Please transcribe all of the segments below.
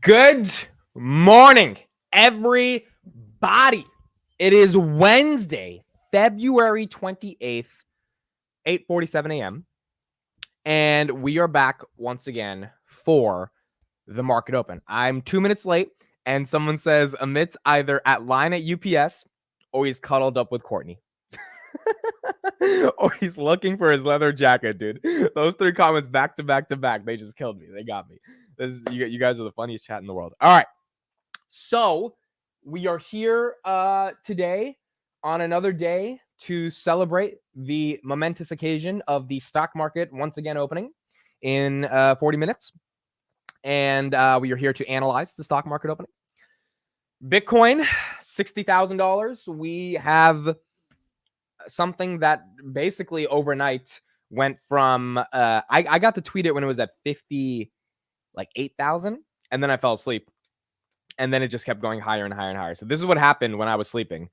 Good morning, everybody. It is Wednesday, February 28th, 8:47 a.m. And we are back once again for the market open. I'm 2 minutes late, and someone says Amit's either at line at UPS or he's cuddled up with Courtney. Or he's looking for his leather jacket, dude. Those three comments back to back to back. They just killed me. They got me. You guys are the funniest chat in the world. All right. So we are here today on another day to celebrate the momentous occasion of the stock market once again opening in 40 minutes. And we are here to analyze the stock market opening. Bitcoin, $60,000. We have something that basically overnight went from I got to tweet it when it was at 8,000, and then I fell asleep, and then it just kept going higher and higher and higher. So this is what happened when I was sleeping.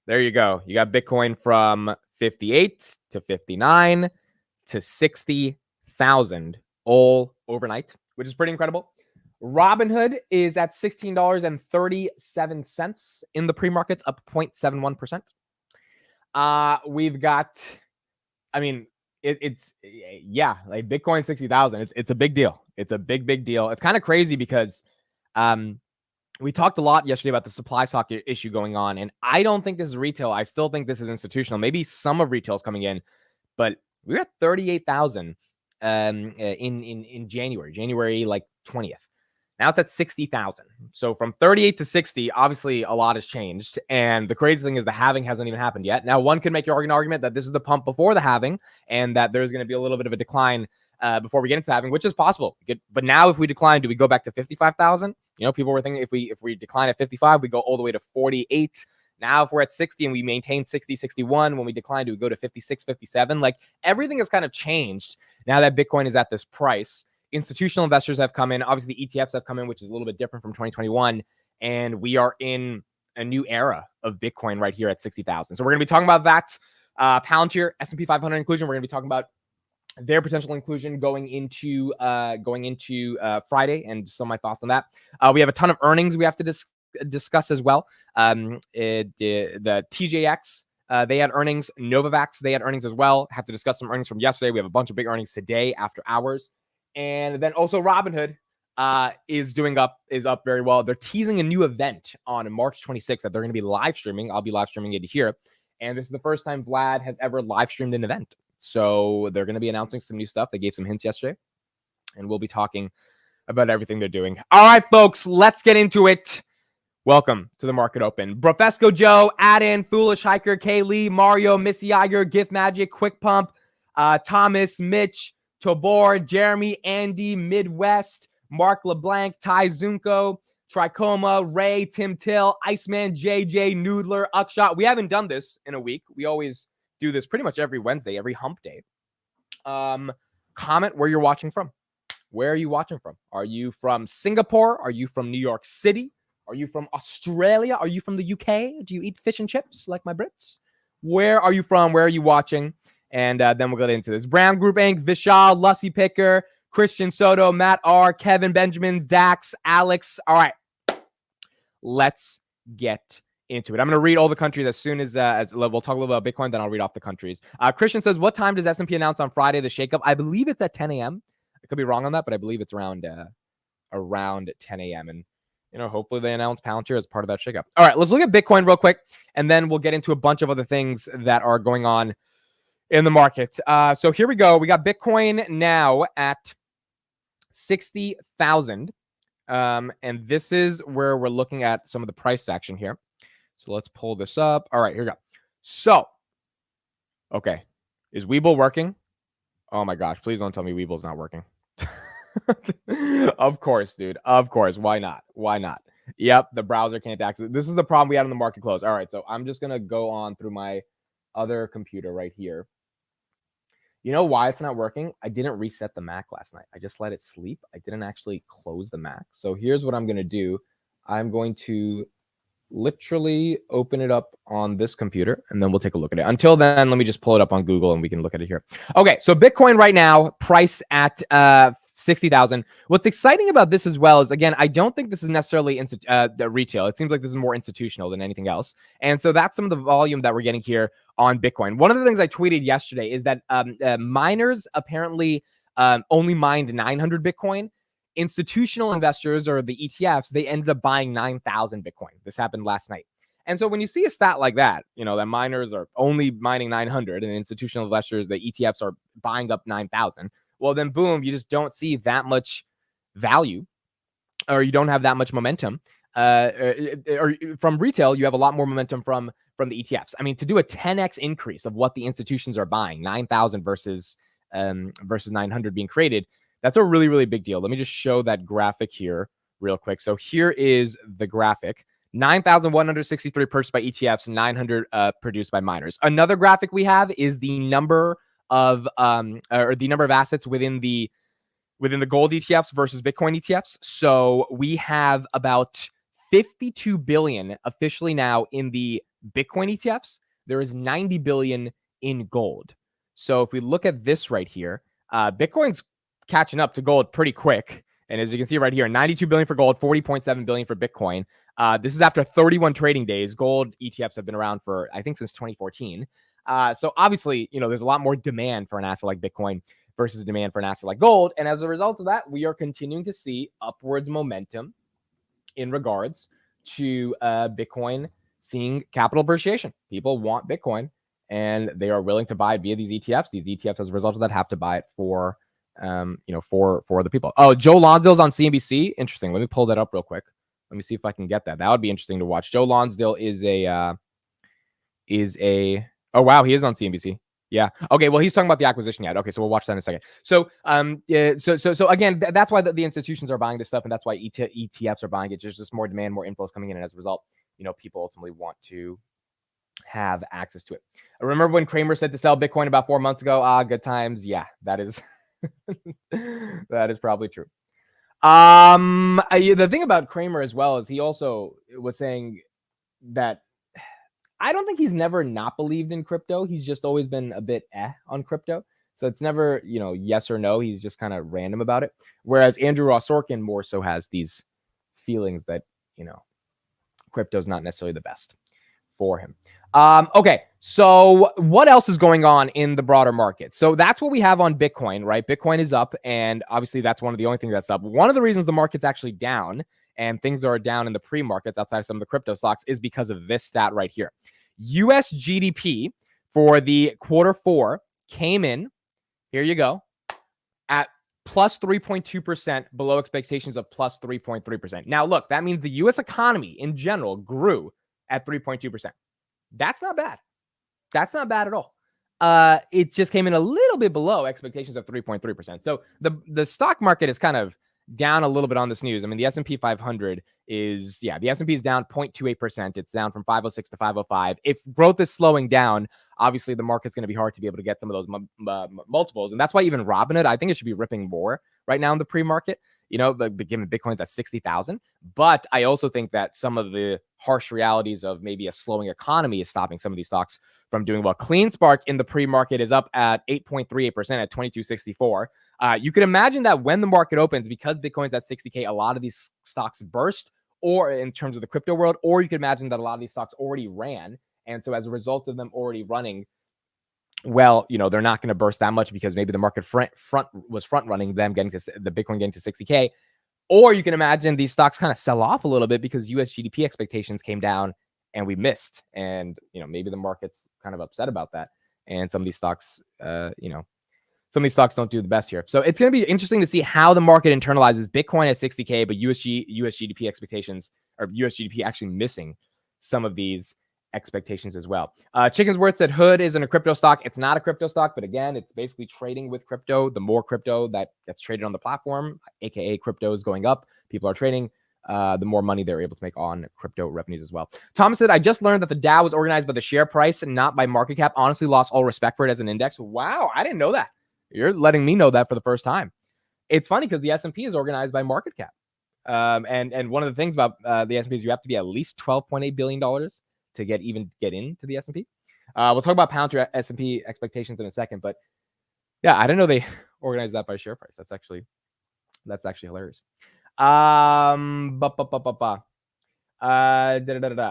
There you go. You got Bitcoin from 58 to 59 to 60,000 all overnight, which is pretty incredible. Robinhood is at $16.37 in the pre-markets, up 0.71%. We've got, it's like Bitcoin 60,000. It's a big deal. It's a big deal. It's kind of crazy because we talked a lot yesterday about the supply socket issue going on, and I don't think this is retail. I still think this is institutional. Maybe some of retail is coming in, but we're at 38,000 in January like 20th. Now it's at 60,000. So from 38 to 60, obviously a lot has changed. And the crazy thing is the halving hasn't even happened yet. Now, one could make an argument that this is the pump before the halving and that there's going to be a little bit of a decline before we get into halving, which is possible. But now if we decline, do we go back to 55,000? People were thinking if we decline at 55, we go all the way to 48. Now, if we're at 60 and we maintain 60, 61, when we decline, do we go to 56, 57? Like everything has kind of changed now that Bitcoin is at this price. Institutional investors have come in. Obviously, the ETFs have come in, which is a little bit different from 2021. And we are in a new era of Bitcoin right here at 60,000. So we're going to be talking about that. Palantir, S&P 500 inclusion. We're going to be talking about their potential inclusion going into Friday and some of my thoughts on that. We have a ton of earnings we have to discuss as well. The TJX, they had earnings. Novavax, they had earnings as well. Have to discuss some earnings from yesterday. We have a bunch of big earnings today after hours. And then also Robinhood is up very well. They're teasing a new event on March 26th that they're going to be live streaming. I'll be live streaming it here. And this is the first time Vlad has ever live streamed an event. So they're going to be announcing some new stuff. They gave some hints yesterday. And we'll be talking about everything they're doing. All right, folks, let's get into it. Welcome to the Market Open. Brofesco Joe, Add-In, Foolish Hiker, Kay Lee, Mario, Missy Iger, Gift Magic, Quick Pump, Thomas, Mitch, Tobor, Jeremy, Andy, Midwest, Mark LeBlanc, Ty Zunko, Trichoma, Ray, Tim Till, Iceman, JJ, Noodler, Uckshot. We haven't done this in a week. We always do this pretty much every Wednesday, every hump day. Comment where you're watching from. Where are you watching from? Are you from Singapore? Are you from New York City? Are you from Australia? Are you from the UK? Do you eat fish and chips like my Brits? Where are you from? Where are you watching? And then we'll get into this. Brown Group Inc., Vishal, Lussy Picker, Christian Soto, Matt R., Kevin Benjamins, Dax, Alex. All right. Let's get into it. I'm going to read all the countries as soon as we'll talk a little about Bitcoin, then I'll read off the countries. Christian says, what time does S&P announce on Friday the shakeup? I believe it's at 10 a.m. I could be wrong on that, but I believe it's around 10 a.m. And hopefully they announce Palantir as part of that shakeup. All right, let's look at Bitcoin real quick, and then we'll get into a bunch of other things that are going on in the market. So here we go. We got Bitcoin now at 60,000. And this is where we're looking at some of the price action here. So let's pull this up. All right, here we go. So, okay. Is Webull working? Oh my gosh, please don't tell me Webull's not working. Of course, dude. Of course. Why not? Why not? Yep, the browser can't access it. This is the problem we had in the market close. All right, so I'm just going to go on through my other computer right here. You know why it's not working? I didn't reset the Mac last night. I just let it sleep. I didn't actually close the Mac. So here's what I'm going to do. I'm going to literally open it up on this computer, and then we'll take a look at it. Until then, let me just pull it up on Google, and we can look at it here. Okay, so Bitcoin right now, price at 60,000. What's exciting about this as well is, again, I don't think this is necessarily the retail. It seems like this is more institutional than anything else. And so that's some of the volume that we're getting here on Bitcoin. One of the things I tweeted yesterday is that miners apparently only mined 900 Bitcoin. Institutional investors, or the ETFs, they ended up buying 9,000 Bitcoin. This happened last night. And so when you see a stat like that, that miners are only mining 900 and institutional investors, the ETFs, are buying up 9,000, well, then boom, you just don't see that much value, or you don't have that much momentum. Or from retail, you have a lot more momentum from the ETFs. I mean, to do a 10x increase of what the institutions are buying, 9,000 versus 900 being created, that's a really, really big deal. Let me just show that graphic here real quick. So here is the graphic. 9,163 purchased by ETFs, 900 produced by miners. Another graphic we have is the number of assets within the gold ETFs versus Bitcoin ETFs. So we have about 52 billion officially now in the Bitcoin ETFs. There is 90 billion in gold. So if we look at this right here, Bitcoin's catching up to gold pretty quick. And as you can see right here, 92 billion for gold, 40.7 billion for Bitcoin. This is after 31 trading days. Gold ETFs have been around for, I think, since 2014. So obviously, there's a lot more demand for an asset like Bitcoin versus demand for an asset like gold. And as a result of that, we are continuing to see upwards momentum in regards to Bitcoin seeing capital appreciation. People want Bitcoin and they are willing to buy it via these ETFs. These ETFs, as a result of that, have to buy it for the people. Oh, Joe Lonsdale's on CNBC. Interesting. Let me pull that up real quick. Let me see if I can get that. That would be interesting to watch. Joe Lonsdale is oh wow, he is on CNBC. Yeah. Okay. Well, he's talking about the acquisition yet. Okay, so we'll watch that in a second. So, So again, that's why the institutions are buying this stuff, and that's why ETFs are buying it. There's just more demand, more inflows coming in, and as a result, people ultimately want to have access to it. I remember when Kramer said to sell Bitcoin about 4 months ago. Good times. Yeah, that is that is probably true. The thing about Kramer as well is he also was saying that I don't think he's never not believed in crypto. He's just always been a bit on crypto. So it's never, yes or no. He's just kind of random about it. Whereas Andrew Ross Sorkin more so has these feelings that, crypto is not necessarily the best for him. Okay, so what else is going on in the broader market? So that's what we have on Bitcoin, right? Bitcoin is up, and obviously that's one of the only things that's up. One of the reasons the market's actually down and things are down in the pre-markets outside of some of the crypto stocks is because of this stat right here. US GDP for the Q4 came in, here you go, at plus 3.2%, below expectations of plus 3.3%. Now, look, that means the US economy in general grew at 3.2%. That's not bad. That's not bad at all. It just came in a little bit below expectations of 3.3%. So the stock market is kind of down a little bit on this news. I mean, the S&P 500 is, the S&P is down 0.28%. It's down from 506 to 505. If growth is slowing down, obviously the market's going to be hard to be able to get some of those multiples. And that's why even Robinhood, I think it should be ripping more right now in the pre-market, given Bitcoin's at 60,000. But I also think that some of the harsh realities of maybe a slowing economy is stopping some of these stocks from doing well. CleanSpark in the pre-market is up at 8.38% at 2264. You can imagine that when the market opens, because Bitcoin's at 60K, a lot of these stocks burst, or in terms of the crypto world, or you can imagine that a lot of these stocks already ran. And so as a result of them already running, well, they're not going to burst that much because maybe the market was front running them getting to the Bitcoin getting to 60K. Or you can imagine these stocks kind of sell off a little bit because US GDP expectations came down and we missed. And, maybe the market's kind of upset about that. And some of these stocks, some of these stocks don't do the best here. So it's going to be interesting to see how the market internalizes Bitcoin at 60K, but US GDP expectations, or US GDP actually missing some of these expectations as well. Chickensworth said Hood isn't a crypto stock. It's not a crypto stock, but again, it's basically trading with crypto. The more crypto that gets traded on the platform, aka crypto, is going up, people are trading, the more money they're able to make on crypto revenues as well. Thomas said, I just learned that the Dow was organized by the share price and not by market cap. Honestly, lost all respect for it as an index. Wow, I didn't know that. You're letting me know that for the first time. It's funny because the S&P is organized by market cap. And one of the things about the S&P is you have to be at least $12.8 billion to get into the S&P. We'll talk about Palantir S&P expectations in a second, but yeah, I didn't know they organized that by share price. That's actually That's actually hilarious. Ba, ba, ba, ba, ba.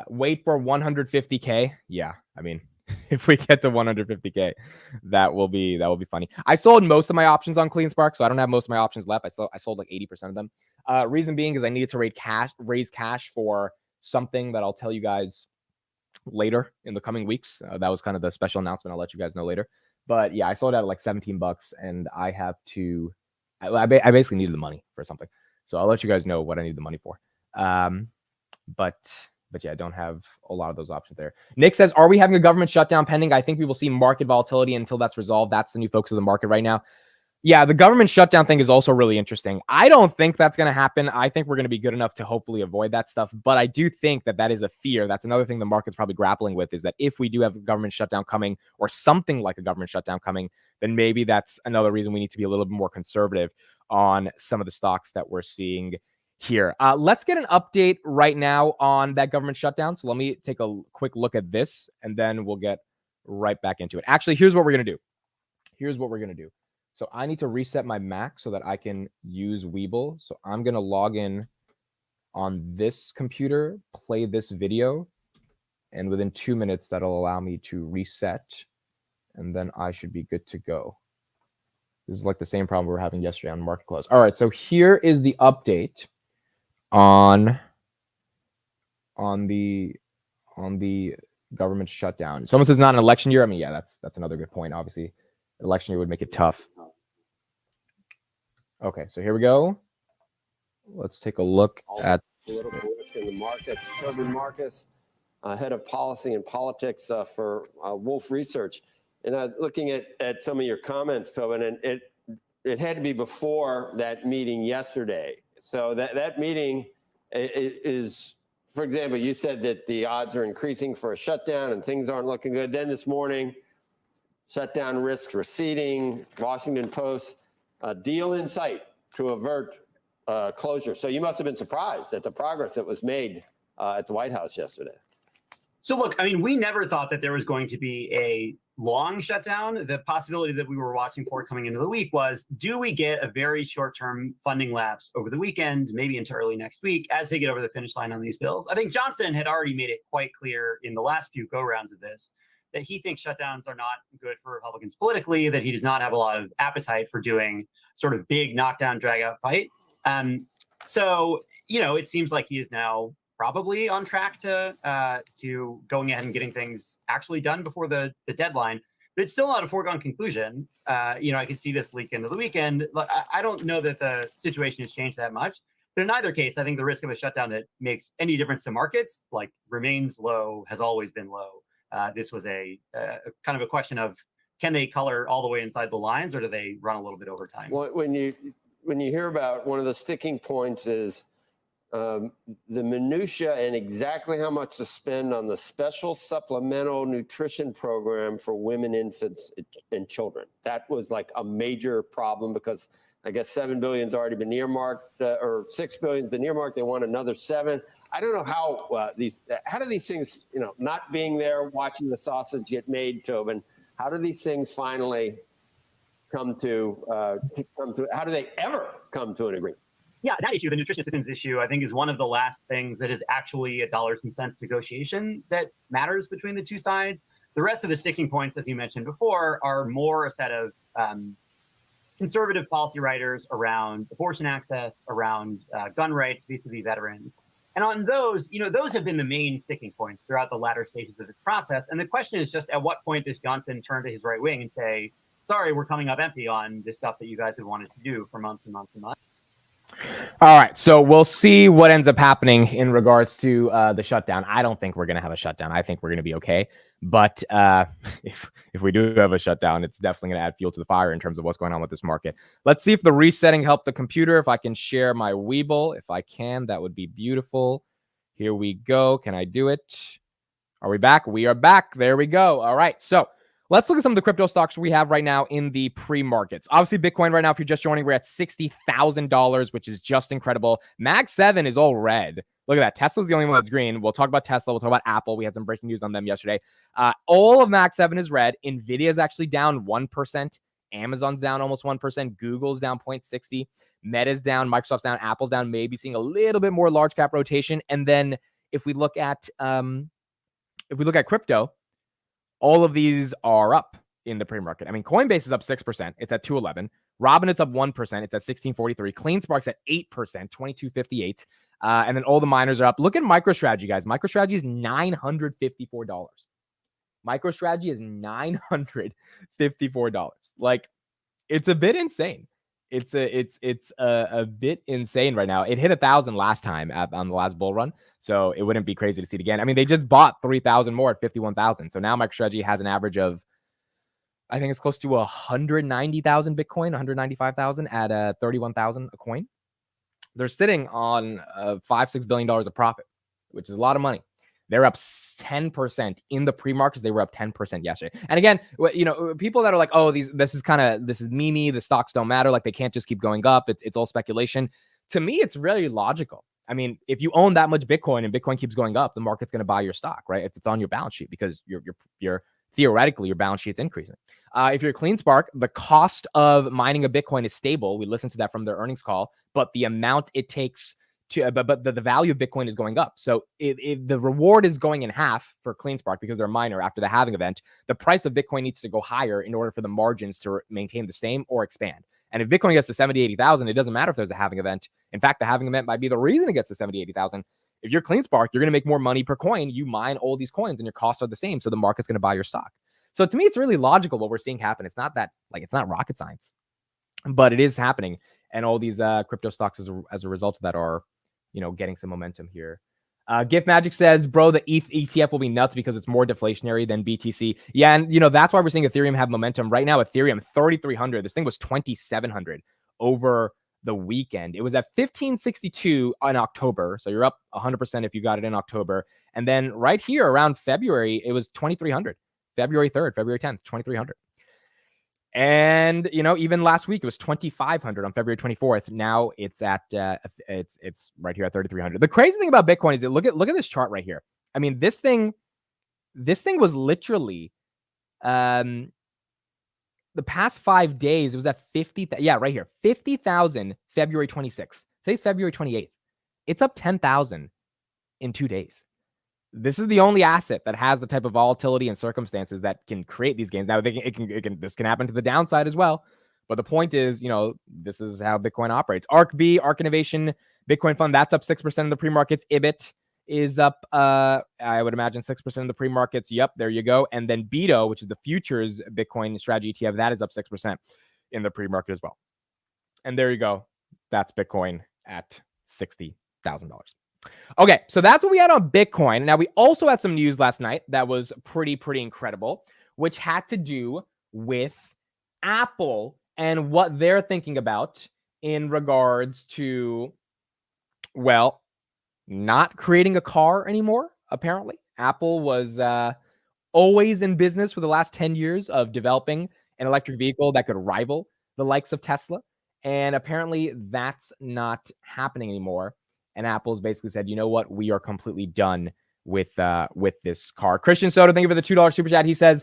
Wait for 150K. Yeah, I mean, if we get to 150K, that will be funny. I sold most of my options on CleanSpark, so I don't have most of my options left. I sold like 80% of them. Reason being is I needed to raise cash for something that I'll tell you guys later in the coming weeks. That was kind of the special announcement. I'll let you guys know later. But yeah, I sold out at like $17, and I have to. I basically needed the money for something, so I'll let you guys know what I need the money for. But yeah, I don't have a lot of those options there. Nick says, are we having a government shutdown pending? I think we will see market volatility until that's resolved. That's the new focus of the market right now. Yeah, the government shutdown thing is also really interesting. I don't think that's going to happen. I think we're going to be good enough to hopefully avoid that stuff. But I do think that is a fear. That's another thing the market's probably grappling with, is that if we do have a government shutdown coming, or something like a government shutdown coming, then maybe that's another reason we need to be a little bit more conservative on some of the stocks that we're seeing here. Let's get an update right now on that government shutdown. So let me take a quick look at this, and then we'll get right back into it. Actually, here's what we're going to do. So I need to reset my Mac so that I can use Webull. So I'm going to log in on this computer, play this video, and within 2 minutes, that'll allow me to reset, and then I should be good to go. This is like the same problem we were having yesterday on market close. All right, so here is the update on the government shutdown. Someone says not an election year. I mean, yeah, that's another good point. Obviously, election year would make it tough. Okay, so here we go. Let's take a look at political risk in the markets. Tobin Marcus, head of policy and politics for Wolf Research. And looking at some of your comments, Tobin, and it had to be before that meeting yesterday. So that meeting is, for example, you said that the odds are increasing for a shutdown and things aren't looking good. Then this morning, shutdown risks receding. Washington Post, deal in sight to avert closure. So you must have been surprised at the progress that was made at the White House yesterday. So look, I mean, we never thought that there was going to be a long shutdown. The possibility that we were watching for coming into the week was, do we get a very short-term funding lapse over the weekend, maybe into early next week, as they get over the finish line on these bills? I think Johnson had already made it quite clear in the last few go-rounds of this that he thinks shutdowns are not good for Republicans politically, that he does not have a lot of appetite for doing sort of big knockdown, drag-out fight. So, you know, it seems like he is now probably on track to going ahead and getting things actually done before the deadline. But it's still not a foregone conclusion. You know, I could see this leak into the weekend. I don't know that the situation has changed that much. But in either case, I think the risk of a shutdown that makes any difference to markets remains low, has always been low. This was a kind of a question of, can they color all the way inside the lines, or do they run a little bit over time? Well, when you hear about one of the sticking points is the minutia and exactly how much to spend on the special supplemental nutrition program for women, infants, and children. That was like a major problem because I guess $7 billion's already been earmarked, or $6 billion's been earmarked. They want another $7 billion. I don't know how how do these things, you know, not being there, watching the sausage get made, Tobin, how do these things finally come to how do they ever come to an agreement? Yeah, that issue, the nutrition assistance issue, I think is one of the last things that is actually a dollars and cents negotiation that matters between the two sides. The rest of the sticking points, as you mentioned before, are more a set of conservative policy writers around abortion access, around gun rights vis-a-vis veterans. And on those, you know, those have been the main sticking points throughout the latter stages of this process. And the question is just, at what point does Johnson turn to his right wing and say, sorry, we're coming up empty on this stuff that you guys have wanted to do for months and months and months? All right, so we'll see what ends up happening in regards to the shutdown. I don't think we're going to have a shutdown. I think we're going to be okay. But if we do have a shutdown, it's definitely going to add fuel to the fire in terms of what's going on with this market. Let's see if the resetting helped the computer. If I can share my Webull, if I can, that would be beautiful. Here we go. Can I do it? Are we back? We are back. There we go. All right, so let's look at some of the crypto stocks we have right now in the pre-markets. Obviously, Bitcoin right now, if you're just joining, we're at $60,000, which is just incredible. Mag 7 is all red. Look at that. Tesla's the only one that's green. We'll talk about Tesla. We'll talk about Apple. We had some breaking news on them yesterday. All of Mag 7 is red. NVIDIA is actually down 1%. Amazon's down almost 1%. Google's down 0.60. Meta's down. Microsoft's down. Apple's down. Maybe seeing a little bit more large cap rotation. And then if we look at crypto, all of these are up in the pre-market. I mean, Coinbase is up 6%. It's at 211. Robinhood's up 1%. It's at 1643. CleanSpark's at 8%, 2258. And then all the miners are up. Look at MicroStrategy, guys. MicroStrategy is $954. MicroStrategy is $954. Like, it's a bit insane. It's a bit insane right now. It hit 1,000 last time on the last bull run, so it wouldn't be crazy to see it again. I mean, they just bought 3,000 more at 51,000. So now MicroStrategy has an average of, I think it's close to 190,000 Bitcoin, 195,000 at 31,000 a coin. They're sitting on $5-6 billion of profit, which is a lot of money. They're up 10% in the pre-markets. They were up 10% yesterday. And again, you know, people that are like, oh, this is meme, the stocks don't matter, like they can't just keep going up. It's all speculation. To me, it's really logical. I mean, if you own that much Bitcoin and Bitcoin keeps going up, the market's going to buy your stock, right? If it's on your balance sheet, because you're theoretically your balance sheet's increasing. If you're CleanSpark, the cost of mining a Bitcoin is stable. We listened to that from their earnings call, but the amount it takes to, but the value of Bitcoin is going up. So if the reward is going in half for CleanSpark because they're a miner after the halving event, the price of Bitcoin needs to go higher in order for the margins to maintain the same or expand. And if Bitcoin gets to 70, 80,000, it doesn't matter if there's a halving event. In fact, the halving event might be the reason it gets to 70, 80,000. If you're CleanSpark, you're going to make more money per coin. You mine all these coins and your costs are the same. So the market's going to buy your stock. So to me, it's really logical what we're seeing happen. It's not rocket science, but it is happening. And all these crypto stocks as a result of that are, you know, getting some momentum here. Gift Magic says, bro, the ETH ETF will be nuts because it's more deflationary than BTC. Yeah, and you know, that's why we're seeing Ethereum have momentum. Right now, Ethereum 3,300. This thing was 2,700 over the weekend. It was at 1,562 in October. So you're up 100% if you got it in October. And then right here around February, it was 2,300. February 3rd, February 10th, 2,300. And, you know, even last week, it was 2,500 on February 24th. Now it's at, it's right here at 3,300. The crazy thing about Bitcoin is that look at this chart right here. I mean, this thing was literally, the past 5 days, it was at 50. Yeah, right here, 50,000 February 26th. Today's February 28th. It's up 10,000 in 2 days. This is the only asset that has the type of volatility and circumstances that can create these gains. Now, this can happen to the downside as well. But the point is, you know, this is how Bitcoin operates. ARK Innovation Bitcoin Fund, that's up 6% in the pre-markets. IBIT is up, I would imagine 6% in the pre-markets. Yep, there you go. And then BITO, which is the futures Bitcoin strategy ETF, that is up 6% in the pre-market as well. And there you go. That's Bitcoin at $60,000. Okay, so that's what we had on Bitcoin. Now, we also had some news last night that was pretty incredible, which had to do with Apple and what they're thinking about in regards to, well, not creating a car anymore, apparently. Apple was always in business for the last 10 years of developing an electric vehicle that could rival the likes of Tesla. And apparently that's not happening anymore. And Apple's basically said, you know what? We are completely done with this car. Christian Soto, thank you for the $2 super chat. He says,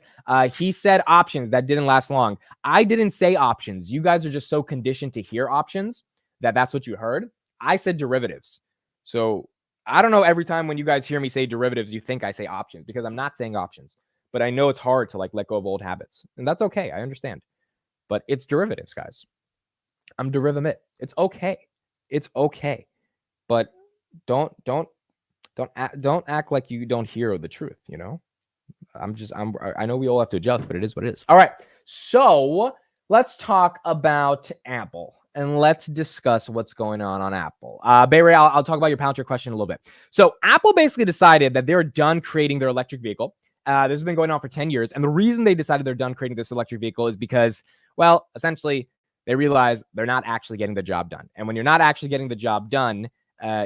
he said options. That didn't last long. I didn't say options. You guys are just so conditioned to hear options that's what you heard. I said derivatives. So I don't know, every time when you guys hear me say derivatives, you think I say options, because I'm not saying options. But I know it's hard to let go of old habits. And that's okay. I understand. But it's derivatives, guys. I'm deriving. It's okay. It's okay. But don't act like you don't hear the truth, you know? I know we all have to adjust, but it is what it is. All right. So let's talk about Apple and let's discuss what's going on Apple. Bay Ray, I'll talk about your Palantir question in a little bit. So Apple basically decided that they're done creating their electric vehicle. This has been going on for 10 years. And the reason they decided they're done creating this electric vehicle is because, well, essentially they realize they're not actually getting the job done. And when you're not actually getting the job done,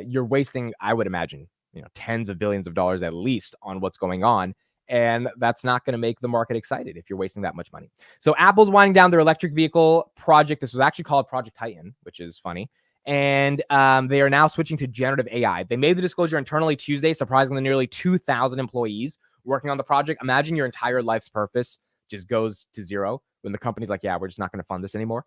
you're wasting, I would imagine, tens of billions of dollars at least on what's going on. And that's not going to make the market excited if you're wasting that much money. So Apple's winding down their electric vehicle project. This was actually called Project Titan, which is funny. And they are now switching to generative AI. They made the disclosure internally Tuesday, surprisingly nearly 2,000 employees working on the project. Imagine your entire life's purpose just goes to zero when the company's like, yeah, we're just not going to fund this anymore.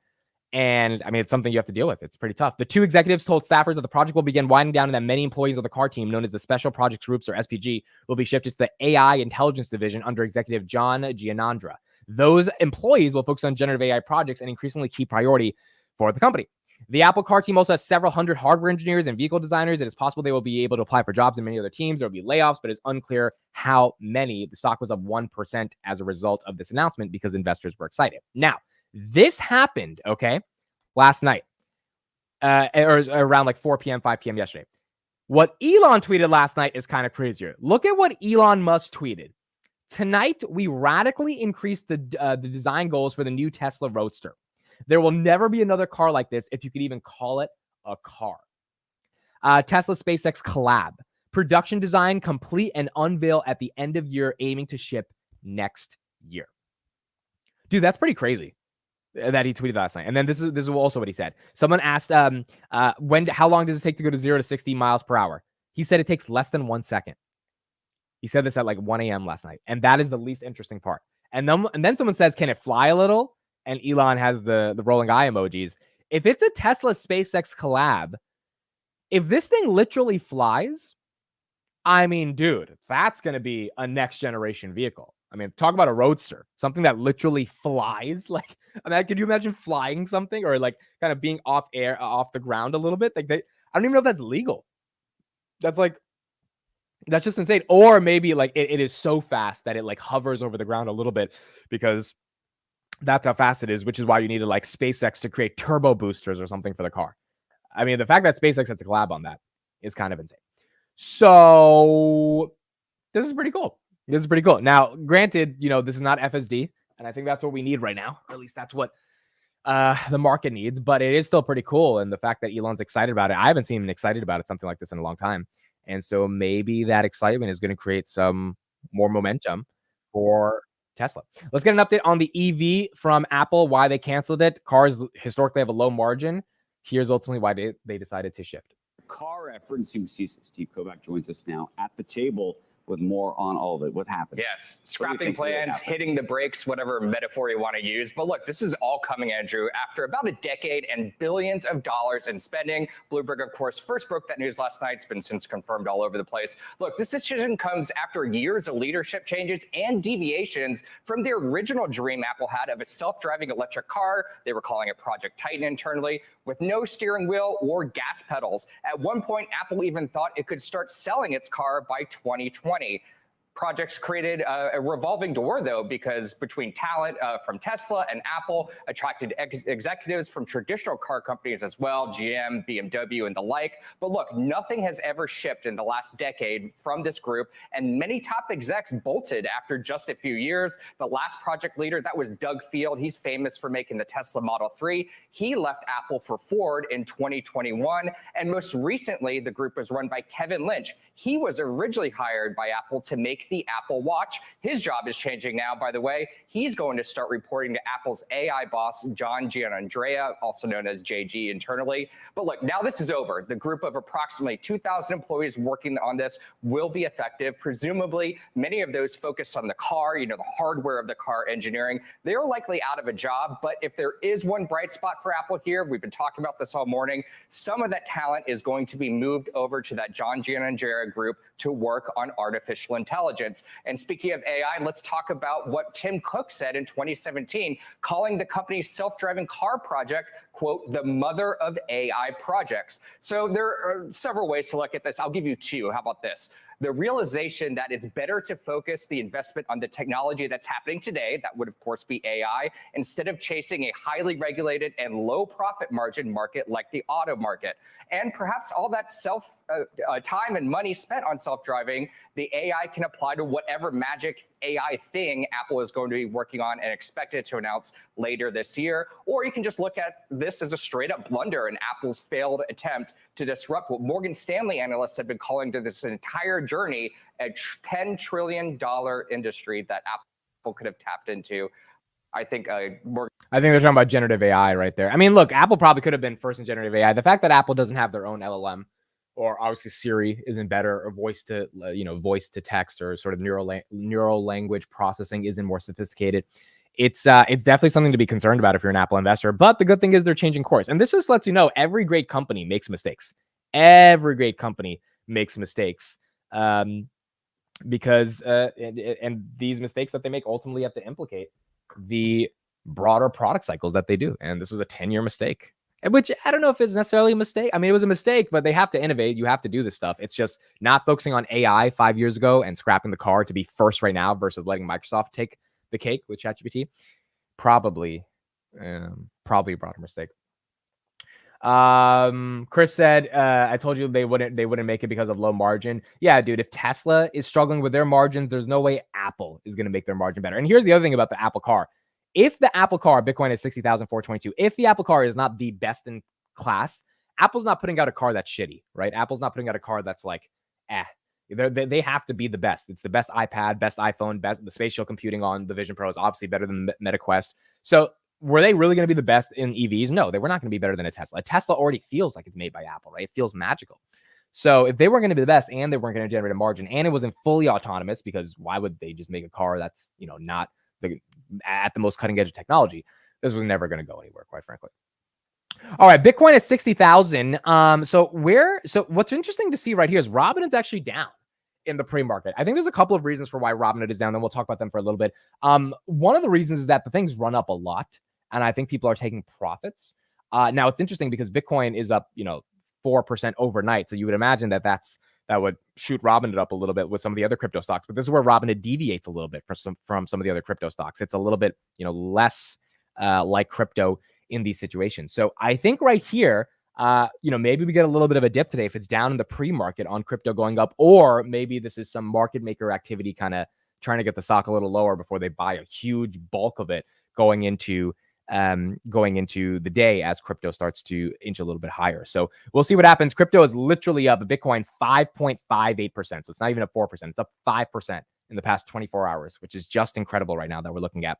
And I mean, it's something you have to deal with. It's pretty tough. The two executives told staffers that the project will begin winding down and that many employees of the car team, known as the Special Projects Groups or SPG, will be shifted to the AI Intelligence Division under executive John Gianandra. Those employees will focus on generative AI projects, an increasingly key priority for the company. The Apple car team also has several hundred hardware engineers and vehicle designers. It is possible they will be able to apply for jobs in many other teams. There will be layoffs, but it's unclear how many. The stock was up 1% as a result of this announcement because investors were excited. Now, this happened, okay, last night, or around like 4 p.m., 5 p.m. yesterday. What Elon tweeted last night is kind of crazier. Look at what Elon Musk tweeted. Tonight, we radically increased the design goals for the new Tesla Roadster. There will never be another car like this, if you could even call it a car. Tesla SpaceX collab. Production design complete and unveil at the end of year, aiming to ship next year. Dude, that's pretty crazy that he tweeted last night. And then this is also what he said. Someone asked, how long does it take to go to 0 to 60 miles per hour? He said it takes less than 1 second. He said this at like 1 a.m. last night. And that is the least interesting part. And then someone says, can it fly a little? And Elon has the rolling eye emojis. If it's a Tesla SpaceX collab, if this thing literally flies, I mean, dude, that's going to be a next generation vehicle. I mean, talk about a roadster, something that literally flies. Like, I mean, could you imagine flying something or like kind of being off the ground a little bit? Like, I don't even know if that's legal. That's just insane. Or maybe like it is so fast that it like hovers over the ground a little bit because that's how fast it is, which is why you needed like SpaceX to create turbo boosters or something for the car. I mean, the fact that SpaceX has a collab on that is kind of insane. So this is pretty cool. This is pretty cool. Now, granted, this is not FSD, and I think that's what we need right now. Or at least that's what the market needs, but it is still pretty cool. And the fact that Elon's excited about it, I haven't seen him excited about it, something like this in a long time. And so maybe that excitement is going to create some more momentum for Tesla. Let's get an update on the EV from Apple, why they canceled it. Cars historically have a low margin. Here's ultimately why they decided to shift. Car effort and CBC. Steve Kovac joins us now at the table with more on all of it. What happened? Yes, scrapping plans, hitting the brakes, whatever metaphor you want to use. But look, this is all coming, Andrew, after about a decade and billions of dollars in spending. Bloomberg, of course, first broke that news last night. It's been since confirmed all over the place. Look, this decision comes after years of leadership changes and deviations from the original dream Apple had of a self-driving electric car. They were calling it Project Titan internally, with no steering wheel or gas pedals. At one point, Apple even thought it could start selling its car by 2020. Projects created a revolving door, though, because between talent from Tesla and Apple attracted executives from traditional car companies as well, GM, BMW, and the like. But look, nothing has ever shipped in the last decade from this group, and many top execs bolted after just a few years. The last project leader, that was Doug Field. He's famous for making the Tesla Model 3. He left Apple for Ford in 2021. And most recently, the group was run by Kevin Lynch. He was originally hired by Apple to make the Apple Watch. His job is changing now, by the way. He's going to start reporting to Apple's AI boss, John Gianandrea, also known as JG internally. But look, now this is over. The group of approximately 2,000 employees working on this will be effective. Presumably, many of those focused on the car, the hardware of the car engineering, they're likely out of a job. But if there is one bright spot for Apple here, we've been talking about this all morning, some of that talent is going to be moved over to that John Gianandrea group to work on artificial intelligence. And speaking of AI, let's talk about what Tim Cook said in 2017, calling the company's self-driving car project, quote, the mother of AI projects. So there are several ways to look at this. I'll give you two. How about this? The realization that it's better to focus the investment on the technology that's happening today, that would of course be AI, instead of chasing a highly regulated and low profit margin market like the auto market. And perhaps all that time and money spent on self-driving, the AI can apply to whatever magic AI thing Apple is going to be working on and expected to announce later this year. Or you can just look at this as a straight up blunder and Apple's failed attempt to disrupt what Morgan Stanley analysts have been calling to this entire journey a $10 trillion industry that Apple could have tapped into. I think they're talking about generative AI right there. I mean, look, Apple probably could have been first in generative AI. The fact that Apple doesn't have their own LLM, or obviously Siri isn't better, or voice to text, or sort of neural language processing isn't more sophisticated, it's definitely something to be concerned about if you're an Apple investor. But the good thing is they're changing course. And this just lets you know every great company makes mistakes. Every great company makes mistakes. Because and these mistakes that they make ultimately have to implicate the broader product cycles that they do. And this was a 10-year mistake, which I don't know if it's necessarily a mistake. I mean, it was a mistake, but they have to innovate. You have to do this stuff. It's just not focusing on AI 5 years ago and scrapping the car to be first right now versus letting Microsoft take the cake with ChatGPT. Probably a broader mistake. Chris said, I told you they wouldn't make it because of low margin. Yeah, dude, if Tesla is struggling with their margins, there's no way Apple is going to make their margin better. And here's the other thing about the Apple car. If the Apple car, Bitcoin is 60,422, if the Apple car is not the best in class, Apple's not putting out a car that's shitty, right? Apple's not putting out a car that's like, they have to be the best. It's the best iPad, best iPhone, best the spatial computing on the Vision Pro is obviously better than the Meta Quest. So were they really going to be the best in EVs? No, they were not going to be better than a Tesla. A Tesla already feels like it's made by Apple, right? It feels magical. So if they were going to be the best and they weren't going to generate a margin and it wasn't fully autonomous, because why would they just make a car that's, not at the most cutting edge of technology? This was never going to go anywhere, quite frankly. All right, Bitcoin at 60,000. So what's interesting to see right here is Robinhood's actually down in the pre-market. I think there's a couple of reasons for why Robinhood is down, and we'll talk about them for a little bit. One of the reasons is that the thing's run up a lot, and I think people are taking profits. Now it's interesting because Bitcoin is up, 4% overnight. So you would imagine that would shoot Robinhood up a little bit with some of the other crypto stocks. But this is where Robinhood deviates a little bit from some of the other crypto stocks. It's a little bit, less like crypto in these situations. So I think right here, maybe we get a little bit of a dip today if it's down in the pre-market on crypto going up, or maybe this is some market maker activity kind of trying to get the stock a little lower before they buy a huge bulk of it going into the day as crypto starts to inch a little bit higher. So we'll see what happens. Crypto is literally up. Bitcoin 5.58%. So it's not even up 4%. It's up 5% in the past 24 hours, which is just incredible right now that we're looking at.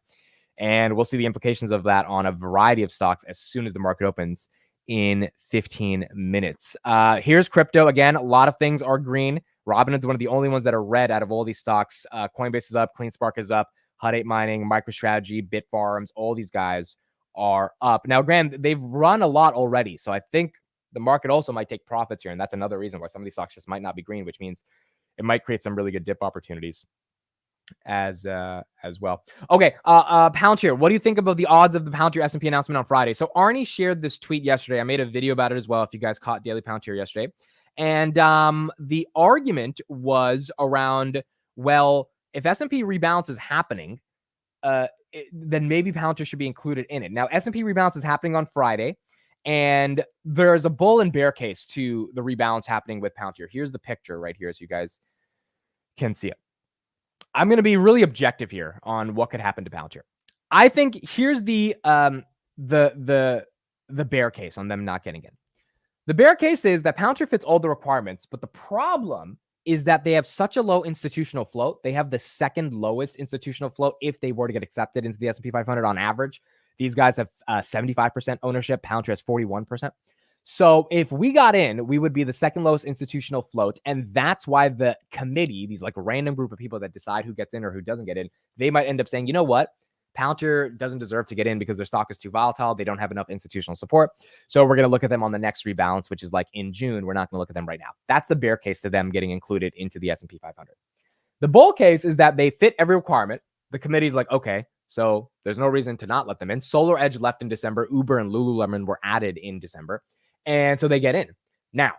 And we'll see the implications of that on a variety of stocks as soon as the market opens in 15 minutes. Here's crypto. Again, a lot of things are green. Robinhood's one of the only ones that are red out of all these stocks. Coinbase is up. CleanSpark is up. Hut 8 Mining, MicroStrategy, Bitfarms, all these guys are up. Now, Graham, they've run a lot already. So I think the market also might take profits here. And that's another reason why some of these stocks just might not be green, which means it might create some really good dip opportunities as well. Okay, Palantir. What do you think about the odds of the Palantir S&P announcement on Friday? So Arnie shared this tweet yesterday. I made a video about it as well if you guys caught Daily Palantir yesterday. And the argument was around, well, if S&P rebalance is happening, then maybe Palantir should be included in it. Now, S&P rebalance is happening on Friday, and there's a bull and bear case to the rebalance happening with Palantir. Here's the picture right here so you guys can see it. I'm going to be really objective here on what could happen to Palantir. I think here's the bear case on them not getting in. The bear case is that Palantir fits all the requirements, but the problem is that they have such a low institutional float. They have the second lowest institutional float if they were to get accepted into the S&P 500 on average. These guys have 75% ownership. Palantir has 41%. So if we got in, we would be the second lowest institutional float. And that's why the committee, these like random group of people that decide who gets in or who doesn't get in, they might end up saying, you know what? Palantir doesn't deserve to get in because their stock is too volatile. They don't have enough institutional support. So we're going to look at them on the next rebalance, which is like in June. We're not going to look at them right now. That's the bear case to them getting included into the S&P 500. The bull case is that they fit every requirement. The committee's like, okay, so there's no reason to not let them in. SolarEdge left in December. Uber and Lululemon were added in December. And so they get in. Now,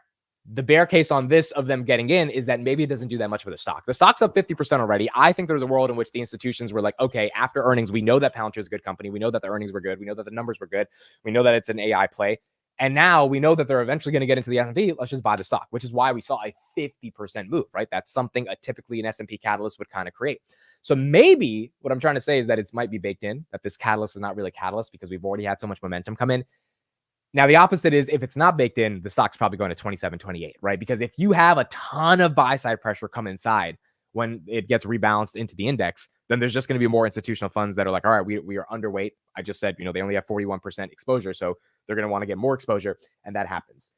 the bear case on this of them getting in is that maybe it doesn't do that much for the stock. The stock's up 50% already. I think there's a world in which the institutions were like, okay, after earnings, we know that Palantir is a good company. We know that the earnings were good. We know that the numbers were good. We know that it's an AI play. And now we know that they're eventually going to get into the S&P. Let's just buy the stock, which is why we saw a 50% move, right? That's something typically an S&P catalyst would kind of create. So maybe what I'm trying to say is that it might be baked in, that this catalyst is not really catalyst because we've already had so much momentum come in. Now, the opposite is if it's not baked in, the stock's probably going to 27, 28, right? Because if you have a ton of buy-side pressure come inside when it gets rebalanced into the index, then there's just going to be more institutional funds that are like, all right, we are underweight. I just said, they only have 41% exposure, so they're going to want to get more exposure, and that happens.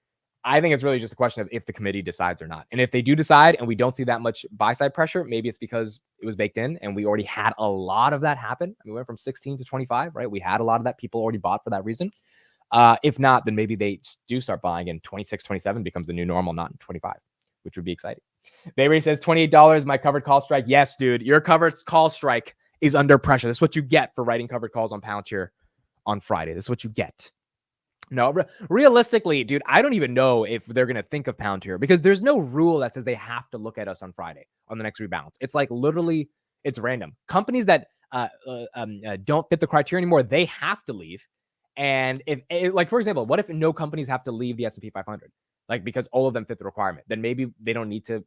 I think it's really just a question of if the committee decides or not. And if they do decide and we don't see that much buy side pressure, maybe it's because it was baked in and we already had a lot of that happen. I mean, we went from 16 to 25, right? We had a lot of that. People already bought for that reason. If not, then maybe they do start buying and 26, 27 becomes the new normal, not in 25, which would be exciting. Bayray says $28, my covered call strike. Yes, dude, your covered call strike is under pressure. That's what you get for writing covered calls on Palantir on Friday. This is what you get. No, realistically, dude, I don't even know if they're going to think of Palantir because there's no rule that says they have to look at us on Friday on the next rebalance. It's like literally, it's random. Companies that don't fit the criteria anymore, they have to leave. And if, like, for example, what if no companies have to leave the S&P 500? Like, because all of them fit the requirement, then maybe they don't need to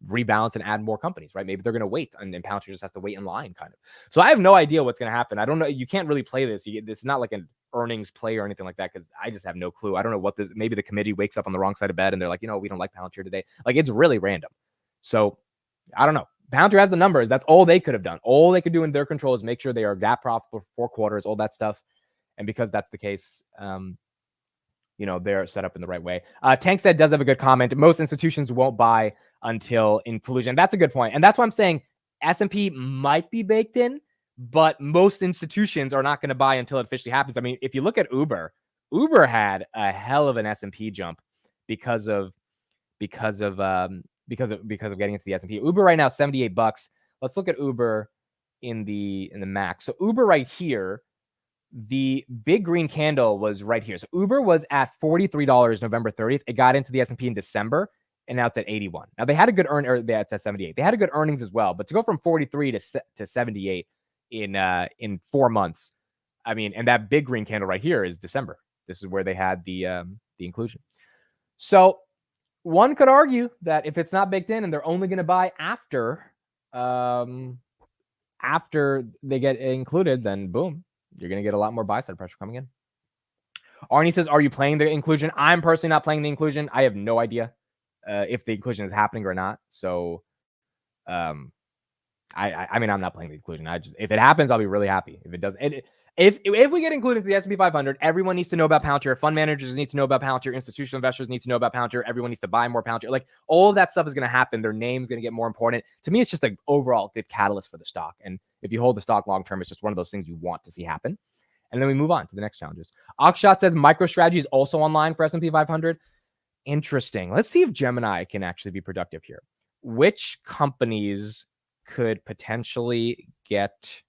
rebalance and add more companies, right? Maybe they're going to wait and Palantir just has to wait in line kind of. So I have no idea what's going to happen. I don't know. You can't really play this. It's not like an earnings play or anything like that because I just have no clue. I don't know what this, maybe the committee wakes up on the wrong side of bed and they're like, we don't like Palantir today. Like, it's really random. So I don't know. Palantir has the numbers. That's all they could have done. All they could do in their control is make sure they are gap profitable for 4 quarters, all that stuff. And because that's the case, they're set up in the right way. Tankstead does have a good comment. Most institutions won't buy until inclusion. That's a good point. And that's why I'm saying S&P might be baked in, but most institutions are not going to buy until it officially happens. I mean, if you look at Uber had a hell of an S&P jump because of getting into the S&P. Uber right now, $78. Let's look at Uber in the max. So Uber right here, the big green candle was right here. So Uber was at $43 November 30th. It got into the S&P in December, and now it's at 81. Now they had a good it's at 78. They had a good earnings as well, but to go from 43 to 78 in 4 months, I mean, and that big green candle right here is December. This is where they had the inclusion. So one could argue that if it's not baked in and they're only going to buy after they get included, then boom, you're going to get a lot more buy side pressure coming in. Arnie says, are you playing the inclusion? I'm personally not playing the inclusion. I have no idea if the inclusion is happening or not. So, I mean, I'm not playing the inclusion. If it happens, I'll be really happy. If it doesn't, if we get included into the S&P 500, everyone needs to know about Palantir. Fund managers need to know about Palantir. Institutional investors need to know about Palantir. Everyone needs to buy more Palantir. Like, all of that stuff is going to happen. Their name's going to get more important. To me, it's just an overall good catalyst for the stock. And if you hold the stock long term, it's just one of those things you want to see happen. And then we move on to the next challenges. Oxshot says MicroStrategy is also online for S&P 500. Interesting. Let's see if Gemini can actually be productive here. Which companies could potentially get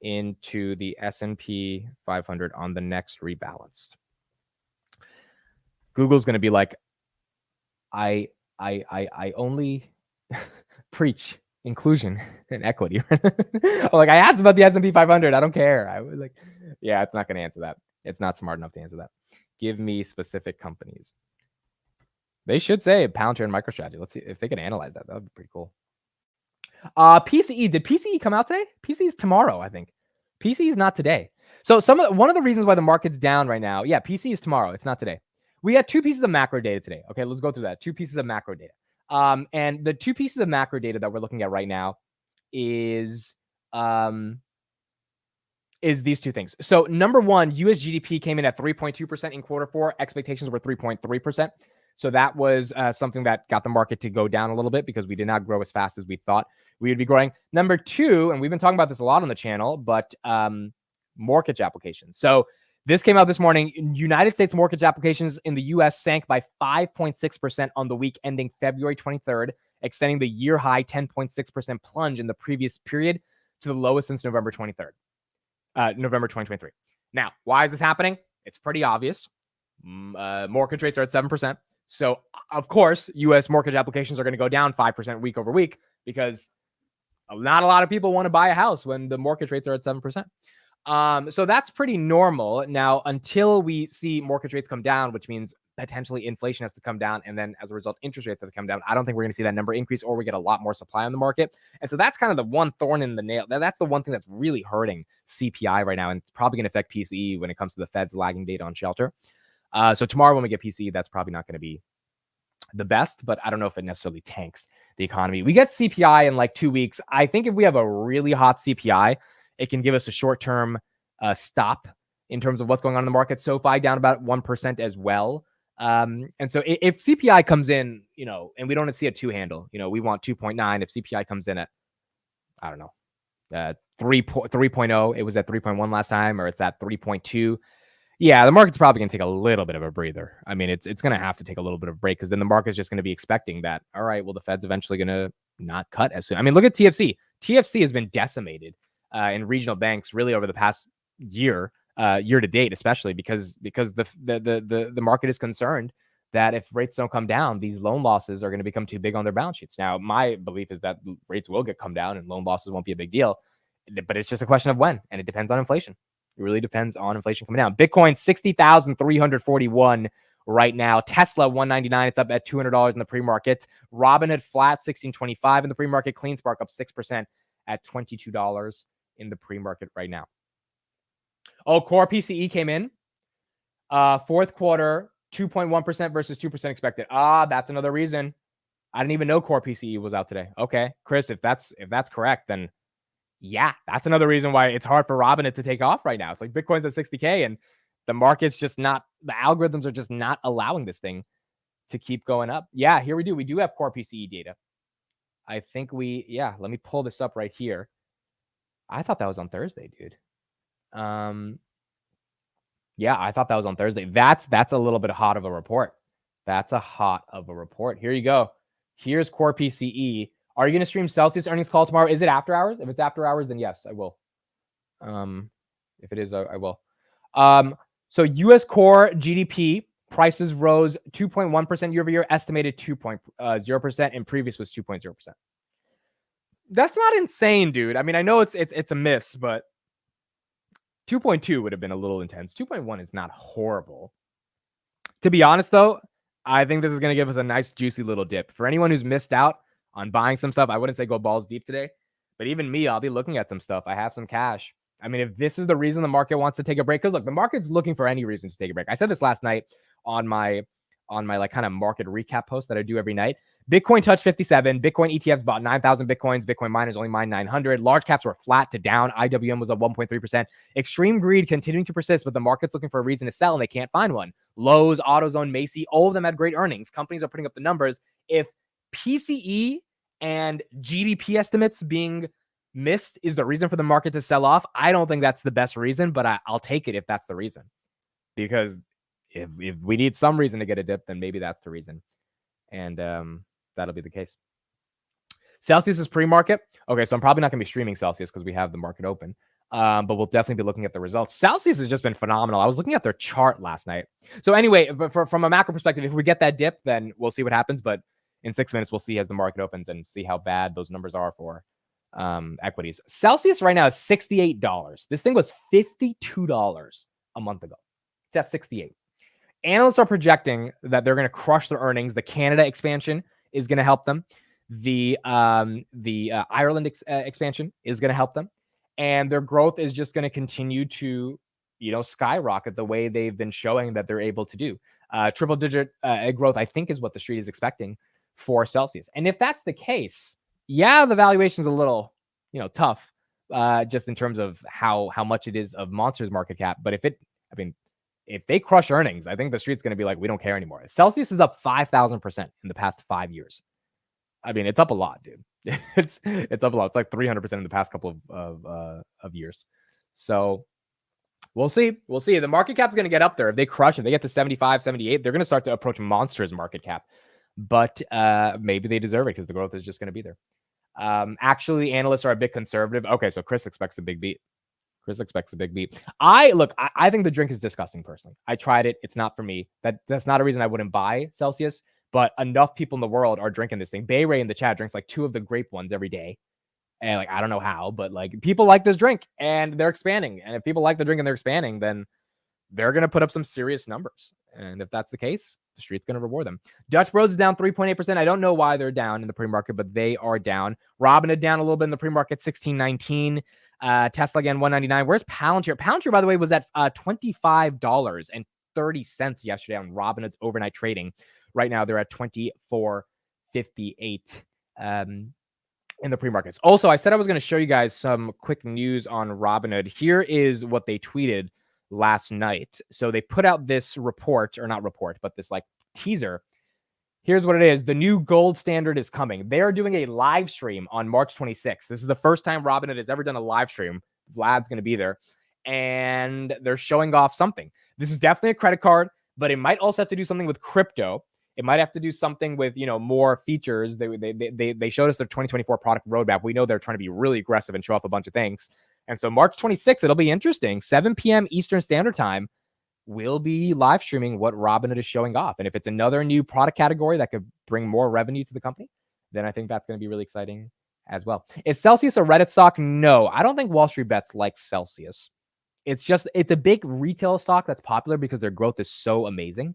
into the S&P 500 on the next rebalance? Google's going to be like, I only preach inclusion and equity. Like, I asked about the S&P 500. I don't care. I was like, yeah, it's not going to answer that. It's not smart enough to answer that. Give me specific companies. They should say Palantir and MicroStrategy. Let's see if they can analyze that. That would be pretty cool. PCE. Did PCE come out today? PCE is tomorrow, I think. PCE is not today. So one of the reasons why the market's down right now, yeah, PCE is tomorrow. It's not today. We had 2 pieces of macro data today. Okay, let's go through that. 2 pieces of macro data. And the 2 pieces of macro data that we're looking at right now is these 2 things. So number one, US GDP came in at 3.2% in quarter 4. Expectations were 3.3%. So that was something that got the market to go down a little bit because we did not grow as fast as we thought we would be growing. Number 2, and we've been talking about this a lot on the channel, but mortgage applications. So this came out this morning. United States mortgage applications in the U.S. sank by 5.6% on the week ending February 23rd, extending the year high 10.6% plunge in the previous period to the lowest since November 2023. Now, why is this happening? It's pretty obvious. Mortgage rates are at 7%. So, of course, U.S. mortgage applications are going to go down 5% week over week because not a lot of people want to buy a house when the mortgage rates are at 7%. So that's pretty normal. Now, until we see mortgage rates come down, which means potentially inflation has to come down, and then as a result, interest rates have to come down, I don't think we're going to see that number increase, or we get a lot more supply on the market. And so that's kind of the one thorn in the nail. That's the one thing that's really hurting CPI right now, and it's probably going to affect PCE when it comes to the Fed's lagging data on shelter. So tomorrow when we get PCE, that's probably not going to be the best, but I don't know if it necessarily tanks the economy. We get CPI in like 2 weeks. I think if we have a really hot CPI, it can give us a short-term stop in terms of what's going on in the market. SoFi down about 1% as well. And so if CPI comes in, and we don't see a 2 handle, we want 2.9. If CPI comes in at, I don't know, 3.0, it was at 3.1 last time, or it's at 3.2. Yeah, the market's probably going to take a little bit of a breather. I mean, it's going to have to take a little bit of a break, because then the market's just going to be expecting that, all right, well, the Fed's eventually going to not cut as soon. I mean, look at TFC. TFC has been decimated in regional banks really over the past year to date, especially because the market is concerned that if rates don't come down, these loan losses are going to become too big on their balance sheets. Now, my belief is that rates will come down and loan losses won't be a big deal, but it's just a question of when, and it depends on inflation. It really depends on inflation coming down. Bitcoin, 60,341 right now. Tesla, 199. It's up at $200 in the pre-market. Robinhood flat, 1625 in the pre-market. CleanSpark up 6% at $22 in the pre-market right now. Oh, core PCE came in. Fourth quarter, 2.1% versus 2% expected. That's another reason. I didn't even know core PCE was out today. Okay, Chris, if that's correct, then yeah, that's another reason why it's hard for Robinhood to take off right now. It's like Bitcoin's at 60K and the market's just not, the algorithms are just not allowing this thing to keep going up. Yeah, here we do. We do have core PCE data. I think let me pull this up right here. I thought that was on Thursday, dude. Yeah, I thought that was on Thursday. That's a little bit hot of a report. That's a hot of a report. Here you go. Here's core PCE. Are you going to stream Celsius earnings call tomorrow? Is it after hours? If it's after hours, then yes, I will. If it is, I will. So U.S. core GDP prices rose 2.1% year over year, estimated 2.0%, and previous was 2.0%. That's not insane, dude. I mean, I know it's a miss, but 2.2 would have been a little intense. 2.1 is not horrible. To be honest, though, I think this is going to give us a nice, juicy little dip. For anyone who's missed out on buying some stuff, I wouldn't say go balls deep today, but even me, I'll be looking at some stuff. I have some cash. I mean, if this is the reason the market wants to take a break, because look, the market's looking for any reason to take a break. I said this last night on my like kind of market recap post that I do every night. Bitcoin touched 57. Bitcoin ETFs bought 9,000 Bitcoins. Bitcoin miners only mined 900. Large caps were flat to down. IWM was up 1.3%. Extreme greed continuing to persist, but the market's looking for a reason to sell and they can't find one. Lowe's, AutoZone, Macy, all of them had great earnings. Companies are putting up the numbers. If PCE and GDP estimates being missed is the reason for the market to sell off, I don't think that's the best reason, but I'll take it if that's the reason. Because if we need some reason to get a dip, then maybe that's the reason. And that'll be the case. Celsius is pre-market. Okay, so I'm probably not going to be streaming Celsius because we have the market open. But we'll definitely be looking at the results. Celsius has just been phenomenal. I was looking at their chart last night. So anyway, from a macro perspective, if we get that dip, then we'll see what happens. But in 6 minutes, we'll see as the market opens and see how bad those numbers are for equities. Celsius right now is $68. This thing was $52 a month ago. It's at $68. Analysts are projecting that they're going to crush their earnings. The Canada expansion is going to help them. The Ireland expansion is going to help them. And their growth is just going to continue to, skyrocket the way they've been showing that they're able to do. Triple digit growth, I think, is what the street is expecting for Celsius. And if that's the case, yeah, the valuation is a little, tough, just in terms of how much it is of Monster's market cap. But if they crush earnings, I think the street's going to be like, we don't care anymore. Celsius is up 5,000% in the past 5 years. I mean, it's up a lot, dude. It's up a lot. It's like 300% in the past couple of years. So we'll see. We'll see. The market cap's going to get up there. If they crush it, they get to 75, 78, they're going to start to approach Monster's market cap. But maybe they deserve it because the growth is just going to be there. Actually, analysts are a bit conservative. Okay, so Chris expects a big beat. I think the drink is disgusting personally. I tried it. It's not for me. That's not a reason I wouldn't buy Celsius, but enough people in the world are drinking this thing. Bay Ray in the chat drinks like 2 of the grape ones every day. And like, I don't know how, but like people like this drink and they're expanding. And if people like the drink and they're expanding, then they're going to put up some serious numbers. And if that's the case, the street's going to reward them. Dutch Bros is down 3.8%. I don't know why they're down in the pre-market, but they are down. Robinhood down a little bit in the pre-market, 16.19. Tesla again, 199. Where's Palantir? Palantir, by the way, was at $25.30 yesterday on Robinhood's overnight trading. Right now, they're at $24.58 in the pre-markets. Also, I said I was going to show you guys some quick news on Robinhood. Here is what they tweeted last night. So they put out this report, or not report, but this like teaser. Here's what it is. The new gold standard is coming. They are doing a live stream on March 26th. This is the first time Robinhood has ever done a live stream. Vlad's going to be there. And they're showing off something. This is definitely a credit card, but it might also have to do something with crypto. It might have to do something with, more features. They showed us their 2024 product roadmap. We know they're trying to be really aggressive and show off a bunch of things. And so March 26th, it'll be interesting. 7 p.m. Eastern Standard Time, we'll be live streaming what Robinhood is showing off. And if it's another new product category that could bring more revenue to the company, then I think that's going to be really exciting as well. Is Celsius a Reddit stock? No, I don't think Wall Street Bets likes Celsius. It's a big retail stock that's popular because their growth is so amazing.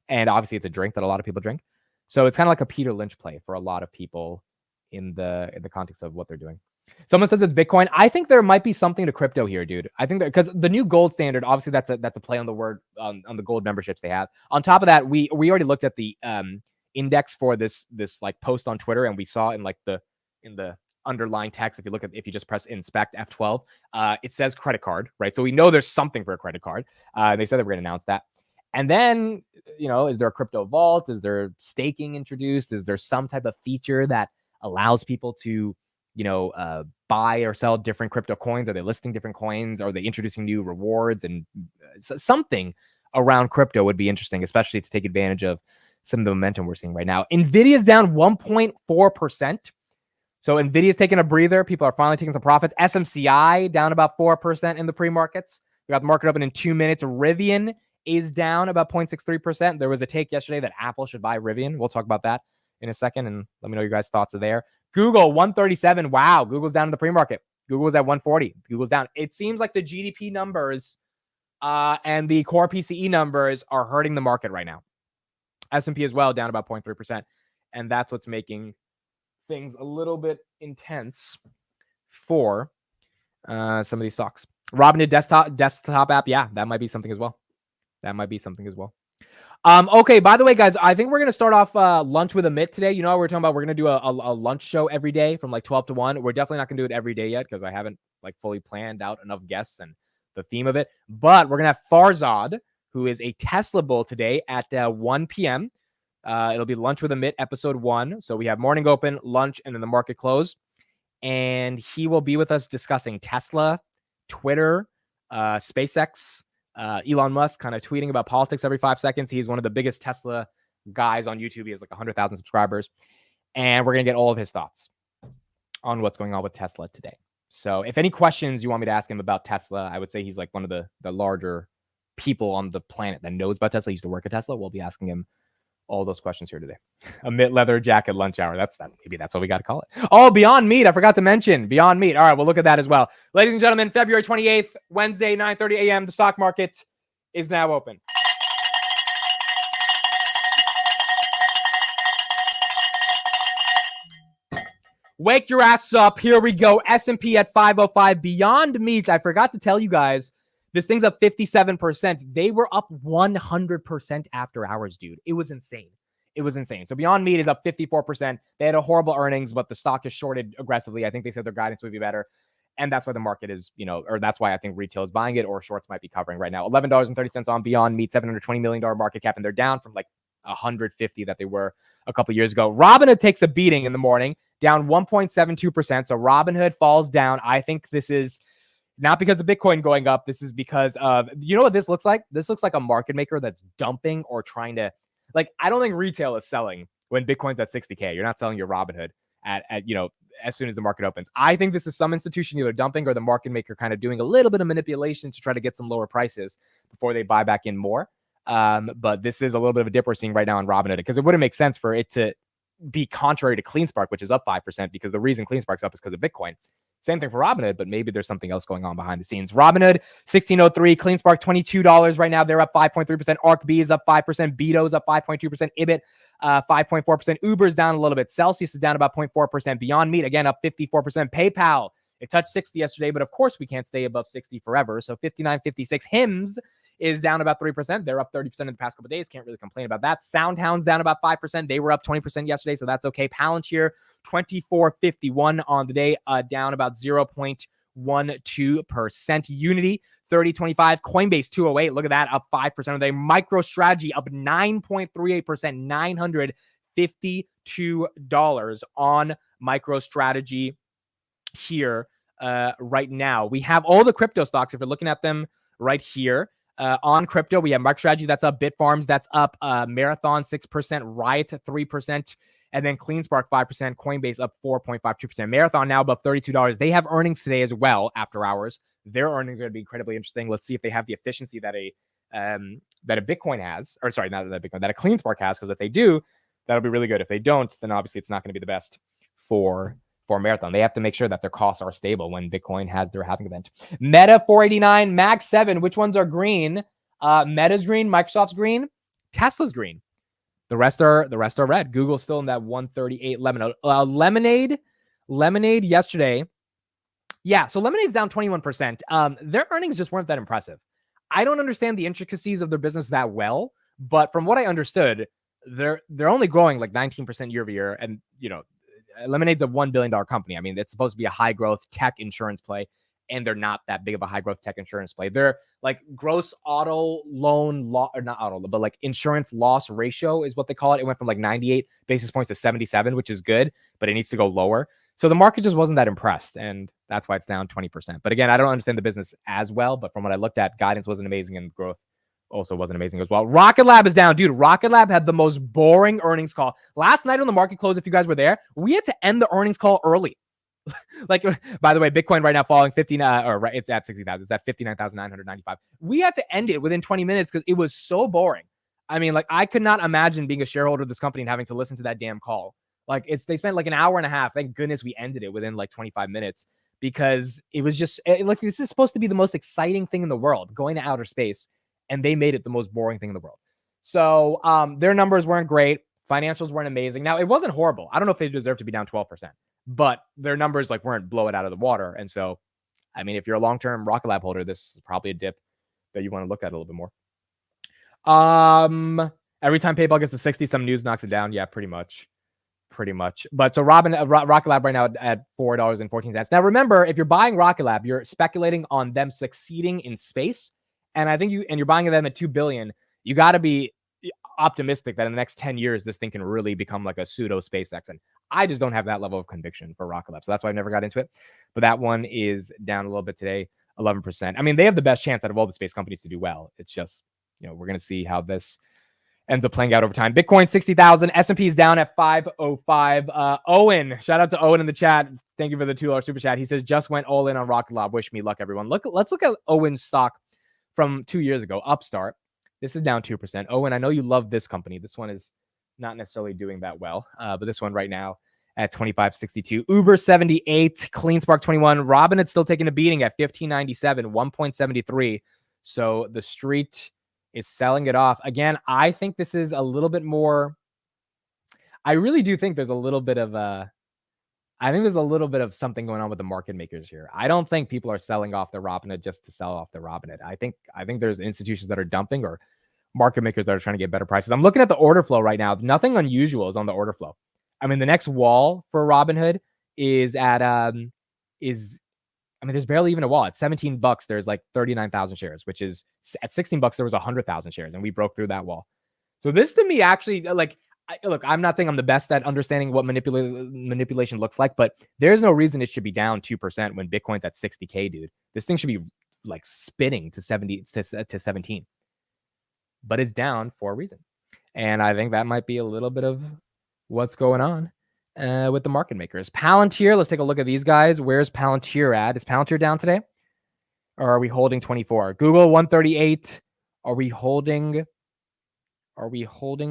And obviously it's a drink that a lot of people drink. So it's kind of like a Peter Lynch play for a lot of people in the context of what they're doing. Someone says it's Bitcoin. I think there might be something to crypto here, dude. I think that because the new gold standard, obviously that's a play on the word on the gold memberships they have. On top of that, we already looked at the index for this like post on Twitter, and we saw in the underlying text, if you just press inspect F12, it says credit card, right? So we know there's something for a credit card. They said they were going to announce that. And then, is there a crypto vault? Is there staking introduced? Is there some type of feature that allows people to, buy or sell different crypto coins? Are they listing different coins? Are they introducing new rewards? And something around crypto would be interesting, especially to take advantage of some of the momentum we're seeing right now. Nvidia's down 1.4%. So Nvidia's taking a breather. People are finally taking some profits. SMCI down about 4% in the pre-markets. We got the market open in 2 minutes. Rivn is down about 0.63%. There was a take yesterday that Apple should buy Rivn. We'll talk about that in a second, and let me know your guys' thoughts are there. Google, 137. Wow, Google's down in the pre-market. Google was at 140. Google's down. It seems like the GDP numbers and the core PCE numbers are hurting the market right now. S&P as well, down about 0.3%. And that's what's making things a little bit intense for some of these stocks. Robinhood desktop app, yeah, that might be something as well. Okay, by the way, guys, I think we're going to start off lunch with Amit today. You know, we're talking about we're going to do a lunch show every day from like 12 to 1. We're definitely not going to do it every day yet because I haven't like fully planned out enough guests and the theme of it. But we're going to have Farzad, who is a Tesla bull today at 1 p.m. It'll be Lunch with Amit, episode 1. So we have morning open, lunch, and then the market close. And he will be with us discussing Tesla, Twitter, SpaceX, Elon Musk kind of tweeting about politics every 5 seconds. He's one of the biggest Tesla guys on YouTube. He has like 100,000 subscribers. And we're going to get all of his thoughts on what's going on with Tesla today. So if any questions you want me to ask him about Tesla, I would say he's like one of the larger people on the planet that knows about Tesla. He used to work at Tesla. We'll be asking him all those questions here today. Amit leather jacket lunch hour. Maybe that's what we got to call it. Oh, Beyond Meat. I forgot to mention Beyond Meat. All right, we'll look at that as well. Ladies and gentlemen, February 28th, Wednesday, 9:30 a.m. The stock market is now open. Wake your ass up. Here we go. S&P at 505. Beyond Meat. I forgot to tell you guys, this thing's up 57%. They were up 100% after hours, dude. It was insane. So Beyond Meat is up 54%. They had a horrible earnings, but the stock is shorted aggressively. I think they said their guidance would be better. And that's why the market is, or that's why I think retail is buying it, or shorts might be covering right now. $11.30 on Beyond Meat, $720 million market cap, and they're down from like 150 that they were a couple years ago. Robinhood takes a beating in the morning, down 1.72%. So Robinhood falls down. I think this is not because of Bitcoin going up. This is because of, you know what this looks like? This looks like a market maker that's dumping or trying to, like, I don't think retail is selling when Bitcoin's at 60K. You're not selling your Robinhood at as soon as the market opens. I think this is some institution either dumping or the market maker kind of doing a little bit of manipulation to try to get some lower prices before they buy back in more. But this is a little bit of a dip we're seeing right now on Robinhood, because it wouldn't make sense for it to be contrary to CleanSpark, which is up 5%, because the reason CleanSpark's up is because of Bitcoin. Same thing for Robinhood, but maybe there's something else going on behind the scenes. Robinhood, $16.03. CleanSpark, $22 right now. They're up 5.3%. ARKB is up 5%. Beto is up 5.2%. Ibit, 5.4%. Uber's down a little bit. Celsius is down about 0.4%. Beyond Meat, again, up 54%. PayPal, it touched 60 yesterday, but of course we can't stay above 60 forever. So 59.56. Hims is down about 3%. They're up 30% in the past couple of days. Can't really complain about that. SoundHound's down about 5%. They were up 20% yesterday, so that's okay. Palantir, 24.51 on the day, down about 0.12%. Unity, 30.25. Coinbase 208. Look at that, up 5% today. MicroStrategy up 9.38%, $952 on MicroStrategy here right now. We have all the crypto stocks. If you're looking at them right here on crypto, we have MicroStrategy that's up, Bitfarms that's up, Marathon 6%, Riot 3%, and then CleanSpark 5%, Coinbase up 4.52%. Marathon now above $32. They have earnings today as well after hours. Their earnings are going to be incredibly interesting. Let's see if they have the efficiency that a Bitcoin has, or sorry, not that Bitcoin, that a CleanSpark has, because if they do, that'll be really good. If they don't, then obviously it's not going to be the best for Marathon. They have to make sure that their costs are stable when Bitcoin has their halving event. Meta 489, Mag 7. Which ones are green? Meta's green, Microsoft's green, Tesla's green. The rest are red. Google's still in that 138 Lemonade yesterday. Yeah, so Lemonade's down 21%. Their earnings just weren't that impressive. I don't understand the intricacies of their business that well, but from what I understood, they're only growing like 19% year over year, and Lemonade's a $1 billion company. I mean, it's supposed to be a high growth tech insurance play, and they're not that big of a high growth tech insurance play. They're like gross auto loan law, or not auto, but like insurance loss ratio is what they call it. It went from like 98 basis points to 77, which is good, but it needs to go lower. So the market just wasn't that impressed, and that's why it's down 20%. But again, I don't understand the business as well, but from what I looked at, guidance wasn't amazing, and growth also wasn't amazing as well. Rocket Lab is down. Dude, Rocket Lab had the most boring earnings call. Last night on the market close, if you guys were there, we had to end the earnings call early. Like, by the way, Bitcoin right now falling 59, or right, it's at 60,000. It's at 59,995. We had to end it within 20 minutes because it was so boring. I mean, like, I could not imagine being a shareholder of this company and having to listen to that damn call. Like, they spent like an hour and a half. Thank goodness we ended it within like 25 minutes because it was just like, this is supposed to be the most exciting thing in the world, going to outer space, and they made it the most boring thing in the world. So their numbers weren't great. Financials weren't amazing. Now, it wasn't horrible. I don't know if they deserve to be down 12%, but their numbers like weren't blow it out of the water. And so, I mean, if you're a long-term Rocket Lab holder, this is probably a dip that you want to look at a little bit more. Every time PayPal gets to 60, some news knocks it down. Yeah, pretty much. But so Rocket Lab right now at $4.14. Now, remember, if you're buying Rocket Lab, you're speculating on them succeeding in space. And I think you're buying them at $2 billion. You got to be optimistic that in the next 10 years, this thing can really become like a pseudo SpaceX. And I just don't have that level of conviction for Rocket Lab. So that's why I never got into it. But that one is down a little bit today, 11%. I mean, they have the best chance out of all the space companies to do well. It's just, we're going to see how this ends up playing out over time. Bitcoin, 60,000. S&P is down at 505. Owen, shout out to Owen in the chat. Thank you for the $2 super chat. He says, just went all in on Rocket Lab. Wish me luck, everyone. Let's look at Owen's stock from 2 years ago, Upstart. This is down 2%. Owen, I know you love this company. This one is not necessarily doing that well, but this one right now at 25.62. Uber 78, CleanSpark 21. Robinhood still taking a beating at 15.97, 1.73. So the street is selling it off. Again, I think this is a little bit more. I really do think there's a little bit of something going on with the market makers here. I don't think people are selling off their Robinhood just to sell off their Robinhood. I think there's institutions that are dumping or market makers that are trying to get better prices. I'm looking at the order flow right now. Nothing unusual is on the order flow. I mean, the next wall for Robinhood is at there's barely even a wall. At $17, there's like 39,000 shares, which is at $16, there was 100,000 shares, and we broke through that wall. So this to me actually, like, look, I'm not saying I'm the best at understanding what manipulation looks like, but there's no reason it should be down 2% when Bitcoin's at 60K, dude. This thing should be like spinning to 17, but it's down for a reason. And I think that might be a little bit of what's going on with the market makers. Palantir, let's take a look at these guys. Where's Palantir at? Is Palantir down today? Or are we holding 24? Google 138. Are we holding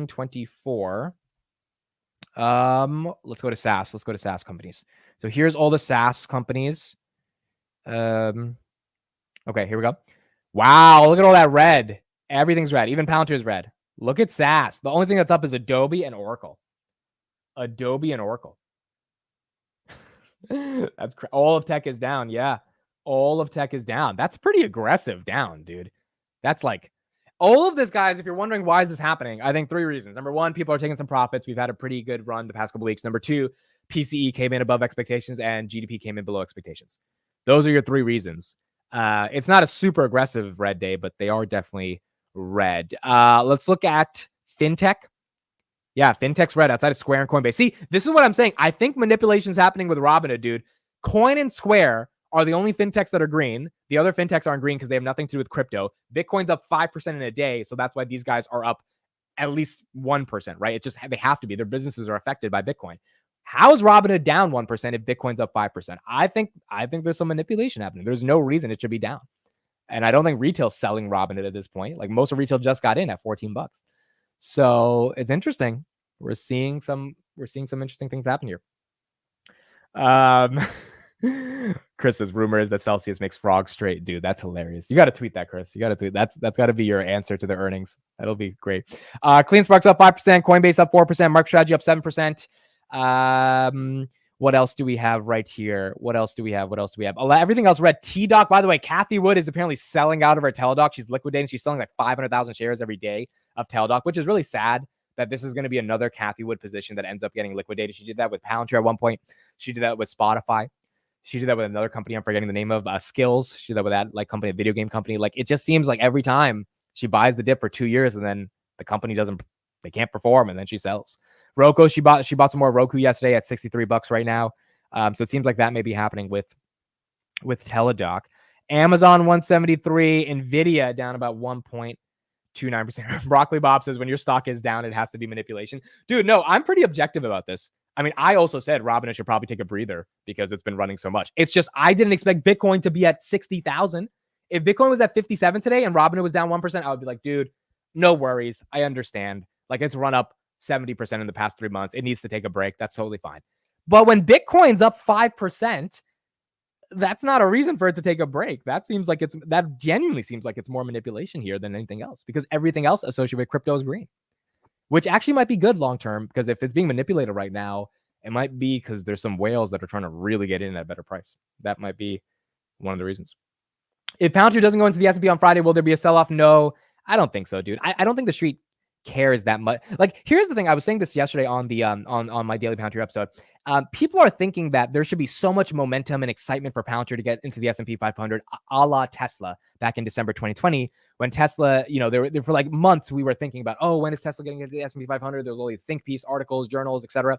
24? Let's go to SaaS. Let's go to SaaS companies. So here's all the SaaS companies. Okay, here we go. Wow, look at all that red. Everything's red. Even Palantir is red. Look at SaaS. The only thing that's up is Adobe and Oracle. That's all of tech is down. Yeah, all of tech is down. That's pretty aggressive down, dude. That's like all of this, guys. If you're wondering why is this happening, I think 3 reasons. Number 1, people are taking some profits. We've had a pretty good run the past couple weeks. Number 2, PCE came in above expectations and GDP came in below expectations. Those are your 3 reasons. It's not a super aggressive red day, but they are definitely red. Let's look at fintech. Yeah, fintech's red outside of Square and Coinbase. See, this is what I'm saying. I think manipulation's happening with Robinhood, dude. Coin and Square are the only fintechs that are green. The other fintechs aren't green because they have nothing to do with crypto. Bitcoin's up 5% in a day, so that's why these guys are up at least 1%, right? It's just they have to be. Their businesses are affected by Bitcoin. How is Robinhood down 1% if Bitcoin's up 5%? I think there's some manipulation happening. There's no reason it should be down. And I don't think retail's selling Robinhood at this point. Like most of retail just got in at $14. So it's interesting. We're seeing some interesting things happen here. Chris's rumor is that Celsius makes frogs straight. Dude, that's hilarious. You got to tweet that, Chris. You got to tweet. That's got to be your answer to the earnings. That'll be great. Clean Sparks up 5%. Coinbase up 4%. MarketStrategy up 7%. What else do we have right here? What else do we have? Everything else red. T-Doc, by the way, Kathy Wood is apparently selling out of her Teladoc. She's liquidating. She's selling like 500,000 shares every day of Teladoc, which is really sad that this is going to be another Kathy Wood position that ends up getting liquidated. She did that with Palantir at one point. She did that with Spotify. She did that with another company I'm forgetting the name of, Skills. She did that with that like company, a video game company. Like it just seems like every time she buys the dip for 2 years and then the company they can't perform and then she sells. Roku, she bought some more Roku yesterday at $63 right now. So it seems like that may be happening with Teladoc. Amazon 173, Nvidia down about 1.29%. Broccoli Bob says when your stock is down, it has to be manipulation. Dude, no, I'm pretty objective about this. I mean, I also said Robinhood should probably take a breather because it's been running so much. It's just I didn't expect Bitcoin to be at 60,000. If Bitcoin was at 57 today and Robinhood was down 1%, I would be like, dude, no worries. I understand. Like it's run up 70% in the past 3 months. It needs to take a break. That's totally fine. But when Bitcoin's up 5%, that's not a reason for it to take a break. That genuinely seems like it's more manipulation here than anything else because everything else associated with crypto is green, which actually might be good long-term because if it's being manipulated right now, it might be because there's some whales that are trying to really get in at a better price. That might be one of the reasons. If Palantir doesn't go into the S&P on Friday, will there be a sell-off? No, I don't think so, dude. I don't think the street cares that much. Like, here's the thing. I was saying this yesterday on the on my Daily Palantir episode. People are thinking that there should be so much momentum and excitement for Palantir to get into the S&P 500, a la Tesla back in December 2020, when Tesla, there for like months we were thinking about, oh, when is Tesla getting into the S&P 500? There's all these think piece articles, journals, etc.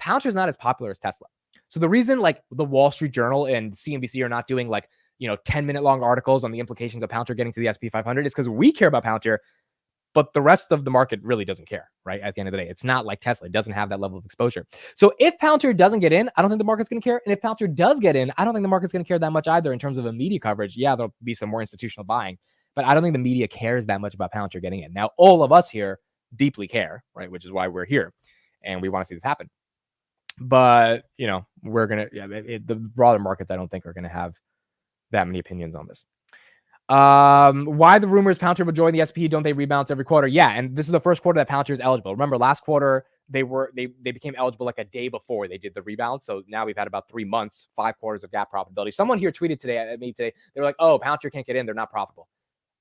Palantir is not as popular as Tesla. So the reason like the Wall Street Journal and CNBC are not doing like 10-minute long articles on the implications of Palantir getting to the S&P 500 is because we care about Palantir. But the rest of the market really doesn't care, right? At the end of the day, it's not like Tesla. It doesn't have that level of exposure. So if Palantir doesn't get in, I don't think the market's going to care. And if Palantir does get in, I don't think the market's going to care that much either in terms of a media coverage. Yeah, there'll be some more institutional buying, but I don't think the media cares that much about Palantir getting in. Now, all of us here deeply care, right? Which is why we're here and we want to see this happen. But, we're going to, the broader markets, I don't think are going to have that many opinions on this. Why the rumors Palantir will join the SP? Don't they rebalance every quarter? Yeah, and this is the first quarter that Palantir is eligible. Remember, last quarter they became eligible like a day before they did the rebalance. So now we've had about 3 months, 5 quarters of GAAP profitability. Someone here tweeted at me today. They were like, "Oh, Palantir can't get in; they're not profitable."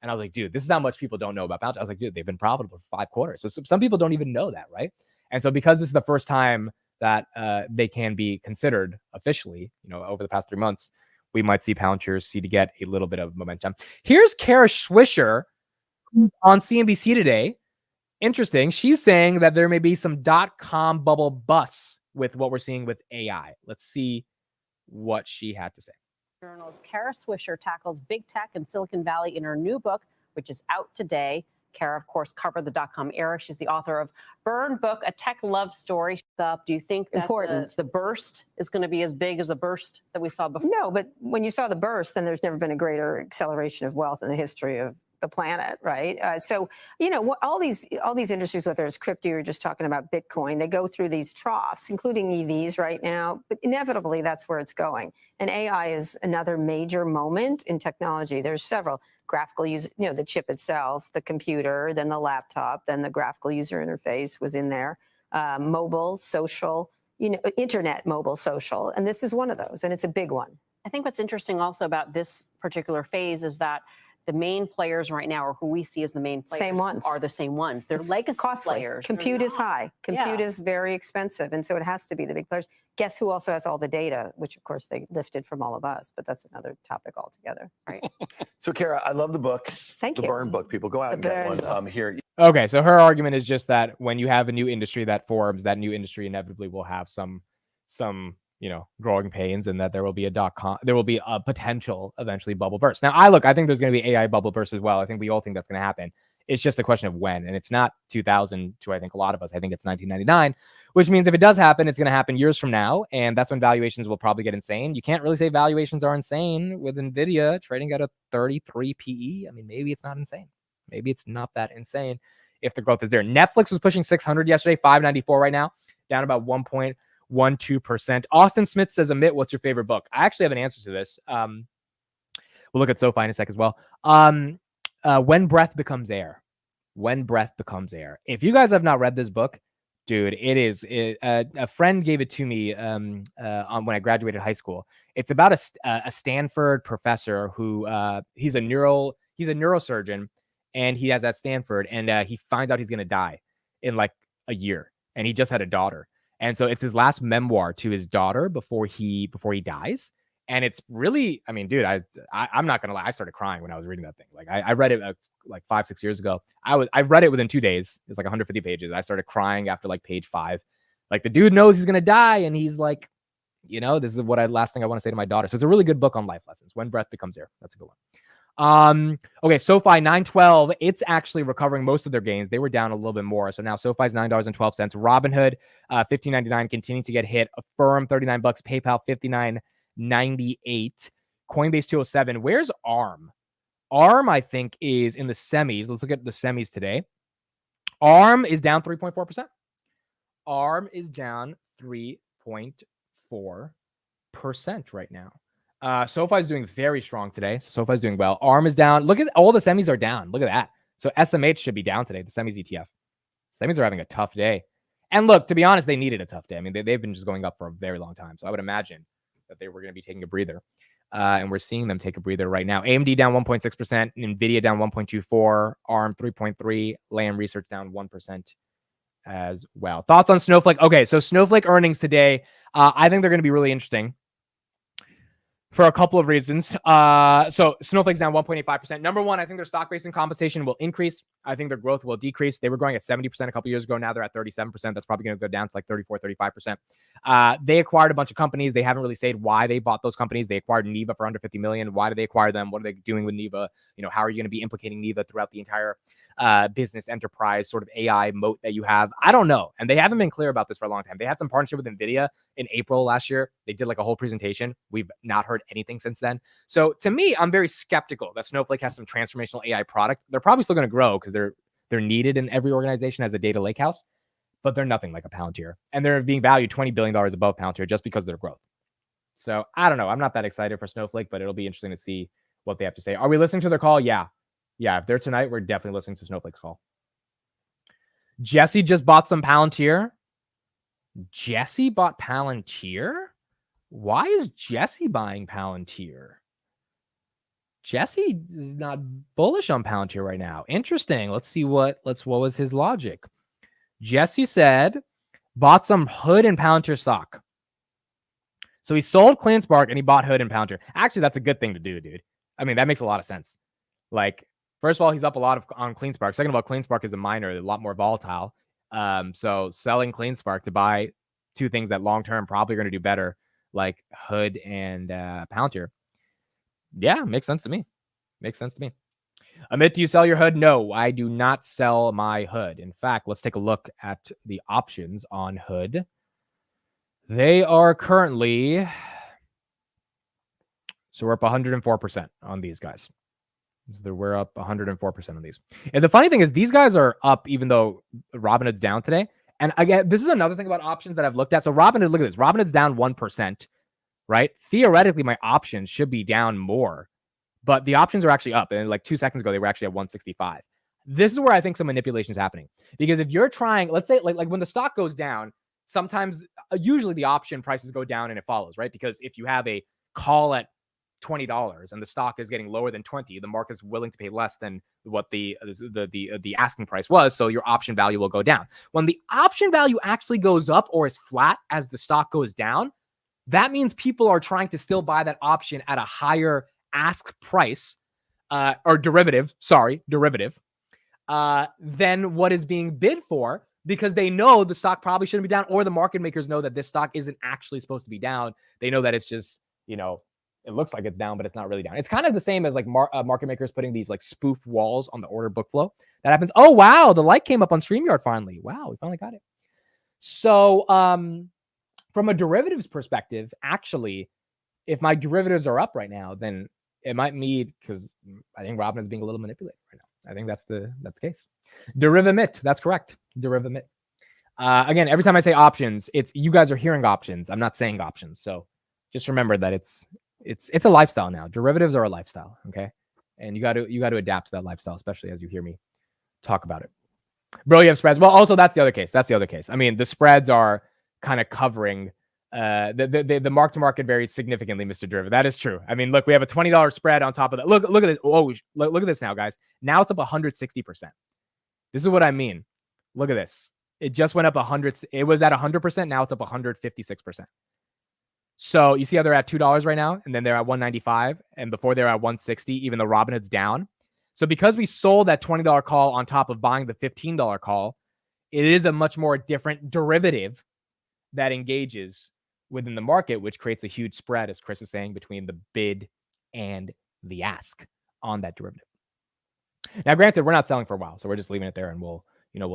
And I was like, "Dude, this is how much people don't know about Palantir." I was like, "Dude, they've been profitable for 5 quarters." So some people don't even know that, right? And so because this is the first time that they can be considered officially, over the past 3 months, we might see Palantir see to get a little bit of momentum. Here's Kara Swisher on CNBC today. Interesting. She's saying that there may be some .com bubble busts with what we're seeing with AI. Let's see what she had to say. Journal's Kara Swisher tackles big tech and Silicon Valley in her new book, which is out today. Kara, of course, covered the .com era. She's the author of Burn Book, a tech love story. Do you think that the burst is going to be as big as the burst that we saw before? No, but when you saw the burst, then there's never been a greater acceleration of wealth in the history of the planet, right? So, all these industries, whether it's crypto, you're just talking about Bitcoin, they go through these troughs, including EVs right now, but inevitably that's where it's going. And AI is another major moment in technology. There's several graphical user, the chip itself, the computer, then the laptop, then the graphical user interface was in there, mobile, social, internet, mobile, social. And this is one of those, and it's a big one. I think what's interesting also about this particular phase is that the main players right now, or who we see as the main players, Same ones. are the same ones. They're It's legacy costly. players. Compute They're is not- high. Compute Yeah. is very expensive, and so it has to be the big players. Guess who also has all the data, which of course they lifted from all of us, but that's another topic altogether. Right. So, Kara, I love the book. Thank The you. Burn book. People go out The and get Burn one. book. Here. Okay, so her argument is just that when you have a new industry that forms, that new industry inevitably will have some growing pains, and that there will be a potential eventually bubble burst. Now, I think there's going to be AI bubble burst as well. I think we all think that's going to happen. It's just a question of when, and it's not 2000 to, I think, a lot of us. I think it's 1999, which means if it does happen, it's going to happen years from now, and that's when valuations will probably get insane. You can't really say valuations are insane with Nvidia trading at a 33 PE. I mean, maybe it's not insane. Maybe it's not that insane if the growth is there. Netflix was pushing 600 yesterday, 594 right now, down about 1.12%. Austin Smith says, Amit, what's your favorite book? I actually have an answer to this. We'll look at SoFi in a sec as well. When Breath Becomes Air. When Breath Becomes Air. If you guys have not read this book, dude, a friend gave it to me when I graduated high school. It's about a Stanford professor who he's a neurosurgeon, and he has at Stanford, and he finds out he's going to die in like a year, and he just had a daughter. And so it's his last memoir to his daughter before he dies. And it's really, I mean, dude, I'm not going to lie. I started crying when I was reading that thing. Like I read it like 5-6 years ago. I read it within 2 days. It's like 150 pages. I started crying after like page 5. Like the dude knows he's going to die. And he's like, this is last thing I want to say to my daughter. So it's a really good book on life lessons. When Breath Becomes Air. That's a good one. Okay, SoFi 912. It's actually recovering most of their gains. They were down a little bit more. So now SoFi's $9.12. Robinhood, $15.99, continuing to get hit. Affirm, $39. PayPal, $59.98. Coinbase, 207. Where's ARM? ARM, I think, is in the semis. Let's look at the semis today. ARM is down 3.4%. ARM is down 3.4% right now. SoFi is doing very strong today. So SoFi is doing well. ARM is down. Look at all the semis are down. Look at that. So SMH should be down today. The semis ETF. Semis are having a tough day. And look, to be honest, they needed a tough day. I mean, they've been just going up for a very long time. So I would imagine that they were going to be taking a breather. And we're seeing them take a breather right now. AMD down 1.6%. NVIDIA down 1.24%. ARM 3.3%. Lam Research down 1% as well. Thoughts on Snowflake? Okay, so Snowflake earnings today. I think they're going to be really interesting for a couple of reasons. So Snowflake's down 1.85%. Number one, I think their stock-based compensation will increase. I think their growth will decrease. They were growing at 70% a couple years ago. Now they're at 37%. That's probably going to go down to like 34, 35%. They acquired a bunch of companies. They haven't really said why they bought those companies. They acquired Neeva for under $50 million. Why did they acquire them? What are they doing with Neeva? How are you going to be implicating Neeva throughout the entire business enterprise sort of AI moat that you have? I don't know. And they haven't been clear about this for a long time. They had some partnership with NVIDIA in April last year. They did like a whole presentation. We've not heard anything since then. So to me, I'm very skeptical that Snowflake has some transformational AI product. They're probably still going to grow because they're needed in every organization as a data lakehouse, but they're nothing like a Palantir. And they're being valued $20 billion above Palantir just because of their growth. So I don't know. I'm not that excited for Snowflake, but it'll be interesting to see what they have to say. Are we listening to their call? Yeah. If they're tonight, we're definitely listening to Snowflake's call. Jesse just bought some Palantir. Jesse bought Palantir? Why is Jesse buying Palantir? Jesse is not bullish on Palantir right now. Interesting. Let's see what was his logic. Jesse said, bought some Hood and Palantir stock. So he sold CleanSpark and he bought Hood and Palantir. Actually, that's a good thing to do, dude. I mean, that makes a lot of sense. Like, first of all, he's up a lot on CleanSpark. Second of all, CleanSpark is a miner, a lot more volatile. So selling CleanSpark to buy two things that long-term probably are going to do better, like Hood and Palantir. Yeah, makes sense to me. Amit, do you sell your Hood? No, I do not sell my Hood. In fact, let's take a look at the options on Hood. They are currently, so we're up 104% on these guys. So we're up 104% on these. And the funny thing is these guys are up even though Robinhood's down today. And again, this is another thing about options that I've looked at. So Robinhood, look at this. Robinhood's down 1%, right? Theoretically, my options should be down more, but the options are actually up. And like 2 seconds ago, they were actually at 165. This is where I think some manipulation is happening. Because if you're trying, let's say like when the stock goes down, sometimes, usually the option prices go down and it follows, right? Because if you have a call at $20 and the stock is getting lower than 20, the market's willing to pay less than what the asking price was. So your option value will go down. When the option value actually goes up or is flat as the stock goes down, that means people are trying to still buy that option at a higher ask price or derivative than what is being bid for, because they know the stock probably shouldn't be down, or the market makers know that this stock isn't actually supposed to be down. They know that it's just, it looks like it's down, but it's not really down. It's kind of the same as like market makers putting these like spoof walls on the order book flow. That happens. Oh, wow. The light came up on StreamYard finally. Wow. We finally got it. So from a derivatives perspective, actually, if my derivatives are up right now, then it might mean, because I think Robin is being a little manipulated right now. I think that's the case. Derivamit. That's correct. Derivamit. Again, every time I say options, it's you guys are hearing options. I'm not saying options. So just remember that it's a lifestyle now. Derivatives are a lifestyle, okay? And you got to adapt to that lifestyle, especially as you hear me talk about it. Bro, you have spreads. Well, also that's the other case. I mean, the spreads are kind of covering the mark to market varies significantly, Mr. Derivative. That is true. I mean, look, we have a $20 spread on top of that. Look at this. Oh, look at this now, guys. Now it's up 160%. This is what I mean. Look at this. It just went up 100. It was at 100%. Now it's up 156%. So you see how they're at $2 right now, and then they're at 195, and before they're at 160, even though Robinhood's down. So because we sold that $20 call on top of buying the $15 call, it is a much more different derivative that engages within the market, which creates a huge spread, as Chris is saying, between the bid and the ask on that derivative. Now, granted, we're not selling for a while, so we're just leaving it there, and we'll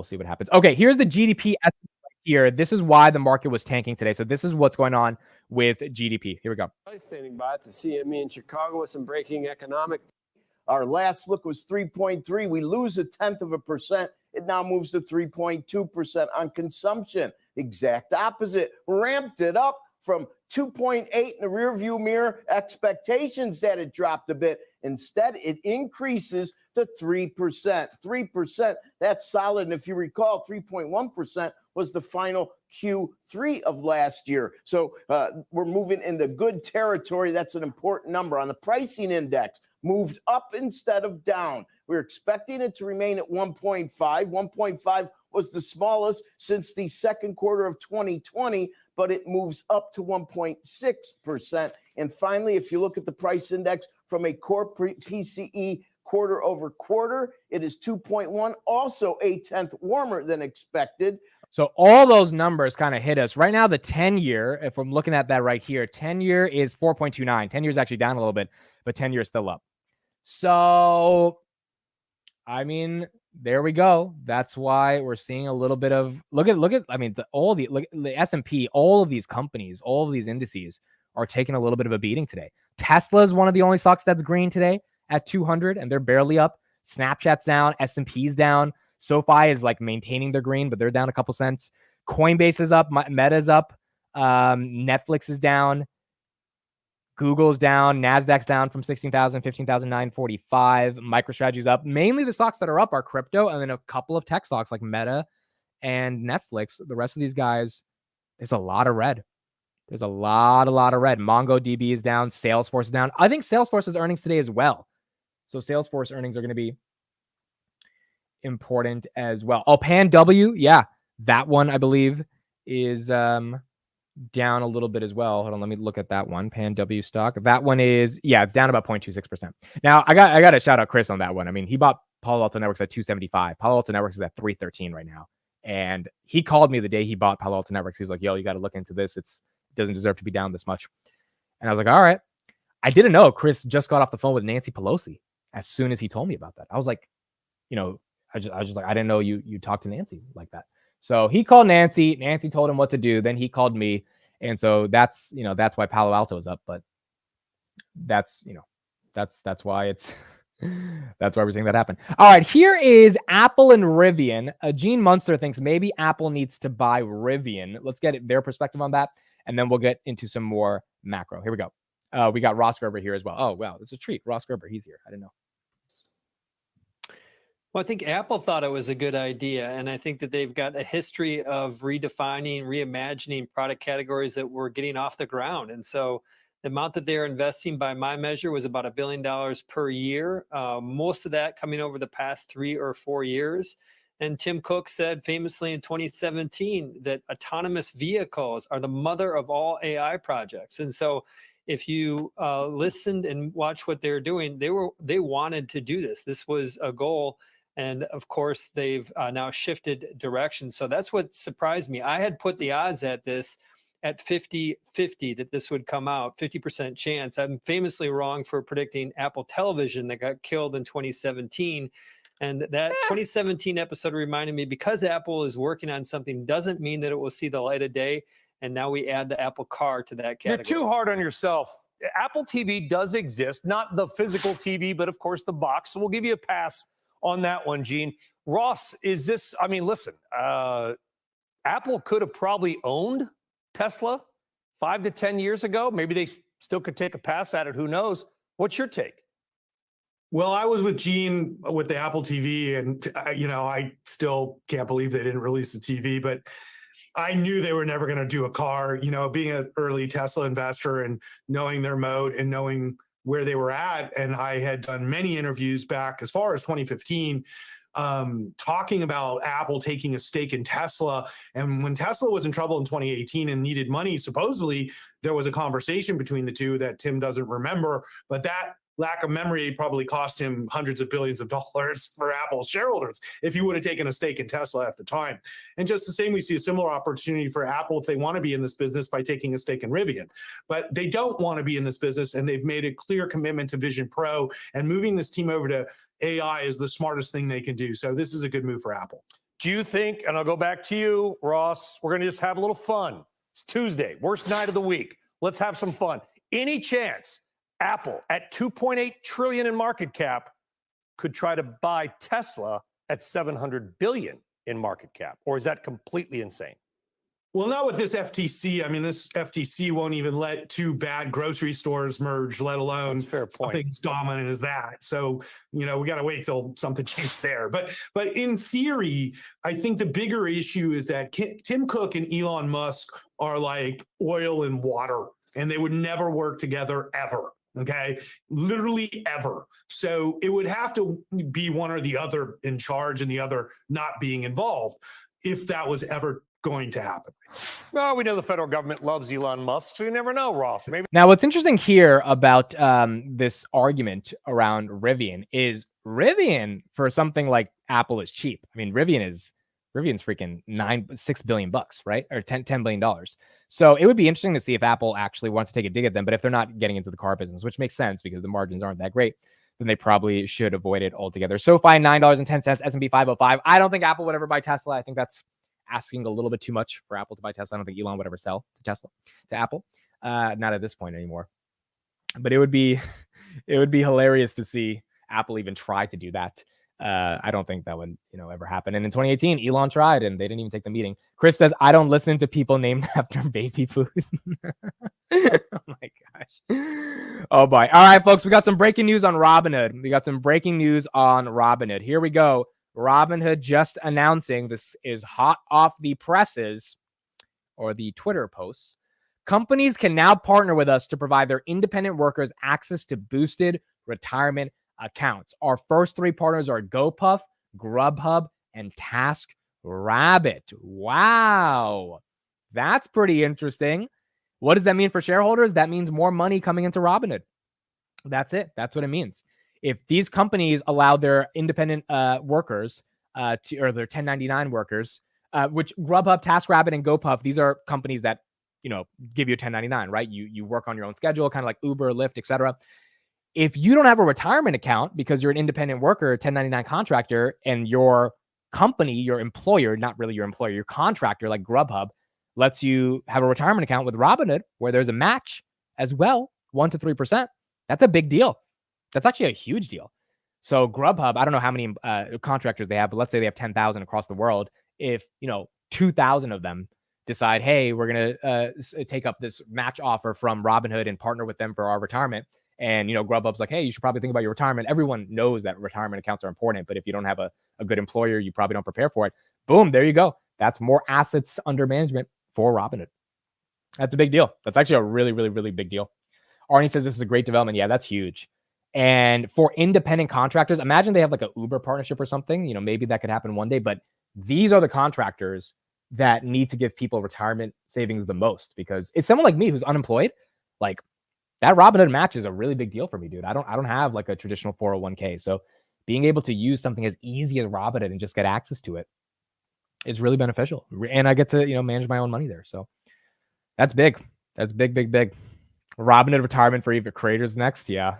see what happens. Okay, here's the GDP estimate here. This is why the market was tanking today. So this is what's going on with GDP. Here we go. Standing by at the CME in Chicago with some breaking economic. Our last look was 3.3. We lose 0.1%. It now moves to 3.2% on consumption. Exact opposite. Ramped it up from 2.8 in the rearview mirror expectations that it dropped a bit. Instead, it increases to 3%. 3%, that's solid. And if you recall, 3.1% was the final Q3 of last year. So we're moving into good territory. That's an important number. On the pricing index, moved up instead of down. We're expecting it to remain at 1.5. 1.5 was the smallest since the second quarter of 2020, but it moves up to 1.6%. And finally, if you look at the price index from a core PCE quarter over quarter, it is 2.1, also 0.1 warmer than expected. So all those numbers kind of hit us. Right now, the 10-year, if I'm looking at that right here, 10-year is 4.29. 10 years actually down a little bit, but 10-year is still up. So, I mean, there we go. That's why we're seeing a little bit of look at. I mean, the S&P, all of these companies, all of these indices are taking a little bit of a beating today. Tesla is one of the only stocks that's green today at 200, and they're barely up. Snapchat's down, S&P's down. SoFi is like maintaining their green, but they're down a couple cents. Coinbase is up, Meta's up, Netflix is down. Google's down, NASDAQ's down from 16,000, 15,945. MicroStrategy's up. Mainly the stocks that are up are crypto, and then a couple of tech stocks like Meta and Netflix. The rest of these guys, there's a lot of red. There's a lot of red. MongoDB is down. Salesforce is down. I think Salesforce's earnings today as well. So Salesforce earnings are going to be important as well. Oh, PanW, yeah. That one, I believe, is down a little bit as well. Hold on, let me look at that one. PanW stock. That one is, yeah, it's down about 0.26%. Now, I got to shout out Chris on that one. I mean, he bought Palo Alto Networks at 275. Palo Alto Networks is at 313 right now. And he called me the day he bought Palo Alto Networks. He's like, yo, you got to look into this. It doesn't deserve to be down this much. And I was like, all right. I didn't know Chris just got off the phone with Nancy Pelosi as soon as he told me about that. I was like, I just like, I didn't know you talked to Nancy like that. So he called Nancy. Nancy told him what to do. Then he called me. And so that's why Palo Alto is up. But that's why it's, that's why we're seeing that happen. All right, here is Apple and Rivian. Gene Munster thinks maybe Apple needs to buy Rivian. Let's get their perspective on that. And then we'll get into some more macro. Here we go. We got Ross Gerber here as well. Oh, wow. It's a treat. Ross Gerber, he's here. I didn't know. Well, I think Apple thought it was a good idea, and I think that they've got a history of redefining, reimagining product categories that were getting off the ground. And so The amount that they're investing by my measure was about $1 billion per year. Most of that coming over the past 3 or 4 years. And Tim Cook said famously in 2017 that autonomous vehicles are the mother of all AI projects. And so if you listened and watched what they're doing, they wanted to do this. This was a goal. And of course, they've now shifted direction. So that's what surprised me. I had put the odds at this at 50-50 that this would come out, 50% chance. I'm famously wrong for predicting Apple Television that got killed in 2017. And that 2017 episode reminded me, because Apple is working on something doesn't mean that it will see the light of day. And now we add the Apple Car to that category. You're too hard on yourself. Apple TV does exist, not the physical TV, but of course the box. So we'll give you a pass on that one, Gene. Ross, is this, I mean, listen, Apple could have probably owned Tesla 5 to 10 years ago. Maybe they still could take a pass at it. Who knows? What's your take? Well, I was with Gene with the Apple TV, and I still can't believe they didn't release the TV, but I knew they were never going to do a car. Being an early Tesla investor and knowing their mode and knowing where they were at, and I had done many interviews back as far as 2015, talking about Apple taking a stake in Tesla. And when Tesla was in trouble in 2018 and needed money, supposedly there was a conversation between the two that Tim doesn't remember, but that lack of memory probably cost him hundreds of billions of dollars for Apple shareholders if he would have taken a stake in Tesla at the time. And just the same, we see a similar opportunity for Apple if they want to be in this business by taking a stake in Rivian. But they don't want to be in this business, and they've made a clear commitment to Vision Pro, and moving this team over to AI is the smartest thing they can do. So this is a good move for Apple. Do you think, and I'll go back to you, Ross, we're going to just have a little fun. It's Tuesday, worst night of the week. Let's have some fun. Any chance Apple at $2.8 trillion in market cap could try to buy Tesla at $700 billion in market cap? Or is that completely insane? Well, not with this FTC. I mean, this FTC won't even let two bad grocery stores merge, let alone something as dominant as that. So, we got to wait till something changes there. But in theory, I think the bigger issue is that Tim Cook and Elon Musk are like oil and water, and they would never work together ever. Okay, literally ever. So it would have to be one or the other in charge and the other not being involved if that was ever going to happen. Well, we know the federal government loves Elon Musk, so you never know, Ross. Maybe. Now, what's interesting here about this argument around Rivian is Rivian for something like Apple is cheap. I mean, Rivian's freaking $6 billion, right? Or $10 billion. So it would be interesting to see if Apple actually wants to take a dig at them. But if they're not getting into the car business, which makes sense because the margins aren't that great, then they probably should avoid it altogether. SoFi, $9.10, S&P 505. I don't think Apple would ever buy Tesla. I think that's asking a little bit too much for Apple to buy Tesla. I don't think Elon would ever sell to Apple. Not at this point anymore. But it would be hilarious to see Apple even try to do that. I don't think that would, ever happen. And in 2018, Elon tried and they didn't even take the meeting. Chris says, I don't listen to people named after baby food. Oh my gosh. Oh boy. All right, folks, we got some breaking news on Robinhood. Here we go. Robinhood just announcing, this is hot off the presses or the Twitter posts. Companies can now partner with us to provide their independent workers access to boosted retirement accounts. Our first 3 partners are GoPuff, Grubhub, and TaskRabbit. Wow. That's pretty interesting. What does that mean for shareholders? That means more money coming into Robinhood. That's it. That's what it means. If these companies allow their independent workers or their 1099 workers, which Grubhub, TaskRabbit, and GoPuff, these are companies that, give you a 1099, right? You work on your own schedule, kind of like Uber, Lyft, etc. If you don't have a retirement account because you're an independent worker, 1099 contractor, and your company, your employer, not really your employer, your contractor like Grubhub, lets you have a retirement account with Robinhood where there's a match as well, 1% to 3%. That's a big deal. That's actually a huge deal. So Grubhub, I don't know how many contractors they have, but let's say they have 10,000 across the world. If, 2,000 of them decide, hey, we're going to take up this match offer from Robinhood and partner with them for our retirement. And, Grubhub's like, hey, you should probably think about your retirement. Everyone knows that retirement accounts are important, but if you don't have a good employer, you probably don't prepare for it. Boom, there you go. That's more assets under management for Robinhood. That's a big deal. That's actually a really, really, really big deal. Arnie says this is a great development. Yeah, that's huge. And for independent contractors, imagine they have like a Uber partnership or something. Maybe that could happen one day. But these are the contractors that need to give people retirement savings the most, because it's someone like me who's unemployed. Like, that Robinhood match is a really big deal for me, dude. I don't have like a traditional 401k. So being able to use something as easy as Robinhood and just get access to it is really beneficial. And I get to, manage my own money there. So that's big. That's big, big, big. Robinhood retirement for either creators next. Yeah.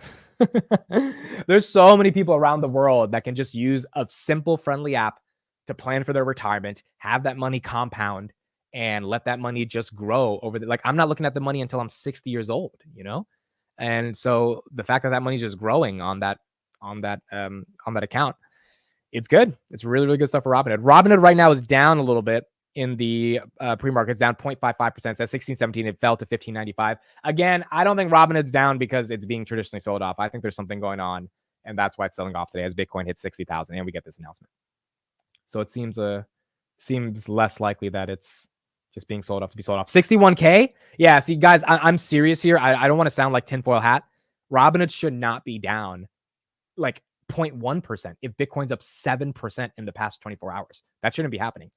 There's so many people around the world that can just use a simple, friendly app to plan for their retirement, have that money compound, and let that money just grow over like, I'm not looking at the money until I'm 60 years old, And so the fact that that money is just growing on that account, it's good. It's really, really good stuff for Robinhood. Robinhood right now is down a little bit in the pre-market. It's down 0.55%. It's at 1617. It fell to 1595. Again, I don't think Robinhood's down because it's being traditionally sold off. I think there's something going on, and that's why it's selling off today as Bitcoin hits 60,000 and we get this announcement. So it seems less likely that it's just being sold off to be sold off. 61K. Yeah. See, guys, I'm serious here. I don't want to sound like tinfoil hat. Robinhood should not be down like 0.1% if Bitcoin's up 7% in the past 24 hours. That shouldn't be happening.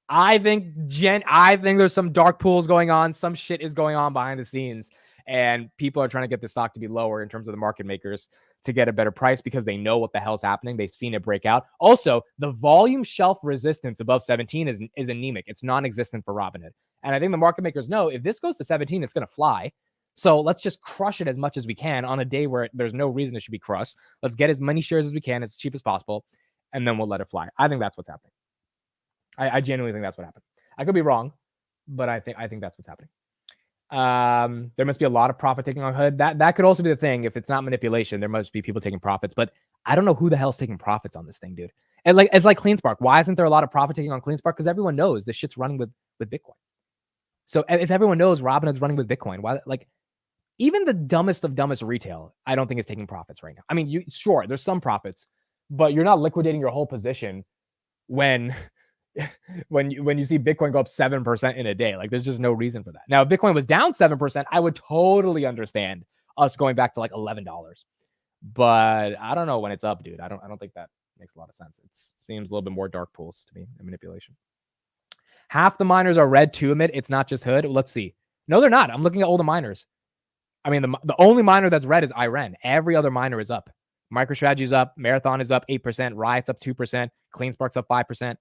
I think there's some dark pools going on. Some shit is going on behind the scenes, and people are trying to get the stock to be lower in terms of the market makers to get a better price because they know what the hell's happening. They've seen it break out. Also, the volume shelf resistance above 17 is anemic. It's non-existent for Robinhood. And I think the market makers know if this goes to 17, it's going to fly. So let's just crush it as much as we can on a day where there's no reason it should be crushed. Let's get as many shares as we can, as cheap as possible, and then we'll let it fly. I think that's what's happening. I genuinely think that's what happened. I could be wrong, but I think that's what's happening. There must be a lot of profit taking on HUD. That could also be the thing. If it's not manipulation, there must be people taking profits. But I don't know who the hell's taking profits on this thing, dude. And it's like CleanSpark. Why isn't there a lot of profit taking on CleanSpark? Because everyone knows this shit's running with Bitcoin. So if everyone knows Robinhood's running with Bitcoin, why even the dumbest of dumbest retail, I don't think is taking profits right now. I mean, sure, there's some profits, but you're not liquidating your whole position when you see Bitcoin go up 7% in a day. Like, there's just no reason for that. Now, if Bitcoin was down 7%, I would totally understand us going back to like $11. But I don't know when it's up, dude. I don't think that makes a lot of sense. It seems a little bit more dark pools to me and manipulation. Half the miners are red to emit. It's not just HUD. Let's see. No, they're not. I'm looking at all the miners. I mean, the only miner that's red is rivn. Every other miner is up. MicroStrategy is up. Marathon is up 8%. Riot's up 2%. CleanSpark's up 5%.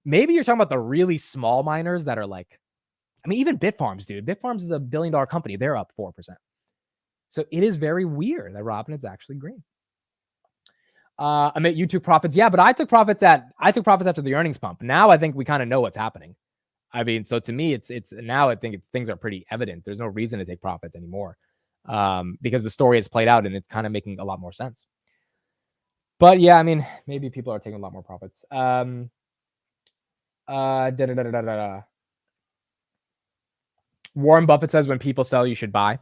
Maybe you're talking about the really small miners that are like, I mean, even Bitfarms, dude. Bitfarms is $1 billion company. They're up 4%. So it is very weird that Robinhood's actually green. Amit, you took profits. Yeah, but I took profits after the earnings pump. Now I think we kind of know what's happening. I mean, so to me, it's now I think things are pretty evident. There's no reason to take profits anymore because the story has played out and it's kind of making a lot more sense. But yeah, I mean, maybe people are taking a lot more profits. Warren Buffett says when people sell, you should buy.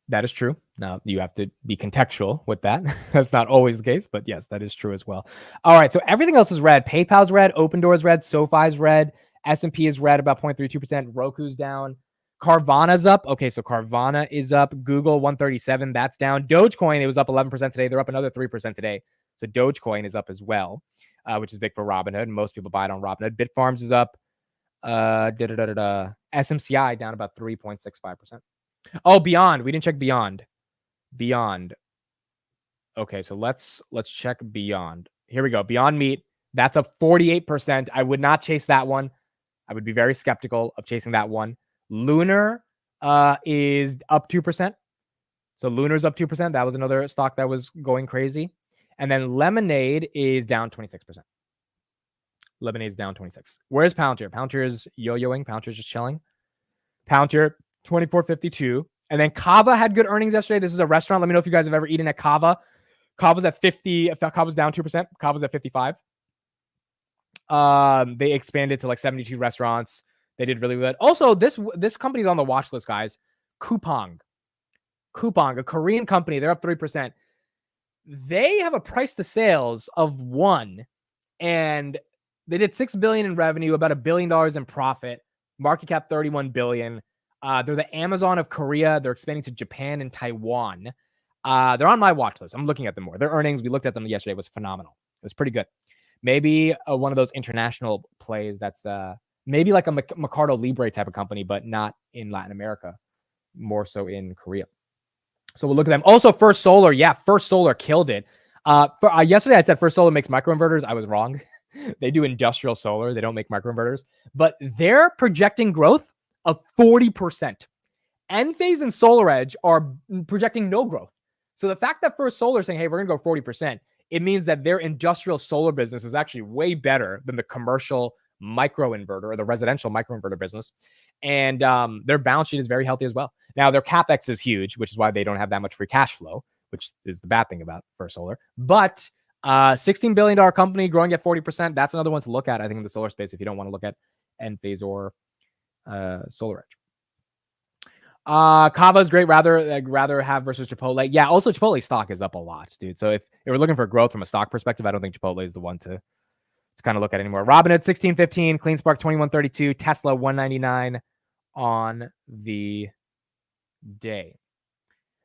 That is true. Now, you have to be contextual with that. That's not always the case, but yes, that is true as well. All right, so everything else is red. PayPal's red, OpenDoor's red, SoFi's red, S&P is red about 0.32%, Roku's down. Carvana's up. Okay, so Carvana is up. Google 137, that's down. Dogecoin, it was up 11% today. They're up another 3% today. So Dogecoin is up as well, which is big for Robinhood. Most people buy it on Robinhood. Bitfarms is up. SMCI down about 3.65%. Oh, Beyond. We didn't check Beyond. Beyond. Okay, so let's check Beyond. Here we go. Beyond Meat. That's up 48%. I would not chase that one. I would be very skeptical of chasing that one. Lunar is up 2%. So Lunar's up 2%. That was another stock that was going crazy. And then Lemonade is down 26%. Lemonade's down 26. Where's Palantir? Palantir is yo-yoing. Palantir is just chilling. Palantir, 24.52. And then Kava had good earnings yesterday. This is a restaurant. Let me know if you guys have ever eaten at Kava. Kava's at 50. Kava's down 2%. Kava's at 55. They expanded to like 72 restaurants. They did really good. Also, this company's on the watch list, guys. Coupang, a Korean company. They're up 3%. They have a price to sales of 1, and they did $6 billion in revenue, about $1 billion in profit. Market cap $31 billion. They're the Amazon of Korea. They're expanding to Japan and Taiwan. They're on my watch list. I'm looking at them more. Their earnings, we looked at them yesterday, was phenomenal. It was pretty good. Maybe one of those international plays that's maybe like a Mercado Libre type of company, but not in Latin America, more so in Korea. So we'll look at them. Also, First Solar. Yeah, First Solar killed it. Yesterday, I said First Solar makes microinverters. I was wrong. They do industrial solar. They don't make microinverters. But they're projecting growth of 40%. Enphase and SolarEdge are projecting no growth. So the fact that First Solar is saying, hey, we're going to go 40%, it means that their industrial solar business is actually way better than the commercial microinverter or the residential microinverter business. And their balance sheet is very healthy as well. Now, their CapEx is huge, which is why they don't have that much free cash flow, which is the bad thing about First Solar. But $16 billion company growing at 40%, that's another one to look at, I think, in the solar space if you don't want to look at Enphase or SolarEdge. Kava is great. Rather have versus Chipotle. Yeah. Also, Chipotle stock is up a lot, dude. So if we're looking for growth from a stock perspective, I don't think Chipotle is the one to kind of look at anymore. Robinhood 16.15, CleanSpark 21.32, Tesla 199 on the day.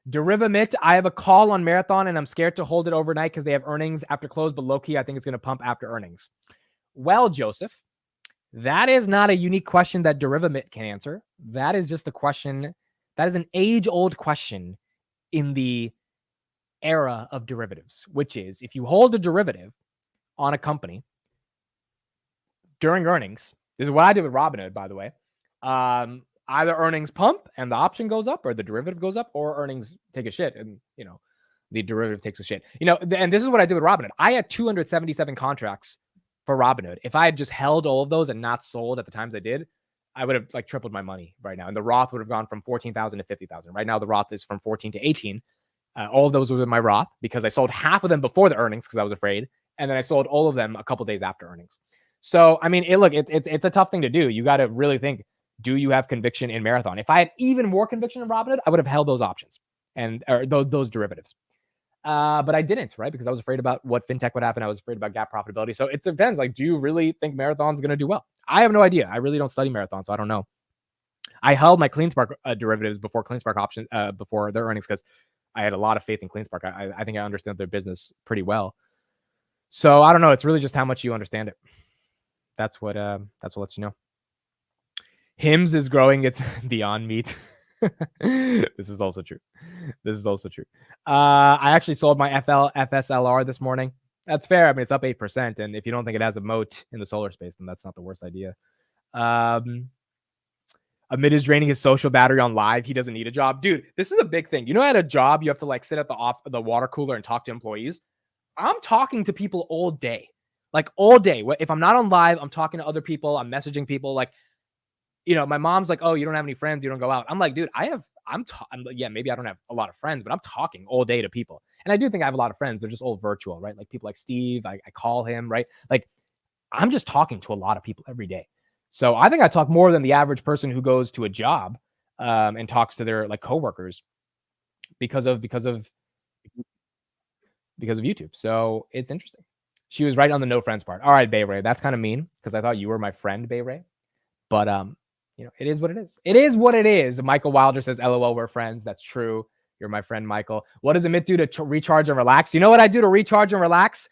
Derivamit, I have a call on Marathon and I'm scared to hold it overnight because they have earnings after close, but low-key, I think it's going to pump after earnings. Well, Joseph, that is not a unique question that Derivamit can answer. That is just a question. That is an age-old question in the era of derivatives, which is if you hold a derivative on a company during earnings, this is what I did with Robinhood, by the way. Either earnings pump and the option goes up or the derivative goes up, or earnings take a shit and, the derivative takes a shit. And this is what I did with Robinhood. I had 277 contracts for Robinhood. If I had just held all of those and not sold at the times I did, I would have tripled my money right now. And the Roth would have gone from 14,000 to 50,000. Right now, the Roth is from 14 to 18. All of those were in my Roth because I sold half of them before the earnings because I was afraid. And then I sold all of them a couple days after earnings. So, I mean, it's a tough thing to do. You got to really think, do you have conviction in Marathon? If I had even more conviction in Robinhood, I would have held those options or those derivatives. But I didn't, right? Because I was afraid about what fintech would happen. I was afraid about gap profitability. So it depends. Do you really think Marathon's going to do well? I have no idea. I really don't study Marathon, so I don't know. I held my CleanSpark derivatives before CleanSpark option before their earnings because I had a lot of faith in CleanSpark. I think I understand their business pretty well. So I don't know. It's really just how much you understand it. That's what lets you know. Hims is growing its Beyond Meat. This is also true. I actually sold my FSLR this morning. That's fair. I mean, it's up 8%. And if you don't think it has a moat in the solar space, then that's not the worst idea. Amid is draining his social battery on live. He doesn't need a job. Dude, this is a big thing. At a job, you have to sit at the water cooler and talk to employees. I'm talking to people all day. All day. If I'm not on live, I'm talking to other people. I'm messaging people. My mom's like, oh, you don't have any friends. You don't go out. I'm like, dude, maybe I don't have a lot of friends, but I'm talking all day to people. And I do think I have a lot of friends. They're just all virtual, right? People like Steve, I call him, right? I'm just talking to a lot of people every day. So I think I talk more than the average person who goes to a job and talks to their coworkers because of YouTube. So it's interesting. She was right on the no friends part. All right, Bay Ray. That's kind of mean because I thought you were my friend, Bay Ray. But it is what it is. It is what it is. Michael Wilder says, LOL, we're friends. That's true. You're my friend, Michael. What does Amit do to recharge and relax? You know what I do to recharge and relax?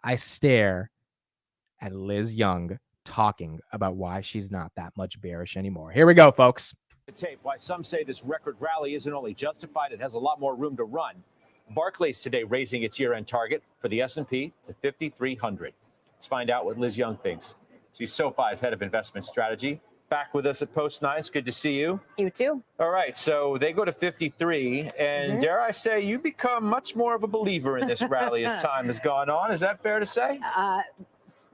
I stare at Liz Young talking about why she's not that much bearish anymore. Here we go, folks. Tape why some say this record rally isn't only justified, it has a lot more room to run. Barclays today raising its year-end target for the S&P to 5,300. Let's find out what Liz Young thinks. She's SoFi's head of investment strategy. Back with us at Post 9. It's good to see you. You too. All right, so they go to 53, and dare I say, you become much more of a believer in this rally as time has gone on. Is that fair to say?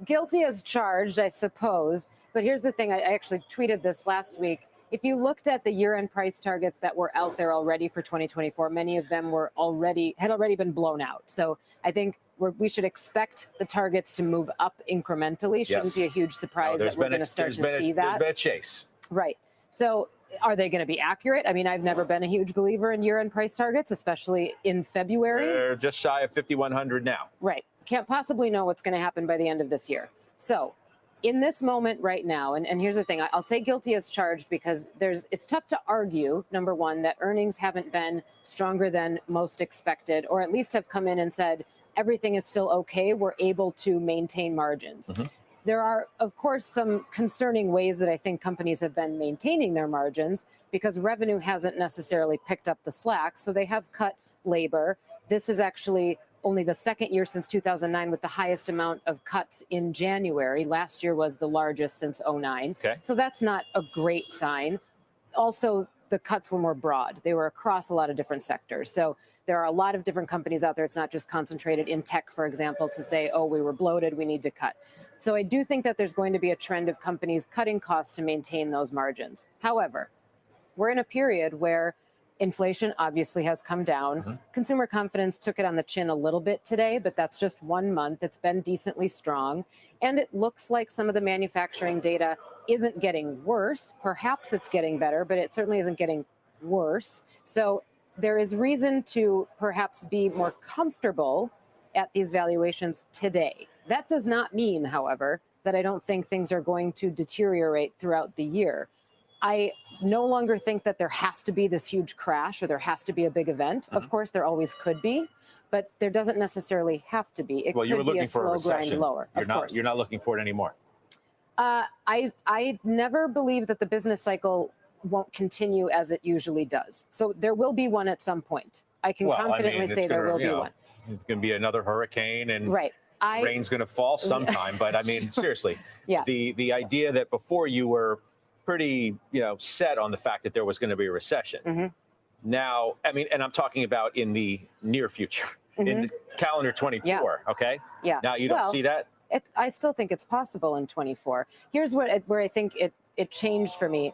Guilty as charged, I suppose. But here's the thing. I actually tweeted this last week. If you looked at the year-end price targets that were out there already for 2024, many of them had already been blown out. So I think we should expect the targets to move up incrementally. Shouldn't be a huge surprise that we're going to start to see that. There's been a chase. Right. So are they going to be accurate? I mean, I've never been a huge believer in year-end price targets, especially in February. They're just shy of 5,100 now. Right. Can't possibly know what's going to happen by the end of this year. So in this moment right now, and here's the thing, I'll say guilty as charged because it's tough to argue, number one, that earnings haven't been stronger than most expected, or at least have come in and said, everything is still okay, we're able to maintain margins. There are, of course, some concerning ways that I think companies have been maintaining their margins because revenue hasn't necessarily picked up the slack, so they have cut labor. This is actually only the second year since 2009 with the highest amount of cuts in January. Last year was the largest since 2009. Okay. So that's not a great sign. Also, the cuts were more broad. They were across a lot of different sectors. So there are a lot of different companies out there. It's not just concentrated in tech, for example, to say, oh, we were bloated, we need to cut. So I do think that there's going to be a trend of companies cutting costs to maintain those margins. However, we're in a period where inflation obviously has come down. Consumer confidence took it on the chin a little bit today, but that's just 1 month. It's been decently strong. And it looks like some of the manufacturing data isn't getting worse. Perhaps it's getting better, but it certainly isn't getting worse. So there is reason to perhaps be more comfortable at these valuations today. That does not mean, however, that I don't think things are going to deteriorate throughout the year. I no longer think that there has to be this huge crash or there has to be a big event. Of course, there always could be, but there doesn't necessarily have to be. It Well, you were could be looking a for a slow grind recession. lower. You're not looking for it anymore. I never believe that the business cycle won't continue as it usually does. So there will be one at some point. I can confidently say there will be one. It's going to be another hurricane and Right. rain's going to fall sometime. But I mean, seriously, Yeah. the idea that before you were pretty, set on the fact that there was going to be a recession. Now, I mean, and I'm talking about in the near future, in the calendar 24. Okay. Yeah. Now you don't see that. I still think it's possible in 24. Here's where I think it changed for me.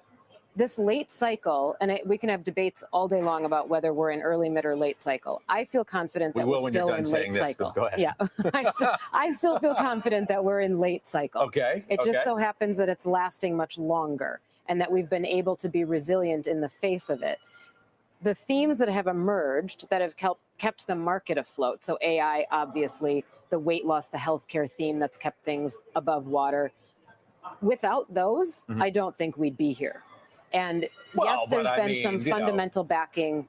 This late cycle, and we can have debates all day long about whether we're in early, mid, or late cycle. I feel confident that we're still in late cycle. Go ahead. Yeah, I still feel confident that we're in late cycle. Okay. It just so happens that it's lasting much longer and that we've been able to be resilient in the face of it. The themes that have emerged that have kept the market afloat, so AI, obviously, the weight loss, the healthcare theme that's kept things above water. Without those, I don't think we'd be here. And yes, there's been some fundamental backing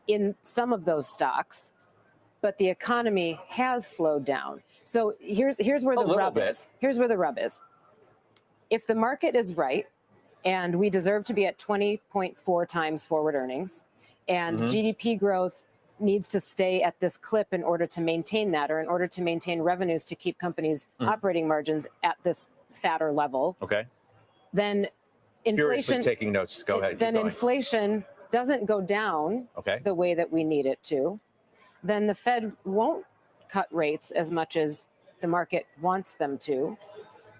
in some of those stocks, but the economy has slowed down. So here's where the rub is. Here's where the rub is. If the market is right, and we deserve to be at 20.4 times forward earnings, and GDP growth needs to stay at this clip in order to maintain that, or in order to maintain revenues to keep companies' operating margins at this fatter level, then inflation, taking notes. Go ahead. Then inflation doesn't go down the way that we need it to. Then the Fed won't cut rates as much as the market wants them to.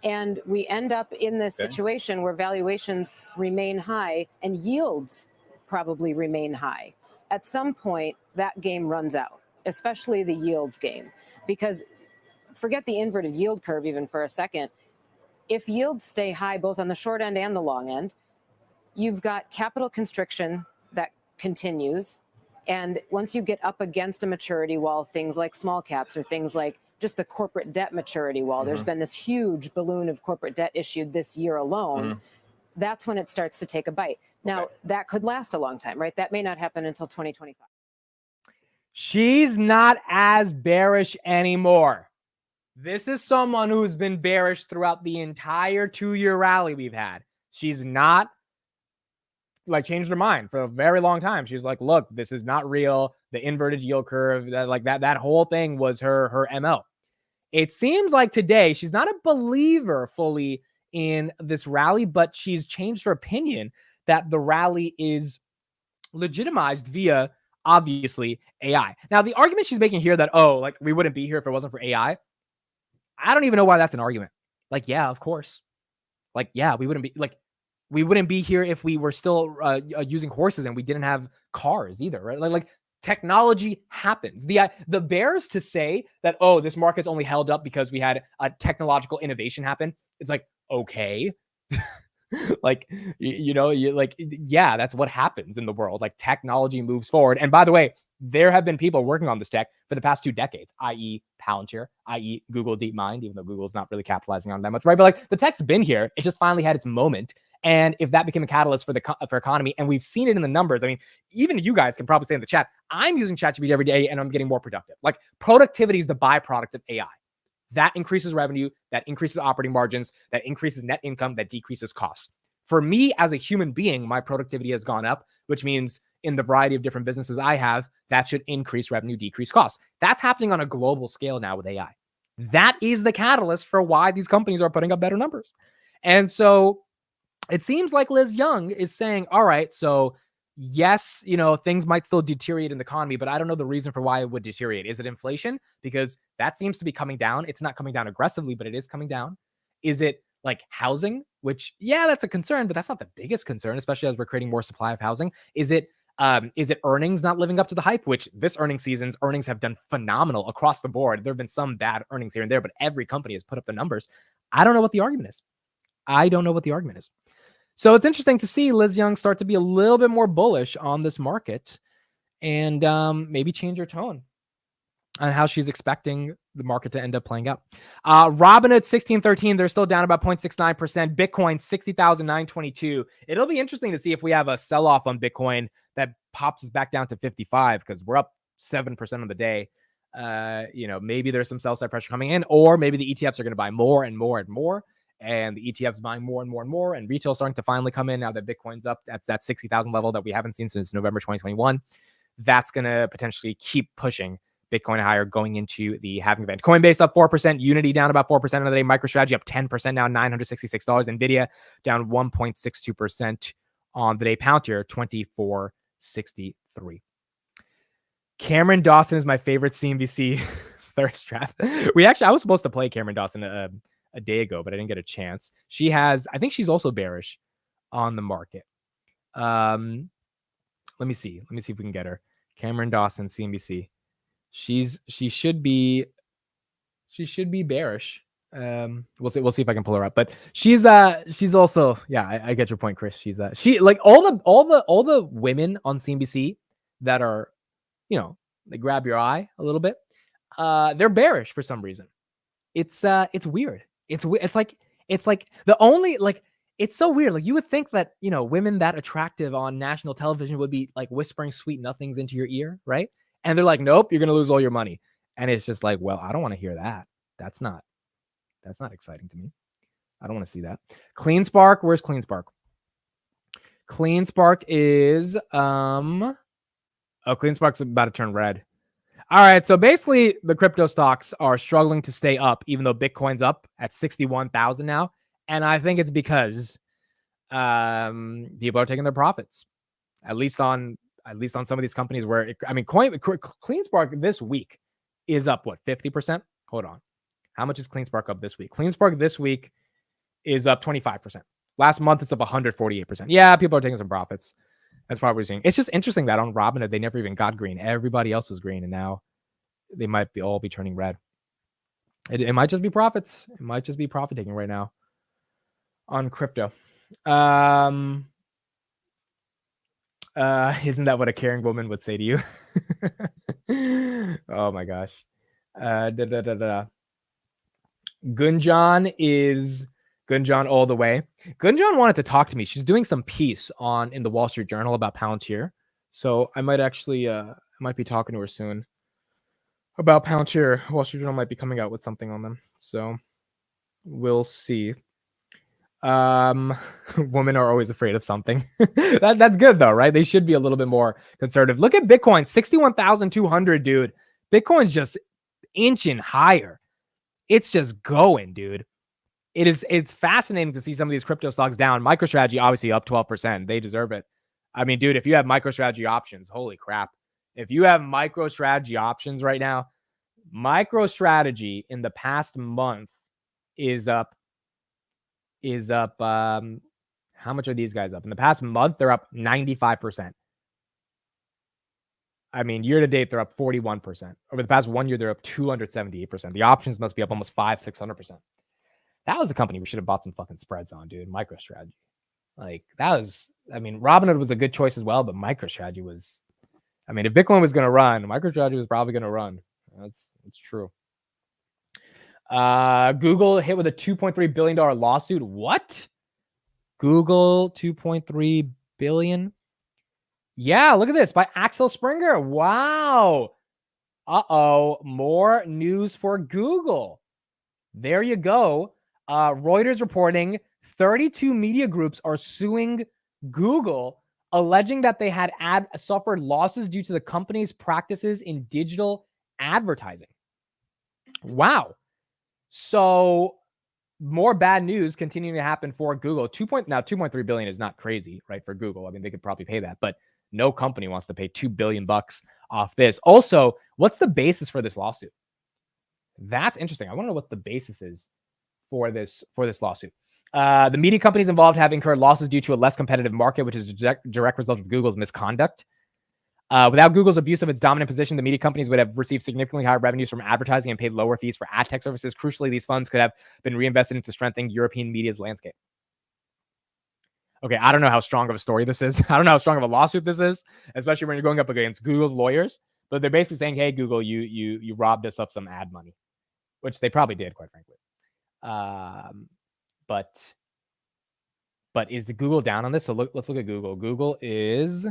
And we end up in this situation where valuations remain high and yields probably remain high. At some point, that game runs out, especially the yields game, because forget the inverted yield curve even for a second. If yields stay high, both on the short end and the long end, you've got capital constriction that continues. And once you get up against a maturity wall, things like small caps or things like just the corporate debt maturity wall, there's been this huge balloon of corporate debt issued this year alone. That's when it starts to take a bite. Now, that could last a long time, right? That may not happen until 2025. She's not as bearish anymore. This is someone who's been bearish throughout the entire 2-year rally we've had. She's not changed her mind for a very long time. She's like, look, this is not real. The inverted yield curve, that whole thing was her MO. It seems like today she's not a believer fully in this rally, but she's changed her opinion that the rally is legitimized via, obviously, AI. Now, the argument she's making here that, we wouldn't be here if it wasn't for AI, I don't even know why that's an argument. Yeah, of course. We wouldn't be here if we were still using horses and we didn't have cars either, right? Technology happens. The bears to say that, this market's only held up because we had a technological innovation happen. It's okay. Yeah, that's what happens in the world. Technology moves forward. And by the way, there have been people working on this tech for the past 2 decades, i.e. Palantir, i.e. Google DeepMind, even though Google's not really capitalizing on that much, right? But like the tech's been here. It just finally had its moment. And if that became a catalyst for the economy, and we've seen it in the numbers, I mean, even you guys can probably say in the chat, I'm using ChatGPT every day and I'm getting more productive. Like productivity is the byproduct of AI. That increases revenue, that increases operating margins, that increases net income, that decreases costs. For me as a human being, my productivity has gone up, which means in the variety of different businesses I have, that should increase revenue, decrease costs. That's happening on a global scale now with AI. That is the catalyst for why these companies are putting up better numbers. And so it seems like Liz Young is saying, all right, so yes, things might still deteriorate in the economy, but I don't know the reason for why it would deteriorate. Is it inflation? Because that seems to be coming down. It's not coming down aggressively, but it is coming down. Is it like housing, which, yeah, that's a concern, but that's not the biggest concern, especially as we're creating more supply of housing. Is it earnings not living up to the hype, which this earnings season's earnings have done phenomenal across the board. There have been some bad earnings here and there, but every company has put up the numbers. I don't know what the argument is. So it's interesting to see Liz Young start to be a little bit more bullish on this market and maybe change her tone on how she's expecting the market to end up playing out. Robinhood 1613, they're still down about 0.69%. Bitcoin 60,922. It'll be interesting to see if we have a sell-off on Bitcoin that pops us back down to 55 because we're up 7% on the day. Maybe there's some sell-side pressure coming in, or maybe the ETFs are going to buy more and more and more. And the ETFs buying more and more and more, and retail starting to finally come in now that Bitcoin's up. That's that 60,000 level that we haven't seen since November 2021. That's going to potentially keep pushing Bitcoin higher going into the halving event. Coinbase up 4%, Unity down about 4% on the day, MicroStrategy up 10% now, $966, Nvidia down 1.62% on the day, Palantir 24.63. Cameron Dawson is my favorite CNBC thirst trap. I was supposed to play Cameron Dawson a day ago, but I didn't get a chance. I think she's also bearish on the market. Let me see if we can get her. Cameron Dawson, CNBC. She should be bearish. We'll see if I can pull her up, but she's also, yeah, I get your point, Chris. She like all the women on CNBC that are, they grab your eye a little bit. They're bearish for some reason. It's weird. It's like the only, like, it's so weird. Like you would think that, women that attractive on national television would be like whispering sweet nothings into your ear, right? And they're like, nope, you're going to lose all your money. And it's just like, well, I don't want to hear that. That's not exciting to me. I don't want to see that. CleanSpark, where's CleanSpark? CleanSpark is, CleanSpark's about to turn red. All right, so basically the crypto stocks are struggling to stay up, even though Bitcoin's up at 61,000 now. And I think it's because people are taking their profits, at least on some of these companies where, CleanSpark this week is up, what, 50%? Hold on. How much is CleanSpark up this week? CleanSpark this week is up 25%. Last month, it's up 148%. Yeah, people are taking some profits. That's probably what we're seeing. It's just interesting that on Robinhood, they never even got green. Everybody else was green, and now they might all be turning red. It might just be profits. It might just be profit taking right now on crypto. Isn't that what a caring woman would say to you? Oh my gosh. Gunjan all the way. Gunjan wanted to talk to me. She's doing some piece in the Wall Street Journal about Palantir. So I might actually might be talking to her soon about Palantir. Wall Street Journal might be coming out with something on them. So we'll see. Women are always afraid of something. That's good though, right? They should be a little bit more conservative. Look at Bitcoin, 61,200, dude. Bitcoin's just inching higher. It's just going, dude. It's fascinating to see some of these crypto stocks down. MicroStrategy obviously up 12%. They deserve it. I mean, dude, if you have MicroStrategy options, holy crap. If you have MicroStrategy options right now, MicroStrategy in the past month is up. How much are these guys up? In the past month, they're up 95%. I mean, year to date, they're up 41%. Over the past 1 year, they're up 278%. The options must be up almost 500-600%. That was a company we should have bought some fucking spreads on, dude. MicroStrategy. Like, that was, I mean, Robinhood was a good choice as well, but MicroStrategy was, I mean, if Bitcoin was going to run, MicroStrategy was probably going to run. That's true. Google hit with a $2.3 billion lawsuit. What? Google $2.3 billion? Yeah, look at this by Axel Springer. Wow. Uh-oh, more news for Google. There you go. Reuters reporting 32 media groups are suing Google, alleging that they had suffered losses due to the company's practices in digital advertising. Wow. So more bad news continuing to happen for Google. 2.3 billion is not crazy, right? For Google. I mean, they could probably pay that, but no company wants to pay $2 billion off this. Also, what's the basis for this lawsuit? That's interesting. I want to know what the basis is for this lawsuit. The media companies involved have incurred losses due to a less competitive market, which is a direct result of Google's misconduct. Without Google's abuse of its dominant position, the media companies would have received significantly higher revenues from advertising and paid lower fees for ad tech services. Crucially, these funds could have been reinvested into strengthening European media's landscape. Okay, I don't know how strong of a story this is. I don't know how strong of a lawsuit this is, especially when you're going up against Google's lawyers. But they're basically saying, hey, Google, you robbed us of some ad money, which they probably did, quite frankly. But is the Google down on this? So let's look at Google. Google is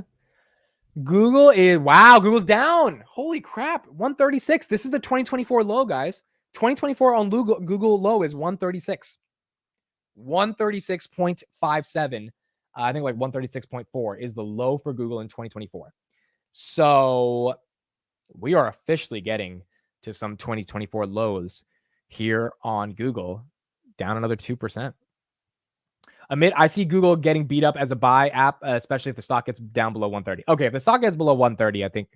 wow, Google's down. Holy crap, 136. This is the 2024 low, guys. 2024 on Google low is 136. 136.57. I think like 136.4 is the low for Google in 2024. So we are officially getting to some 2024 lows here on Google, down another 2%. I see Google getting beat up as a buy app, especially if the stock gets down below 130. Okay, if the stock gets below 130, I think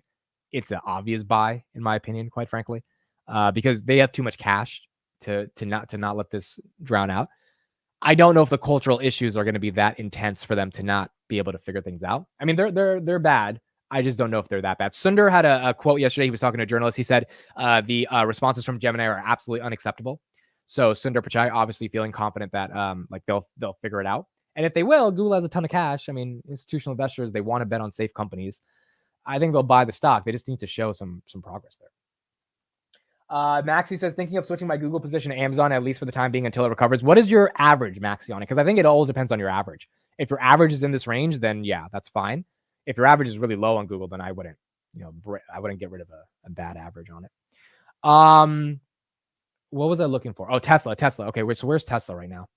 it's an obvious buy, in my opinion, quite frankly, because they have too much cash to not let this drown out. I don't know if the cultural issues are going to be that intense for them to not be able to figure things out. I mean, they're bad. I just don't know if they're that bad. Sundar had a quote yesterday. He was talking to a journalist. He said the responses from Gemini are absolutely unacceptable. So Sundar Pichai obviously feeling confident that like they'll figure it out. And if they will, Google has a ton of cash. I mean, institutional investors, they want to bet on safe companies. I think they'll buy the stock. They just need to show some progress there. Maxi says, thinking of switching my Google position to Amazon, at least for the time being, until it recovers. What is your average, Maxi, on it? Because I think it all depends on your average. If your average is in this range, then yeah, that's fine. If your average is really low on Google, then I wouldn't get rid of a bad average on it. What was I looking for? Oh, Tesla. Okay, so where's Tesla right now?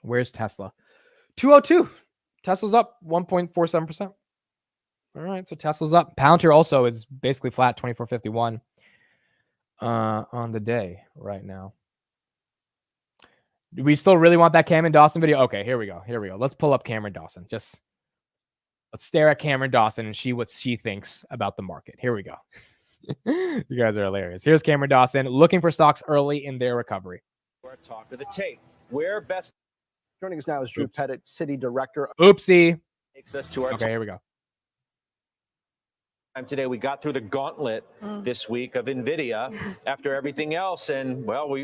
Where's Tesla? 202. Tesla's up 1.47%. All right, so Tesla's up. Palantir also is basically flat, 24.51 on the day right now. Do we still really want that Cameron Dawson video? Okay, here we go. Let's pull up Cameron Dawson. Let's stare at Cameron Dawson and see what she thinks about the market. Here we go. You guys are hilarious. Here's Cameron Dawson looking for stocks early in their recovery. Talk to the tape. Where best. Joining us now is Drew Pettit, City Director. Oopsie. Takes us to our okay, here we go. Today we got through the gauntlet this week of NVIDIA after everything else, and well,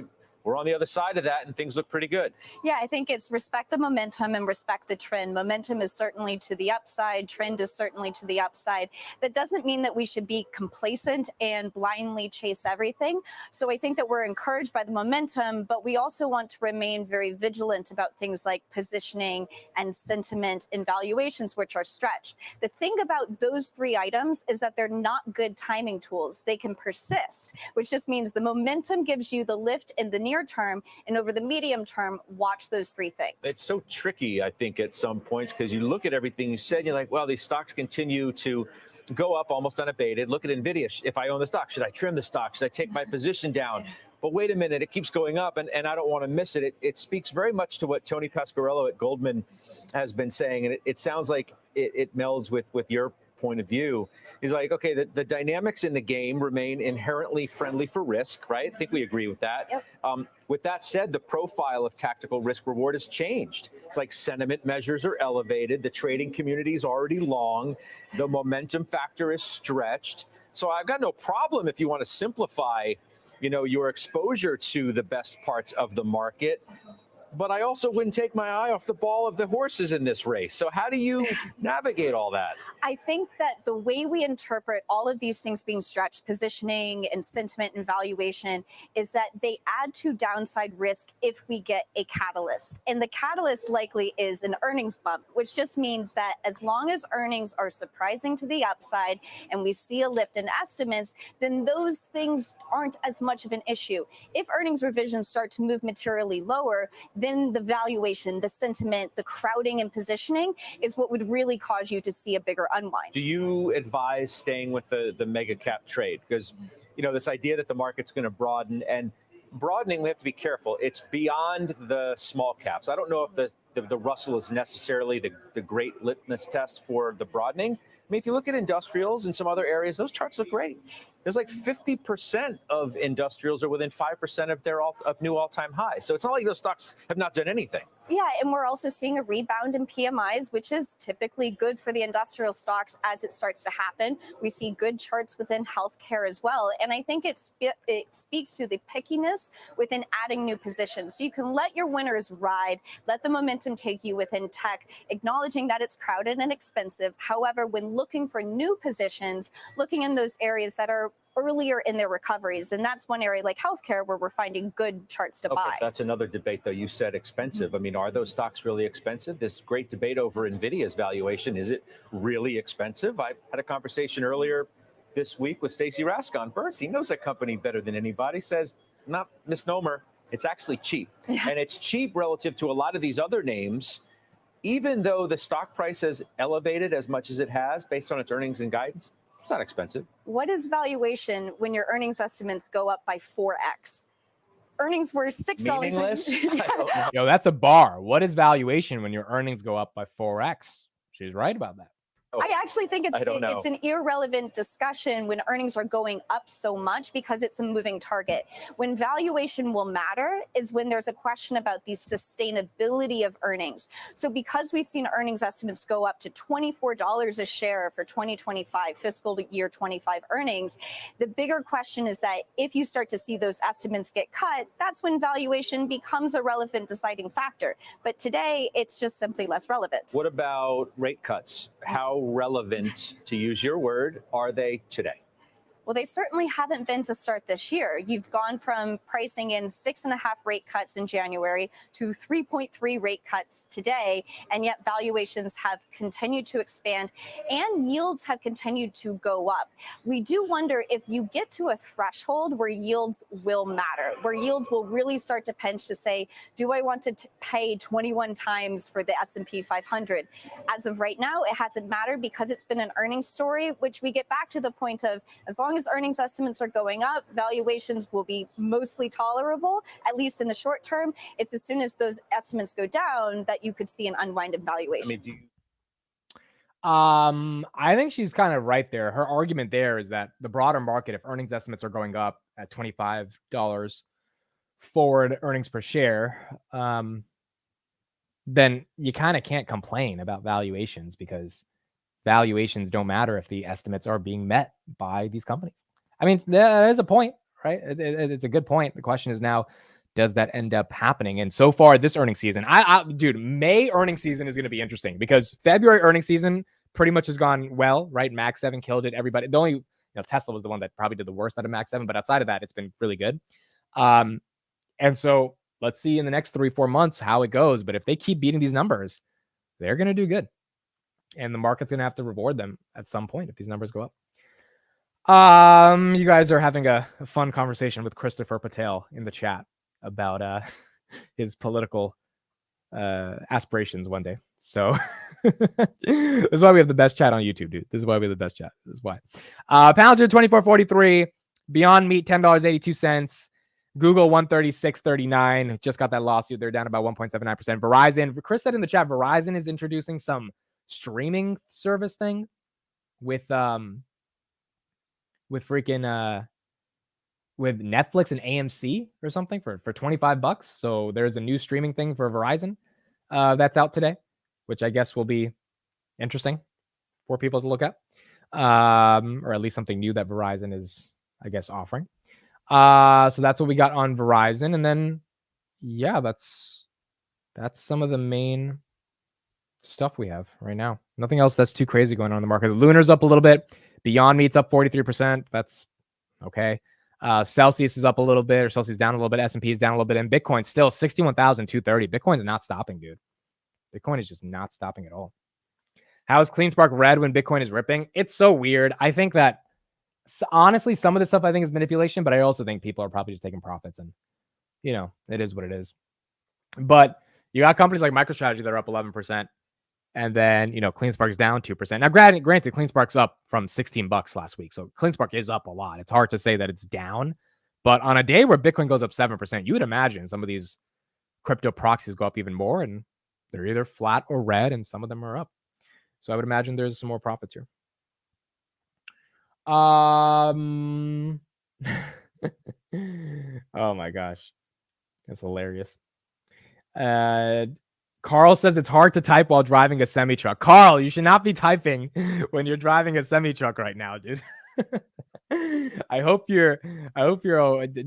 we're on the other side of that and things look pretty good. Yeah, I think it's respect the momentum and respect the trend. Momentum is certainly to the upside. Trend is certainly to the upside. That doesn't mean that we should be complacent and blindly chase everything. So I think that we're encouraged by the momentum, but we also want to remain very vigilant about things like positioning and sentiment and valuations, which are stretched. The thing about those three items is that they're not good timing tools. They can persist, which just means the momentum gives you the lift in the near term, and over the medium term, watch those three things. It's so tricky, I think, at some points, because you look at everything you said, you're like, well, these stocks continue to go up almost unabated. Look at NVIDIA. If I own the stock, should I trim the stock? Should I take my position down? But wait a minute, it keeps going up, and I don't want to miss it. It speaks very much to what Tony Pasquarello at Goldman has been saying, and it sounds like it melds with your point of view. He's like, okay, the dynamics in the game remain inherently friendly for risk, right? I think we agree with that. Yep. With that said, the profile of tactical risk reward has changed. It's like sentiment measures are elevated. The trading community is already long. The momentum factor is stretched. So I've got no problem if you want to simplify, your exposure to the best parts of the market. but I also wouldn't take my eye off the ball of the horses in this race. So how do you navigate all that? I think that the way we interpret all of these things being stretched, positioning and sentiment and valuation, is that they add to downside risk if we get a catalyst. And the catalyst likely is an earnings bump, which just means that as long as earnings are surprising to the upside and we see a lift in estimates, then those things aren't as much of an issue. If earnings revisions start to move materially lower, then the valuation, the sentiment, the crowding and positioning is what would really cause you to see a bigger unwind. Do you advise staying with the mega cap trade? Because, this idea that the market's going to broaden, and broadening, we have to be careful. It's beyond the small caps. I don't know if the Russell is necessarily the great litmus test for the broadening. I mean, if you look at industrials and some other areas, those charts look great. There's like 50% of industrials are within 5% of their new all-time high. So it's not like those stocks have not done anything. Yeah, and we're also seeing a rebound in PMIs, which is typically good for the industrial stocks as it starts to happen. We see good charts within healthcare as well. And I think it speaks to the pickiness within adding new positions. So you can let your winners ride, let the momentum take you within tech, acknowledging that it's crowded and expensive. However, when looking for new positions, looking in those areas that are earlier in their recoveries. And that's one area like healthcare where we're finding good charts to buy. That's another debate, though. You said expensive. I mean, are those stocks really expensive? This great debate over NVIDIA's valuation. Is it really expensive? I had a conversation earlier this week with Stacey Rascon. He knows that company better than anybody. Says, not misnomer, it's actually cheap. Yeah. And it's cheap relative to a lot of these other names, even though the stock price has elevated as much as it has based on its earnings and guidance. It's not expensive. What is valuation when your earnings estimates go up by 4x? Earnings were $6. Meaningless? Yo, that's a bar. What is valuation when your earnings go up by 4x? She's right about that. I actually think it's an irrelevant discussion when earnings are going up so much because it's a moving target. When valuation will matter is when there's a question about the sustainability of earnings. So because we've seen earnings estimates go up to $24 a share for 2025, fiscal year 25 earnings, the bigger question is that if you start to see those estimates get cut, that's when valuation becomes a relevant deciding factor. But today, it's just simply less relevant. What about rate cuts? How relevant, to use your word, are they today? Well, they certainly haven't been to start this year. You've gone from pricing in 6.5 rate cuts in January to 3.3 rate cuts today, and yet valuations have continued to expand and yields have continued to go up. We do wonder if you get to a threshold where yields will matter, where yields will really start to pinch to say, do I want to pay 21 times for the S&P 500? As of right now, it hasn't mattered because it's been an earnings story, which we get back to the point of as long as earnings estimates are going up, valuations will be mostly tolerable, at least in the short term. It's as soon as those estimates go down that you could see an unwind in valuations. I think she's kind of right there. Her argument there is that the broader market, if earnings estimates are going up at $25 forward earnings per share, then you kind of can't complain about valuations because valuations don't matter if the estimates are being met by these companies. I mean, that is a point, right? It's a good point. The question is now, does that end up happening? And so far this earnings season, dude, May earnings season is going to be interesting because February earnings season pretty much has gone well, right? Max 7 killed it. Everybody, the only, Tesla was the one that probably did the worst out of Max 7, but outside of that, it's been really good. And so let's see in the next 3-4 months how it goes. But if they keep beating these numbers, they're going to do good. And the market's going to have to reward them at some point if these numbers go up. You guys are having a fun conversation with Christopher Patel in the chat about his political aspirations one day. So this is why we have the best chat on YouTube, dude. This is why we have the best chat. This is why. Palantir 24.43, Beyond Meat $10.82, Google 136.39. Just got that lawsuit. They're down about 1.79%. Verizon, Chris said in the chat, Verizon is introducing some streaming service thing with freaking with Netflix and AMC or something for $25. So there's a new streaming thing for Verizon that's out today, which I guess will be interesting for people to look at, or at least something new that Verizon is, I guess, offering. So that's what we got on Verizon, and then yeah, that's That's some of the main stuff we have right now. Nothing else that's too crazy going on in the market. Lunar's up a little bit. Beyond Meat's up 43%. That's okay. Celsius is up a little bit, or Celsius down a little bit. S&P is down a little bit, and Bitcoin still 61,230. Bitcoin's not stopping, dude. Bitcoin is just not stopping at all. How is CleanSpark red when Bitcoin is ripping? It's so weird. I think that honestly, some of the stuff I think is manipulation, but I also think people are probably just taking profits, and it is what it is. But you got companies like MicroStrategy that are up 11%, and then CleanSpark's down 2%. Now, granted, CleanSpark's up from $16 last week, so CleanSpark is up a lot. It's hard to say that it's down, but on a day where Bitcoin goes up 7%, you would imagine some of these crypto proxies go up even more, and they're either flat or red, and some of them are up. So I would imagine there's some more profits here. Oh my gosh, that's hilarious. Carl says it's hard to type while driving a semi truck. Carl, you should not be typing when you're driving a semi truck right now, dude. I hope you're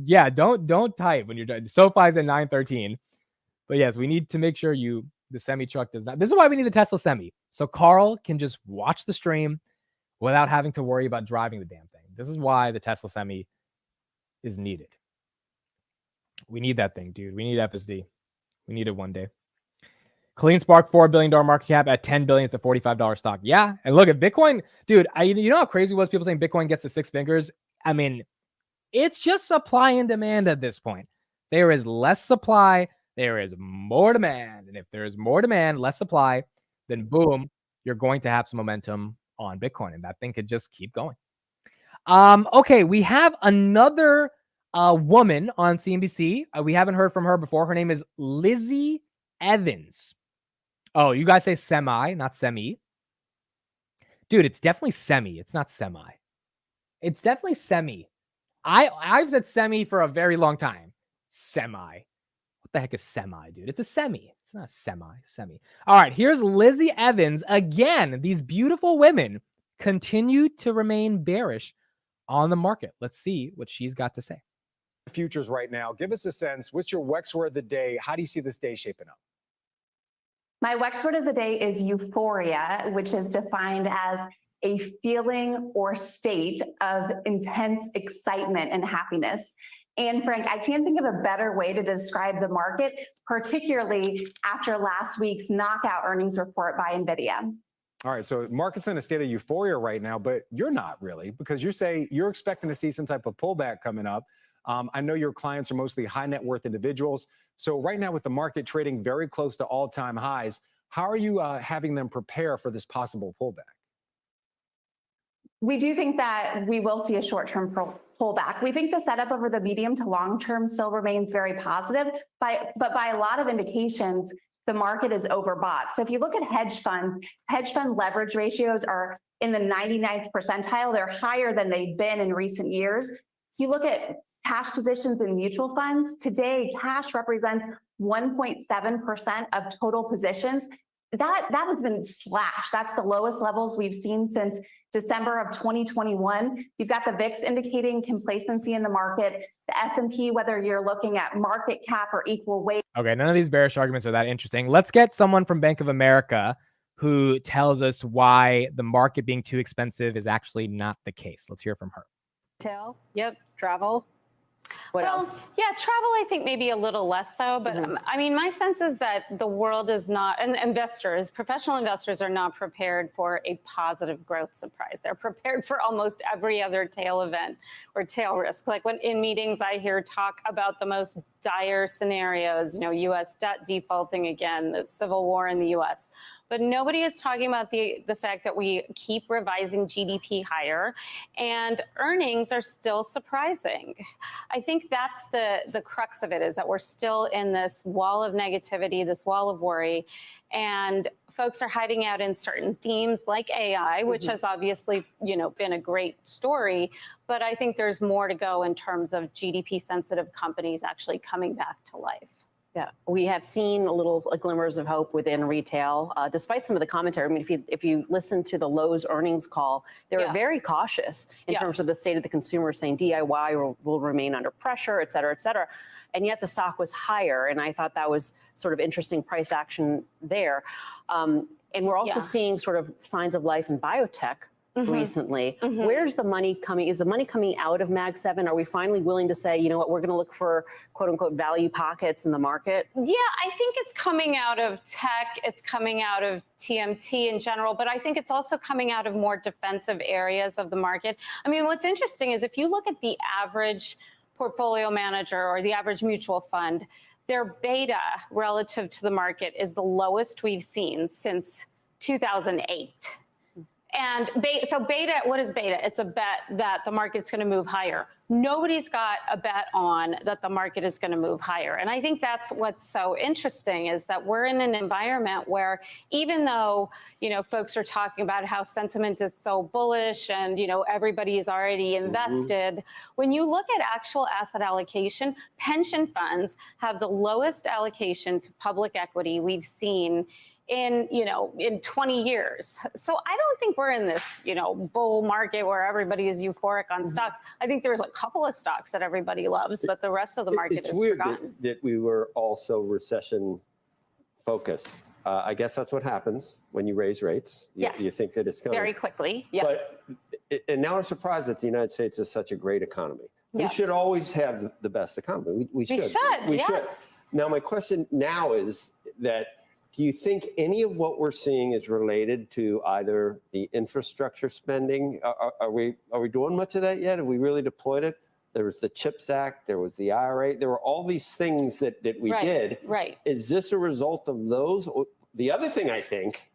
yeah, don't type when you're driving. SoFi's at 913. But yes, we need to make sure the semi truck does not. This is why we need the Tesla Semi. So Carl can just watch the stream without having to worry about driving the damn thing. This is why the Tesla Semi is needed. We need that thing, dude. We need FSD. We need it one day. CleanSpark, $4 billion market cap at $10 billion. It's a $45 stock. Yeah. And look at Bitcoin, dude. You know how crazy it was people saying Bitcoin gets to 6 figures? I mean, it's just supply and demand at this point. There is less supply. There is more demand. And if there is more demand, less supply, then boom, you're going to have some momentum on Bitcoin. And that thing could just keep going. Okay. We have another woman on CNBC. We haven't heard from her before. Her name is Lizzie Evans. Oh, you guys say semi, not semi. Dude, it's definitely semi. It's not semi. It's definitely semi. I've said semi for a very long time. Semi. What the heck is semi, dude? It's a semi. It's not semi. All right, here's Lizzie Evans. Again, these beautiful women continue to remain bearish on the market. Let's see what she's got to say. Futures right now. Give us a sense. What's your WEX word of the day? How do you see this day shaping up? My WEX word of the day is euphoria, which is defined as a feeling or state of intense excitement and happiness. And Frank, I can't think of a better way to describe the market, particularly after last week's knockout earnings report by NVIDIA. All right, so market's in a state of euphoria right now, but you're not really, because you say you're expecting to see some type of pullback coming up. I know your clients are mostly high net worth individuals. So right now with the market trading very close to all-time highs, how are you having them prepare for this possible pullback? We do think that we will see a short-term pullback. We think the setup over the medium to long term still remains very positive, but by a lot of indications, the market is overbought. So if you look at hedge fund leverage ratios are in the 99th percentile. They're higher than they've been in recent years. You look at cash positions in mutual funds. Today, cash represents 1.7% of total positions. That has been slashed. That's the lowest levels we've seen since December of 2021. You've got the VIX indicating complacency in the market. The S&P, whether you're looking at market cap or equal weight. Okay, none of these bearish arguments are that interesting. Let's get someone from Bank of America who tells us why the market being too expensive is actually not the case. Let's hear from her. Retail. Yep. Travel. What else? Yeah, travel, I think maybe a little less so. But I mean, my sense is that the world is not, and investors, professional investors are not prepared for a positive growth surprise. They're prepared for almost every other tail event or tail risk. Like when in meetings, I hear talk about the most dire scenarios, U.S. debt defaulting again, the civil war in the U.S. But nobody is talking about the fact that we keep revising GDP higher and earnings are still surprising. I think that's the crux of it, is that we're still in this wall of negativity, this wall of worry, and folks are hiding out in certain themes like AI, which has obviously, been a great story. But I think there's more to go in terms of GDP sensitive companies actually coming back to life. Yeah, we have seen a little glimmers of hope within retail, despite some of the commentary. I mean, if you listen to the Lowe's earnings call, they were very cautious in terms of the state of the consumer, saying DIY will remain under pressure, et cetera, et cetera. and yet the stock was higher. And I thought that was sort of interesting price action there. And we're also seeing sort of signs of life in biotech recently. Where's the money coming? Is the money coming out of Mag 7? Are we finally willing to say, you know what, we're going to look for quote unquote value pockets in the market? Yeah, I think it's coming out of tech. It's coming out of TMT in general, but I think it's also coming out of more defensive areas of the market. I mean, what's interesting is if you look at the average portfolio manager or the average mutual fund, their beta relative to the market is the lowest we've seen since 2008. And so beta, what is beta? It's a bet that the market's going to move higher. Nobody's got a bet on that the market is going to move higher. And I think that's what's so interesting is that we're in an environment where even though, you know, folks are talking about how sentiment is so bullish and, you know, everybody is already invested, when you look at actual asset allocation, pension funds have the lowest allocation to public equity we've seen in 20 years. So I don't think we're in this, bull market where everybody is euphoric on stocks. I think there's a couple of stocks that everybody loves, but the rest of the market is forgotten. That we were also recession focused. I guess that's what happens when you raise rates. You think that it's coming very quickly. Yes. And now we're surprised that the United States is such a great economy. We should always have the best economy. We should. We should. Now, my question now is that, do you think any of what we're seeing is related to either the infrastructure spending? Are we doing much of that yet? Have we really deployed it? There was the CHIPS Act. There was the IRA. There were all these things that we did. Right. Is this a result of those? The other thing I think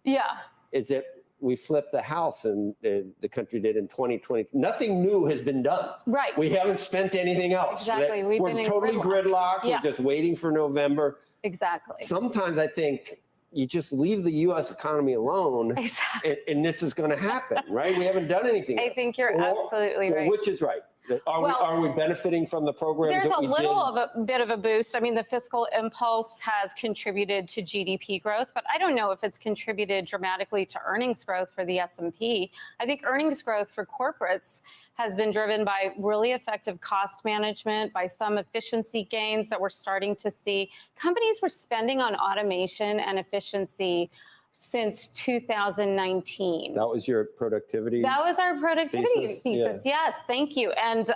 is that we flipped the house and the country did in 2020. Nothing new has been done. Right. We haven't spent anything else. Exactly. We're totally gridlocked. We're just waiting for November. Exactly. Sometimes I think you just leave the U.S. economy alone, and this is going to happen, right? We haven't done anything. I think you're absolutely right. Which is right. Are we benefiting from the programs? There's a bit of a boost. I mean, the fiscal impulse has contributed to GDP growth, but I don't know if it's contributed dramatically to earnings growth for the S&P. I think earnings growth for corporates has been driven by really effective cost management, by some efficiency gains that we're starting to see. Companies were spending on automation and efficiency since 2019. That was your productivity? That was our productivity thesis. Yes, thank you. And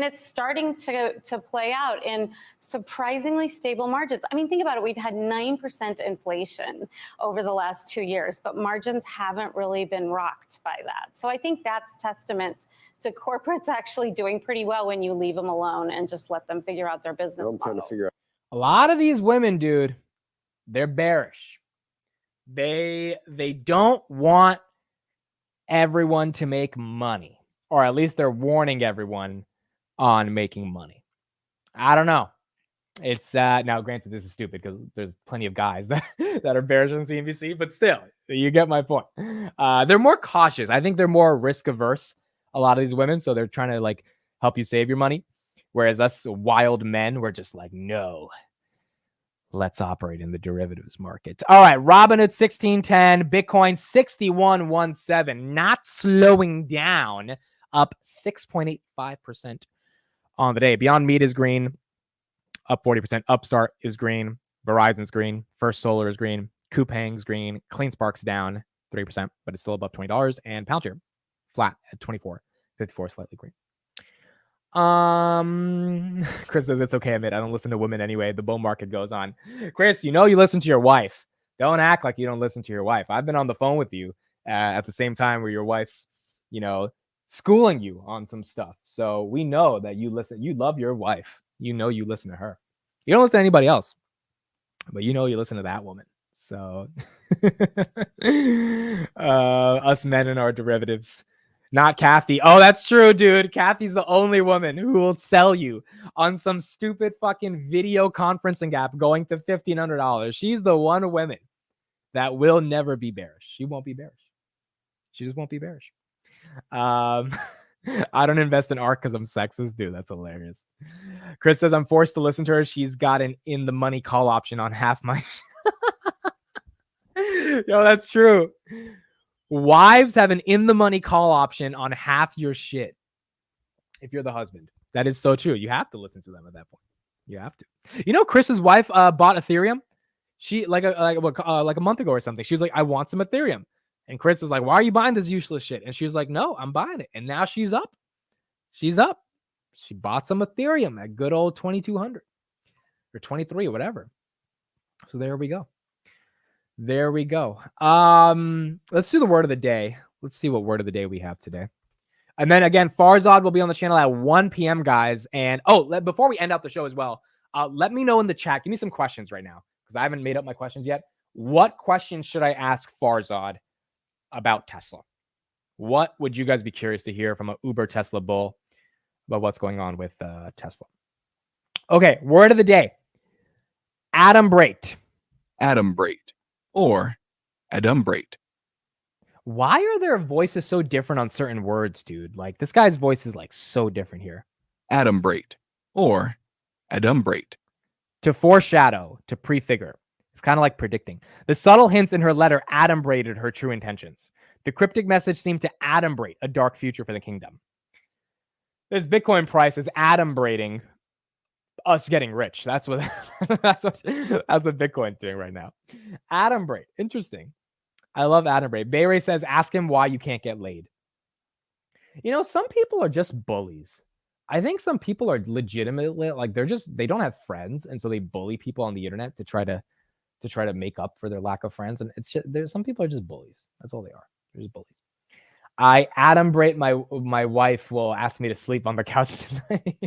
it's starting to play out in surprisingly stable margins. I mean, think about it. We've had 9% inflation over the last 2 years, but margins haven't really been rocked by that. So I think that's testament to corporates actually doing pretty well when you leave them alone and just let them figure out their business models. Trying to figure out. A lot of these women, dude, they're bearish. They don't want everyone to make money, or at least they're warning everyone on making money. I don't know. It's now granted this is stupid because there's plenty of guys that are bearish on CNBC, but still, you get my point. They're more cautious. I think they're more risk averse, a lot of these women, so they're trying to help you save your money, whereas us wild men, we're just like, no. Let's operate in the derivatives market. All right, Robinhood 1610, Bitcoin 6117, not slowing down, up 6.85% on the day. Beyond Meat is green, up 40%. Upstart is green, Verizon's green, First Solar is green, Coupang's green, CleanSpark's down 3%, but it's still above $20, and Palantir flat at 24.54, slightly green. Chris says it's okay, admit I don't listen to women anyway. The bull market goes on. Chris, you listen to your wife. Don't act like you don't listen to your wife. I've been on the phone with you at the same time where your wife's, schooling you on some stuff. So we know that you listen. You love your wife. You listen to her. You don't listen to anybody else, but you listen to that woman. So us men and our derivatives. Not Kathy. Oh, that's true, dude. Kathy's the only woman who will sell you on some stupid fucking video conferencing app going to $1,500. She's the one woman that will never be bearish. She won't be bearish. She just won't be bearish. I don't invest in ARK because I'm sexist. Dude, that's hilarious. Chris says I'm forced to listen to her. She's got an in the money call option on half my... Yo, that's true. Wives have an in-the-money call option on half your shit if you're the husband. That is so true. You have to listen to them at that point. You have to. You know, Chris's wife bought Ethereum. She like a month ago or something. She was like, I want some Ethereum. And Chris is like, why are you buying this useless shit? And she was like, no, I'm buying it. And now she's up. She's up. She bought some Ethereum at good old 2,200 or 23 or whatever. So there we go. There we go. Let's do the word of the day. Let's see what word of the day we have today. And then again, Farzad will be on the channel at 1 p.m., guys. And before we end up the show as well, let me know in the chat. Give me some questions right now because I haven't made up my questions yet. What questions should I ask Farzad about Tesla? What would you guys be curious to hear from an Uber Tesla bull about what's going on with Tesla? Okay, word of the day. Adumbrate. Adumbrate or adumbrate. Why are their voices so different on certain words, dude? Like this guy's voice is like so different here. Adumbrate or adumbrate. To foreshadow, to prefigure. It's kind of like predicting. The subtle hints in her letter adumbrated her true intentions. The cryptic message seemed to adumbrate a dark future for the kingdom. This Bitcoin price is adumbrating us getting rich. That's what that's what Bitcoin's doing right now. Adumbrate. Interesting. I love Adumbrate. Bayray says, ask him why you can't get laid. You know, some people are just bullies. I think some people are legitimately like they don't have friends, and so they bully people on the internet to try to make up for their lack of friends. And it's just, some people are just bullies. That's all they are. They're just bullies. I adumbrate my wife will ask me to sleep on the couch tonight.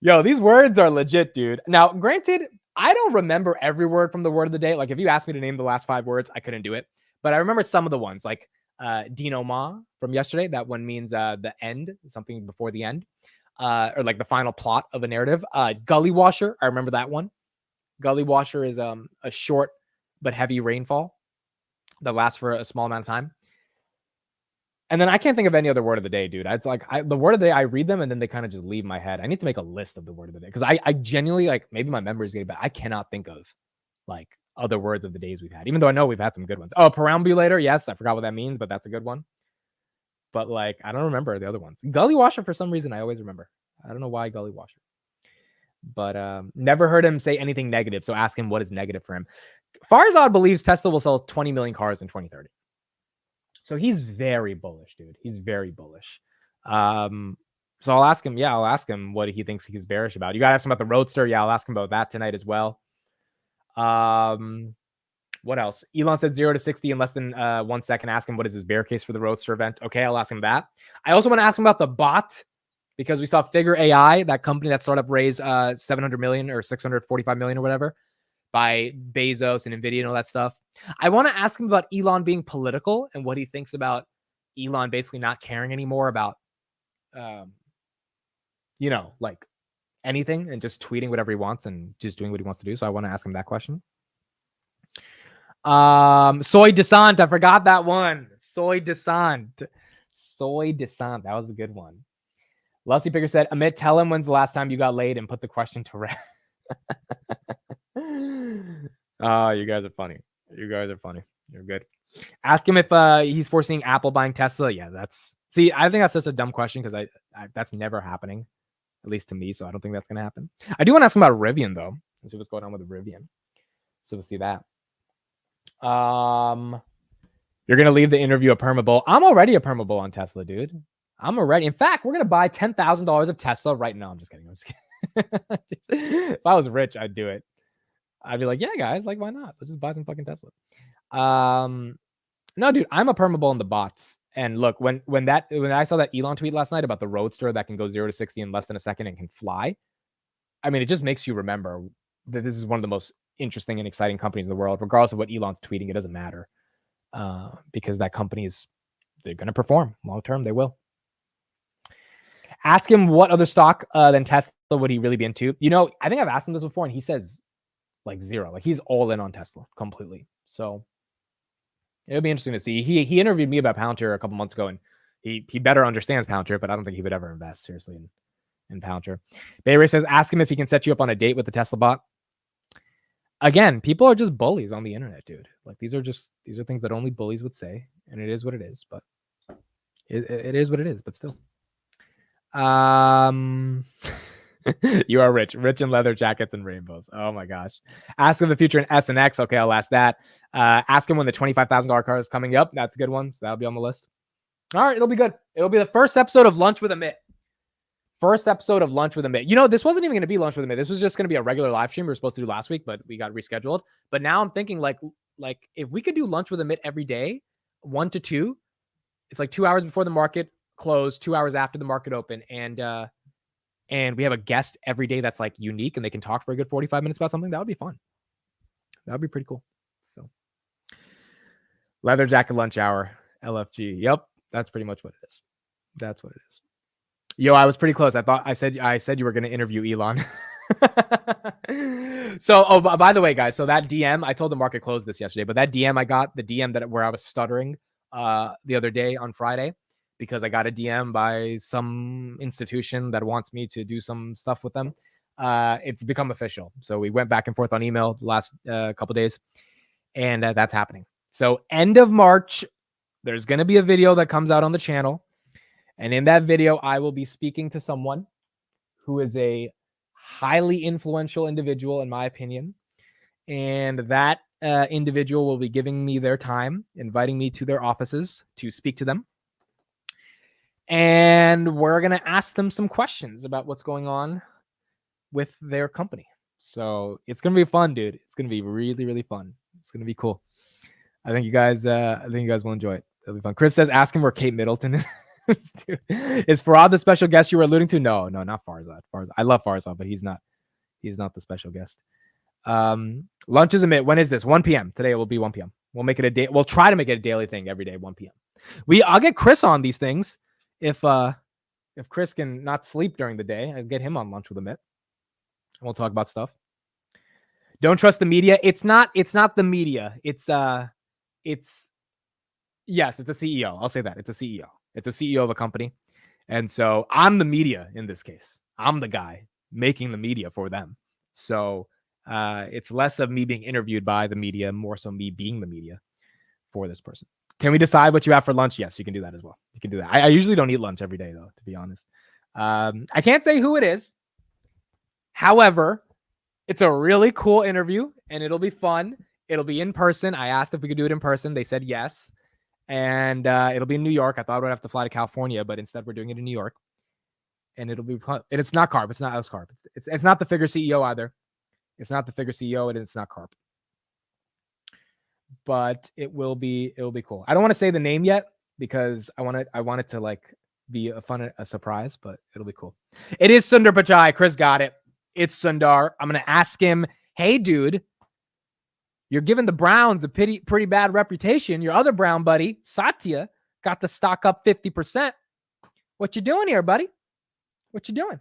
Yo, these words are legit, dude. Now, granted, I don't remember every word from the word of the day. Like if you asked me to name the last 5 words, I couldn't do it. But I remember some of the ones, like denouement from yesterday. That one means the end, something before the end, or like the final plot of a narrative. Gully washer, I remember that one. Gully washer is a short but heavy rainfall that lasts for a small amount of time. And then I can't think of any other word of the day, dude. It's like the word of the day, I read them and then they kind of just leave my head. I need to make a list of the word of the day because I genuinely, like, maybe my memory is getting bad. I cannot think of like other words of the days we've had, even though I know we've had some good ones. Oh, perambulator. Yes, I forgot what that means, but that's a good one. But like, I don't remember the other ones. Gully washer, for some reason, I always remember. I don't know why gully washer. But never heard him say anything negative. So ask him what is negative for him. Farzad believes Tesla will sell 20 million cars in 2030. So he's very bullish, dude. He's very bullish. So I'll ask him. Yeah, I'll ask him what he thinks he's bearish about. You got to ask him about the Roadster. Yeah, I'll ask him about that tonight as well. What else? Elon said 0 to 60 in less than 1 second. Ask him what is his bear case for the Roadster event. Okay, I'll ask him that. I also want to ask him about the bot because we saw Figure AI, that company, that startup, raise 700 million or 645 million or whatever by Bezos and Nvidia and all that stuff. I want to ask him about Elon being political and what he thinks about Elon basically not caring anymore about, like anything and just tweeting whatever he wants and just doing what he wants to do. So I want to ask him that question. Soy Descent. I forgot that one. Soy Descent. That was a good one. Lusty Picker said, Amit, tell him when's the last time you got laid and put the question to rest. Oh, you guys are funny. You're good. Ask him if he's foreseeing Apple buying Tesla. Yeah, I think that's just a dumb question because I that's never happening, at least to me. So I don't think that's gonna happen. I do want to ask him about Rivian though. Let's see what's going on with Rivian. So we'll see that. You're gonna leave the interview a permabull. I'm already a permabull on Tesla, dude. I'm already. In fact, we're gonna buy $10,000 of Tesla right now. I'm just kidding. If I was rich, I'd do it. I'd be like, yeah, guys, like, why not? Let's just buy some fucking Tesla. No, dude, I'm a permabull in the bots. And look, when I saw that Elon tweet last night about the Roadster that can go 0 to 60 in less than a second and can fly, I mean, it just makes you remember that this is one of the most interesting and exciting companies in the world. Regardless of what Elon's tweeting, it doesn't matter because that company they're going to perform long term. They will. Ask him what other stock than Tesla would he really be into. You know, I think I've asked him this before, and he says like 0. Like he's all in on Tesla completely. So it'll be interesting to see. He interviewed me about Palantir a couple months ago, and he better understands Palantir, but I don't think he would ever invest seriously in Palantir. Bayray says, ask him if he can set you up on a date with the Tesla bot. Again, people are just bullies on the internet, dude. Like these are things that only bullies would say, and it is what it is. But it is what it is. But still, You are rich in leather jackets and rainbows. Oh my gosh. Ask him the future in S and X. Okay, I'll ask that. Ask him when the $25,000 car is coming up. That's a good one. So that'll be on the list. All right, it'll be good. It'll be the first episode of Lunch with a Mitt. First episode of Lunch with a Mitt. You know, this wasn't even going to be Lunch with a Mitt. This was just going to be a regular live stream we were supposed to do last week, but we got rescheduled. But now I'm thinking like if we could do Lunch with a Mitt every day, 1 to 2, it's like 2 hours before the market closed, 2 hours after the market open, and we have a guest every day that's like unique and they can talk for a good 45 minutes about something. That would be fun. That would be pretty cool. So leather jacket lunch hour, LFG. Yep. That's pretty much what it is. That's what it is. Yo, I was pretty close. I said you were going to interview Elon. So, by the way, guys, so that DM, I told the market closed this yesterday, but that DM I got, the DM where I was stuttering the other day on Friday, because I got a DM by some institution that wants me to do some stuff with them. It's become official. So we went back and forth on email the last couple days, and that's happening. So end of March, there's going to be a video that comes out on the channel. And in that video, I will be speaking to someone who is a highly influential individual, in my opinion. And that individual will be giving me their time, inviting me to their offices to speak to them. And we're going to ask them some questions about what's going on with their company. So it's going to be fun, dude. It's going to be really, really fun. It's going to be cool. I think you guys will enjoy it. It'll be fun. Chris says, ask him where Kate Middleton is. Dude. Is Farhad the special guest you were alluding to? No, not Farzad. I love Farzad, but he's not the special guest. Lunch is a Mitt. When is this? 1 p.m. Today it will be 1 p.m. We'll make it a day. We'll try to make it a daily thing every day, 1 p.m. I'll get Chris on these things. If Chris can not sleep during the day, I'll get him on Lunch with a Mitt. We'll talk about stuff. Don't trust the media. It's not the media. It's a CEO. I'll say that. It's a CEO. It's a CEO of a company. And so I'm the media in this case. I'm the guy making the media for them. So it's less of me being interviewed by the media, more so me being the media for this person. Can we decide what you have for lunch? Yes, you can do that as well. You can do that. I usually don't eat lunch every day, though, to be honest. I can't say who it is. However, it's a really cool interview, and it'll be fun. It'll be in person. I asked if we could do it in person. They said yes. And it'll be in New York. I thought I'd have to fly to California, but instead we're doing it in New York. And it'll be fun. And it's not Carp. It's not us Carp. It's not the Figure CEO either. It's not the Figure CEO, and it's not Carp. But it will be cool. I don't want to say the name yet because I want it to like be a surprise, but it'll be cool. It is Sundar Pichai. Chris got it. It's Sundar. I'm gonna ask him, hey dude, you're giving the Browns a pretty bad reputation. Your other Brown buddy, Satya, got the stock up 50%. What you doing here, buddy? What you doing?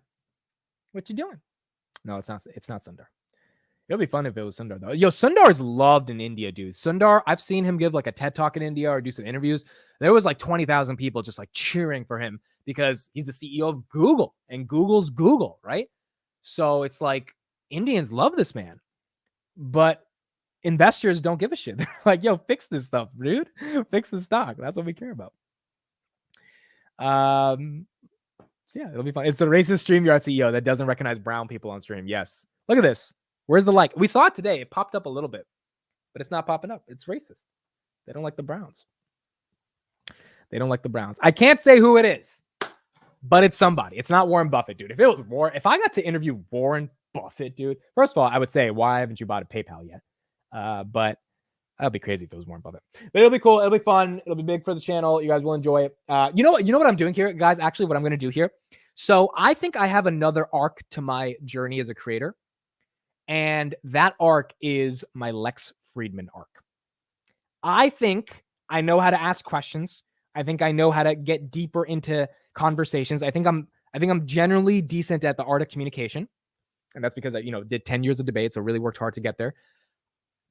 No, it's not Sundar. It'll be fun if it was Sundar, though. Yo, Sundar is loved in India, dude. Sundar, I've seen him give like a TED Talk in India or do some interviews. There was like 20,000 people just like cheering for him because he's the CEO of Google, and Google's Google, right? So it's like Indians love this man, but investors don't give a shit. They're like, yo, fix this stuff, dude. Fix the stock. That's what we care about. So yeah, it'll be fun. It's the racist StreamYard CEO that doesn't recognize brown people on stream. Yes. Look at this. Where's the like? We saw it today. It popped up a little bit, but it's not popping up. It's racist. They don't like the Browns. I can't say who it is, but it's somebody. It's not Warren Buffett, dude. If I got to interview Warren Buffett, dude, first of all, I would say, why haven't you bought a PayPal yet? But that'd be crazy if it was Warren Buffett. But it'll be cool. It'll be fun. It'll be big for the channel. You guys will enjoy it. You know what I'm doing here, guys? Actually, what I'm going to do here. So I think I have another arc to my journey as a creator. And that arc is my Lex Fridman arc. I think I know how to ask questions. I think I know how to get deeper into conversations. I think I'm generally decent at the art of communication. And that's because I, did 10 years of debate, so really worked hard to get there.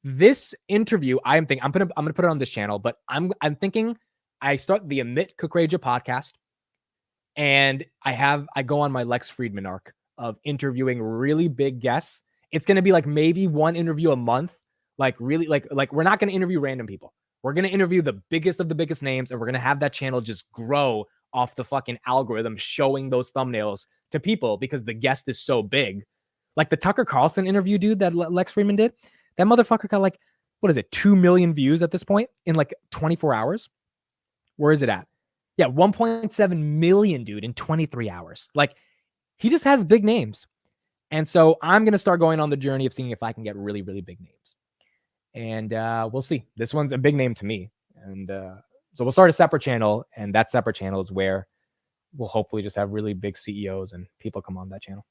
This interview, I'm gonna put it on this channel, but I'm thinking I start the Amit Kukreja podcast, and I go on my Lex Fridman arc of interviewing really big guests. It's gonna be like maybe one interview a month, like really like we're not gonna interview random people. We're gonna interview the biggest of the biggest names, and we're gonna have that channel just grow off the fucking algorithm showing those thumbnails to people because the guest is so big. Like the Tucker Carlson interview, dude, that Lex Fridman did, that motherfucker got like, what is it, 2 million views at this point in like 24 hours? Where is it at? Yeah, 1.7 million, dude, in 23 hours. Like, he just has big names. And so I'm going to start going on the journey of seeing if I can get really, really big names. And we'll see. This one's a big name to me. And so we'll start a separate channel, and that separate channel is where we'll hopefully just have really big CEOs and people come on that channel.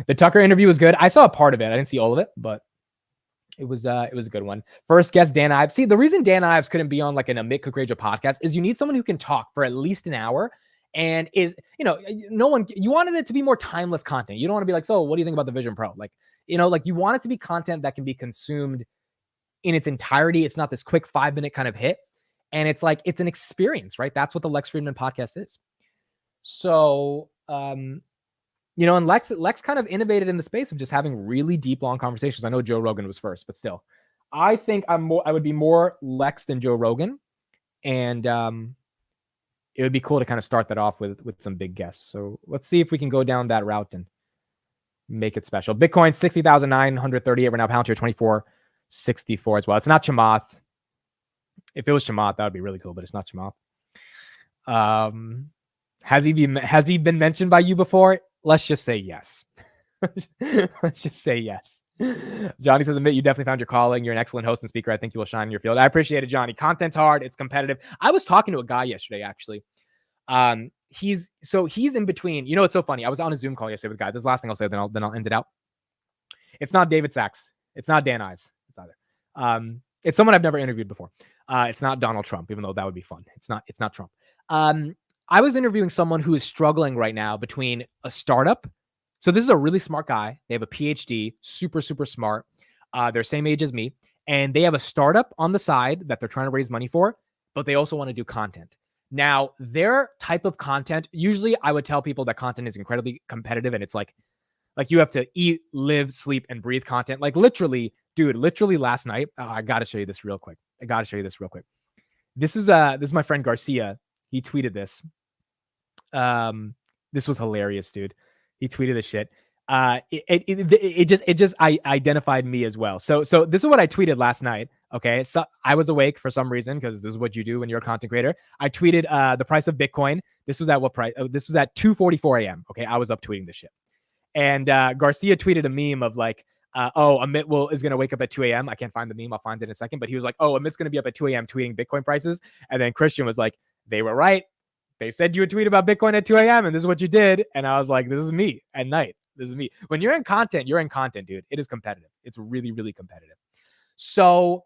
The Tucker interview was good. I saw a part of it. I didn't see all of it, but it was a good one. First guest, Dan Ives. See, the reason Dan Ives couldn't be on like an Amit Kukreja podcast is you need someone who can talk for at least an hour and is, you wanted it to be more timeless content. You don't want to be like, so what do you think about the Vision Pro? Like, like you want it to be content that can be consumed in its entirety. It's not this quick 5-minute kind of hit. And it's like, it's an experience, right? That's what the Lex Fridman podcast is. So, and Lex kind of innovated in the space of just having really deep, long conversations. I know Joe Rogan was first, but still, I think I would be more Lex than Joe Rogan. And it would be cool to kind of start that off with some big guests. So let's see if we can go down that route and make it special. Bitcoin, 60,938 right now. Palantir, 2464 as well. It's not Chamath. If it was Chamath, that would be really cool, but it's not Chamath. Has he been mentioned by you before? Let's just say yes. Let's just say yes. Johnny says, Amit, you definitely found your calling. You're an excellent host and speaker. I think you will shine in your field. I appreciate it, Johnny. Content's hard. It's competitive. I was talking to a guy yesterday, actually. He's in between. It's so funny. I was on a Zoom call yesterday with a guy. This is the last thing I'll say, then I'll end it out. It's not David Sachs. It's not Dan Ives. It's either. It's someone I've never interviewed before. It's not Donald Trump, even though that would be fun. It's not Trump. I was interviewing someone who is struggling right now between a startup. So this is a really smart guy. They have a PhD, super, super smart. They're same age as me. And they have a startup on the side that they're trying to raise money for, but they also want to do content. Now, their type of content, usually I would tell people that content is incredibly competitive. And it's like you have to eat, live, sleep, and breathe content. Like literally last night, I got to show you this real quick. This is my friend Garcia. He tweeted this. This was hilarious, dude. He tweeted this shit. It just identified me as well. So this is what I tweeted last night. Okay. So I was awake for some reason, because this is what you do when you're a content creator. I tweeted the price of Bitcoin. This was at what price? This was at 2:44 a.m. Okay. I was up tweeting this shit. And Garcia tweeted a meme of like, Amit is going to wake up at 2 a.m. I can't find the meme. I'll find it in a second. But he was like, Amit's going to be up at 2 a.m. tweeting Bitcoin prices. And then Christian was like, they were right. They said you would tweet about Bitcoin at 2 a.m. and this is what you did. And I was like, this is me at night. This is me. When you're in content, dude. It is competitive. It's really, really competitive. So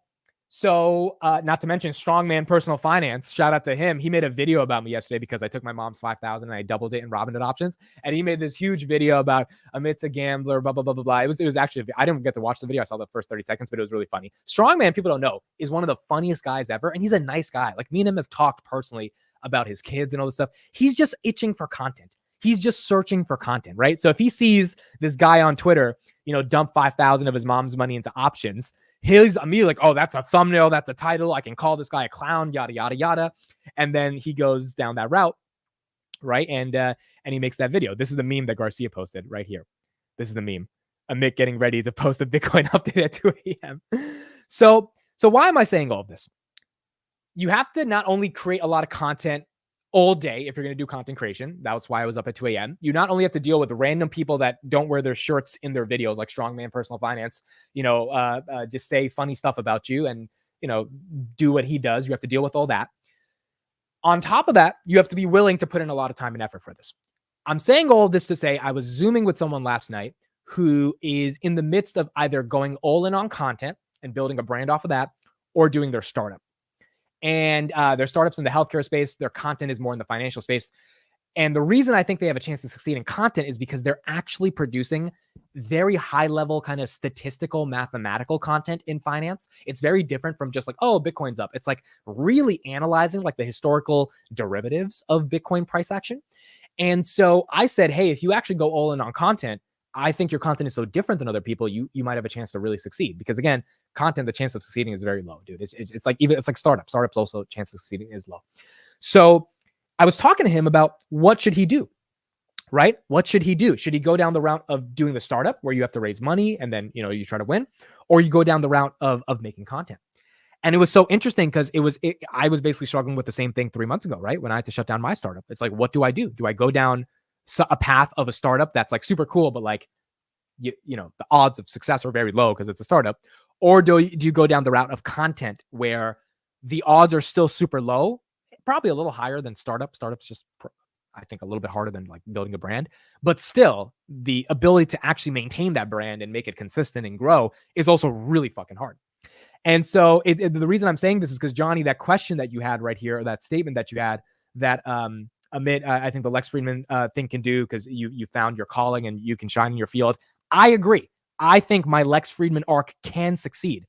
not to mention Strongman Personal Finance. Shout out to him. He made a video about me yesterday because I took my mom's 5,000 and I doubled it in Robinhood options. And he made this huge video about Amit's a gambler, blah, blah, blah, blah, blah. It was actually, I didn't get to watch the video. I saw the first 30 seconds, but it was really funny. Strongman, people don't know, is one of the funniest guys ever. And he's a nice guy. Like me and him have talked personally about his kids and all this stuff. He's just itching for content. He's just searching for content, right? So if he sees this guy on Twitter, dump 5,000 of his mom's money into options, he's immediately like, oh, that's a thumbnail. That's a title. I can call this guy a clown, yada, yada, yada. And then he goes down that route, right? And he makes that video. This is the meme that Garcia posted right here. This is the meme. Amit getting ready to post a Bitcoin update at 2 a.m. So why am I saying all of this? You have to not only create a lot of content all day if you're going to do content creation. That's why I was up at 2 a.m. You not only have to deal with random people that don't wear their shirts in their videos, like Strongman Personal Finance, just say funny stuff about you and, do what he does. You have to deal with all that. On top of that, you have to be willing to put in a lot of time and effort for this. I'm saying all of this to say I was Zooming with someone last night who is in the midst of either going all in on content and building a brand off of that or doing their startup. And their startups in the healthcare space, their content is more in the financial space. And the reason I think they have a chance to succeed in content is because they're actually producing very high level kind of statistical, mathematical content in finance. It's very different from just like, oh, Bitcoin's up. It's like really analyzing like the historical derivatives of Bitcoin price action. And so I said, hey, if you actually go all in on content, I think your content is so different than other people, you might have a chance to really succeed. Because again, content, the chance of succeeding is very low, dude. It's like startups. Startups also, chance of succeeding is low. So I was talking to him about what should he do, right? What should he do? Should he go down the route of doing the startup where you have to raise money and then, you try to win, or you go down the route of making content? And it was so interesting because I was basically struggling with the same thing 3 months ago, right? When I had to shut down my startup. It's like, what do I do? Do I go down a path of a startup that's like super cool, but like, the odds of success are very low because it's a startup? Or do you go down the route of content where the odds are still super low, probably a little higher than startup. Startups just, I think, a little bit harder than like building a brand, but still the ability to actually maintain that brand and make it consistent and grow is also really fucking hard. And so the reason I'm saying this is because, Johnny, that question that you had right here, or that statement that you had, that Amit, I think the Lex Fridman thing can do because you found your calling and you can shine in your field. I agree. I think my Lex Fridman arc can succeed.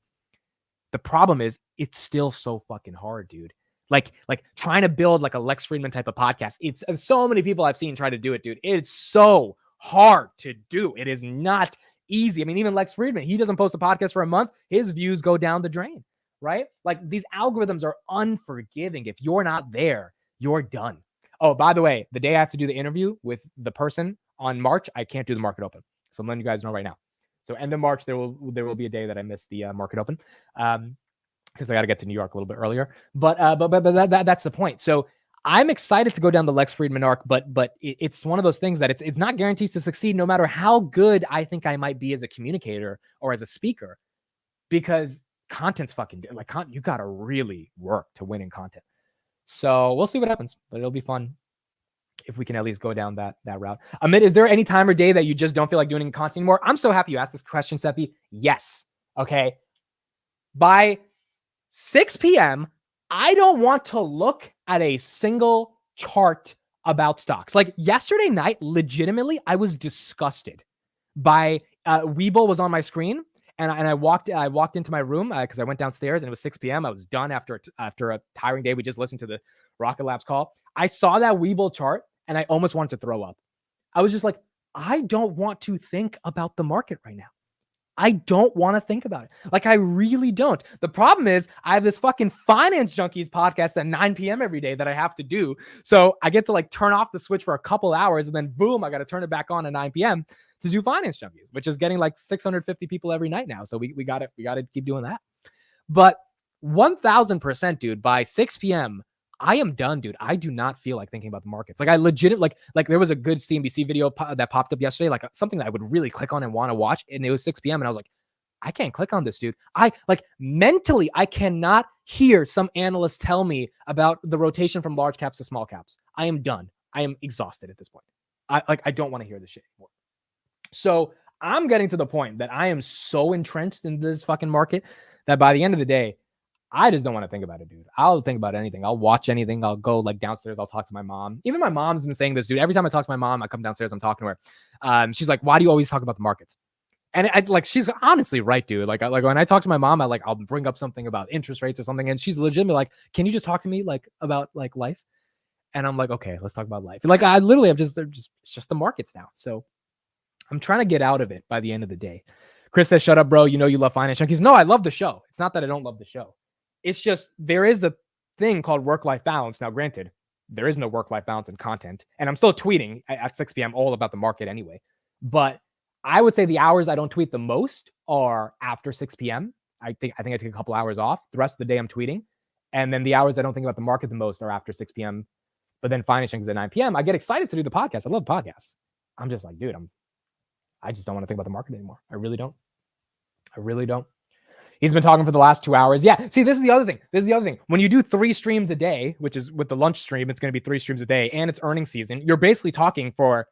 The problem is it's still so fucking hard, dude. Like trying to build like a Lex Fridman type of podcast. It's so many people I've seen try to do it, dude. It's so hard to do. It is not easy. I mean, even Lex Fridman, he doesn't post a podcast for a month. His views go down the drain, right? Like these algorithms are unforgiving. If you're not there, you're done. Oh, by the way, the day I have to do the interview with the person on March, I can't do the market open. So I'm letting you guys know right now. So end of March, there will be a day that I miss the market open because I got to get to New York a little bit earlier. But that's the point. So I'm excited to go down the Lex Fridman arc, but it's one of those things that it's not guaranteed to succeed no matter how good I think I might be as a communicator or as a speaker, because content's fucking like you got to really work to win in content. So we'll see what happens, but it'll be fun if we can at least go down that route. Amit, is there any time or day that you just don't feel like doing content anymore? I'm so happy you asked this question, Seppi. Yes. Okay. By 6 p.m., I don't want to look at a single chart about stocks. Like yesterday night, legitimately, I was disgusted by Webull was on my screen, and I walked into my room because I went downstairs and it was 6 p.m. I was done after a tiring day. We just listened to the Rocket Labs call. I saw that Webull chart and I almost wanted to throw up. I was just like, I don't want to think about the market right now. I don't want to think about it. Like, I really don't. The problem is I have this fucking Finance Junkies podcast at 9 p.m. every day that I have to do. So I get to like turn off the switch for a couple hours and then boom, I got to turn it back on at 9 p.m. to do Finance Junkies, which is getting like 650 people every night now. So we got to keep doing that. But 1000%, dude, by 6 p.m., I am done, dude. I do not feel like thinking about the markets. Like I legit, like there was a good CNBC video that popped up yesterday, like something that I would really click on and want to watch. And it was 6 p.m. And I was like, I can't click on this, dude. I like mentally, I cannot hear some analysts tell me about the rotation from large caps to small caps. I am done. I am exhausted at this point. I don't want to hear this shit anymore. So I'm getting to the point that I am so entrenched in this fucking market that by the end of the day, I just don't want to think about it, dude. I'll think about anything. I'll watch anything. I'll go like downstairs. I'll talk to my mom. Even my mom's been saying this, dude. Every time I talk to my mom, I come downstairs, I'm talking to her. She's like, why do you always talk about the markets? And she's honestly right, dude. Like when I talk to my mom, I'll bring up something about interest rates or something. And she's legitimately like, can you just talk to me like about like life? And I'm like, okay, let's talk about life. And like, it's just the markets now. So I'm trying to get out of it by the end of the day. Chris says, shut up, bro. You know, you love Finance Junkies. No, I love the show. It's not that I don't love the show. It's just there is a thing called work-life balance. Now, granted, there is no work-life balance in content, and I'm still tweeting at 6 p.m. all about the market anyway. But I would say the hours I don't tweet the most are after 6 p.m. I think I take a couple hours off. The rest of the day I'm tweeting, and then the hours I don't think about the market the most are after 6 p.m. But then Finance Junkies at 9 p.m. I get excited to do the podcast. I love podcasts. I'm just like, dude, I just don't want to think about the market anymore. I really don't. He's been talking for the last 2 hours. Yeah. See, this is the other thing. When you do 3 streams a day, which is with the lunch stream, it's going to be 3 streams a day, and it's earnings season, you're basically talking for,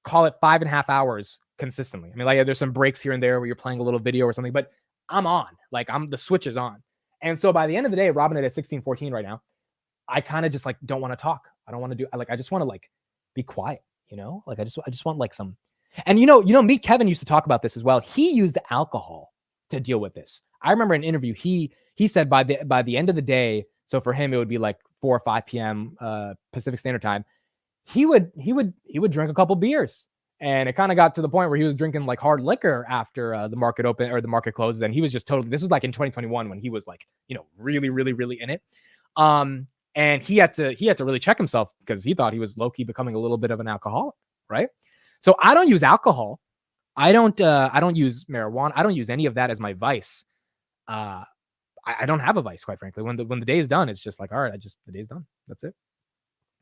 call it 5.5 hours consistently. I mean, like there's some breaks here and there where you're playing a little video or something, but I'm on. Like the switch is on. And so by the end of the day, Robinhood at 1614 right now, I kind of just like don't want to talk. I don't want to do. I just want to like be quiet. You know, like I just want like some. And you know, me, Kevin used to talk about this as well. He used alcohol to deal with this. I remember in an interview, he said by the end of the day, so for him it would be like 4 or 5 p.m. Pacific Standard Time. He would drink a couple beers, and it kind of got to the point where he was drinking like hard liquor after the market open or the market closes, and he was just totally. This was like in 2021 when he was like really in it, and he had to really check himself because he thought he was low key becoming a little bit of an alcoholic. right? So I don't use alcohol. I don't use marijuana. I don't use any of that as my vice. I don't have a vice, quite frankly. When the day is done, it's just like, all right, the day's done. That's it.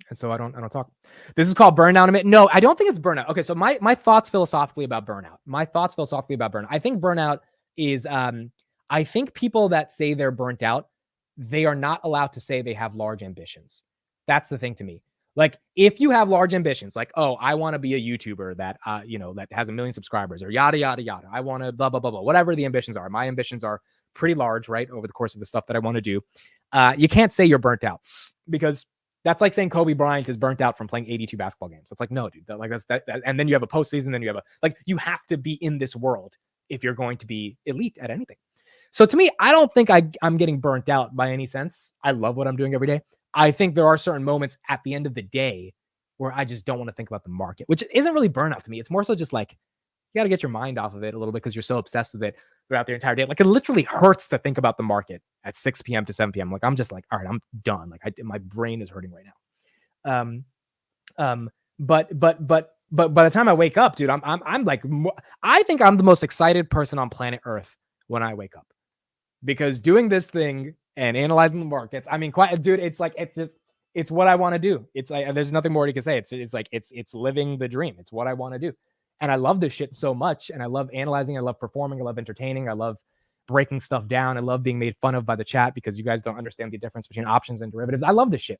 And so I don't talk. This is called burnout. No, I don't think it's burnout. Okay, so my thoughts philosophically about burnout. I think burnout is I think people that say they're burnt out, they are not allowed to say they have large ambitions. That's the thing to me. Like, if you have large ambitions, like, oh, I want to be a YouTuber that that has 1 million subscribers, or yada yada yada. I want to blah blah blah blah. Whatever the ambitions are. My ambitions are pretty large, right? Over the course of the stuff that I want to do. You can't say you're burnt out, because that's like saying Kobe Bryant is burnt out from playing 82 basketball games. It's like, no, dude, that's that. And then you have a postseason, then you have you have to be in this world if you're going to be elite at anything. So to me, I don't think I'm getting burnt out by any sense. I love what I'm doing every day. I think there are certain moments at the end of the day where I just don't want to think about the market, which isn't really burnout to me. It's more so just like, you got to get your mind off of it a little bit because you're so obsessed with it throughout the entire day. Like, it literally hurts to think about the market at 6 p.m. to 7 p.m. Like, I'm just like, all right, I'm done. Like, my brain is hurting right now. But by the time I wake up, dude, I'm like, I think I'm the most excited person on planet Earth when I wake up, because doing this thing and analyzing the markets, I mean, dude, it's like, it's what I want to do. It's like, there's nothing more you can say. It's like, it's living the dream. It's what I want to do. And I love this shit so much. And I love analyzing. I love performing. I love entertaining. I love breaking stuff down. I love being made fun of by the chat because you guys don't understand the difference between options and derivatives. I love this shit.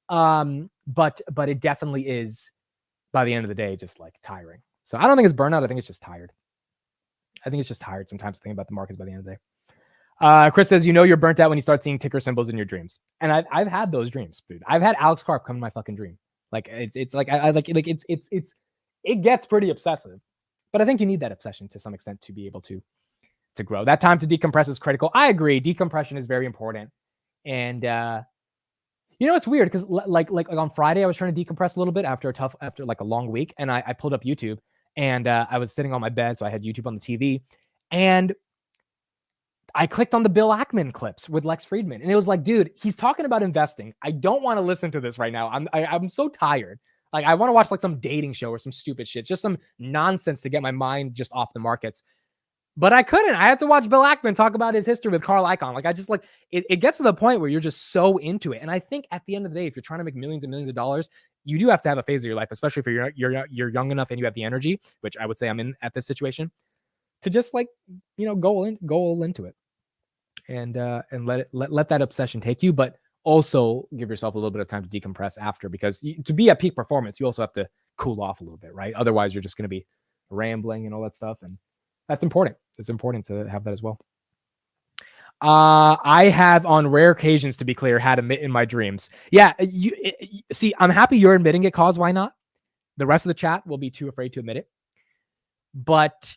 But it definitely is, by the end of the day, just like tiring. So I don't think it's burnout. I think it's just tired. I think it's just tired sometimes to think about the markets by the end of the day. Chris says, you're burnt out when you start seeing ticker symbols in your dreams. And I've had those dreams, dude. I've had Alex Karp come to my fucking dream. Like, it's like, it gets pretty obsessive, but I think you need that obsession to some extent to be able to grow. That time to decompress is critical. I agree. Decompression is very important. And, it's weird because like on Friday, I was trying to decompress a little bit after like a long week. And I pulled up YouTube, and I was sitting on my bed. So I had YouTube on the TV, and I clicked on the Bill Ackman clips with Lex Friedman, and it was like, dude, he's talking about investing. I don't want to listen to this right now. I'm so tired. Like, I want to watch like some dating show or some stupid shit, just some nonsense to get my mind just off the markets. But I couldn't. I had to watch Bill Ackman talk about his history with Carl Icahn. Like, I just like it gets to the point where you're just so into it. And I think at the end of the day, if you're trying to make millions and millions of dollars, you do have to have a phase of your life, especially if you're young enough and you have the energy, which I would say I'm in at this situation, to just like, go all into it. And let that obsession take you, but also give yourself a little bit of time to decompress after, because to be at peak performance, you also have to cool off a little bit, right? Otherwise, you're just going to be rambling and all that stuff, and that's important. It's important to have that as well. I have, on rare occasions, to be clear, had admit in my dreams. Yeah, see, I'm happy you're admitting it, cause why not? The rest of the chat will be too afraid to admit it, but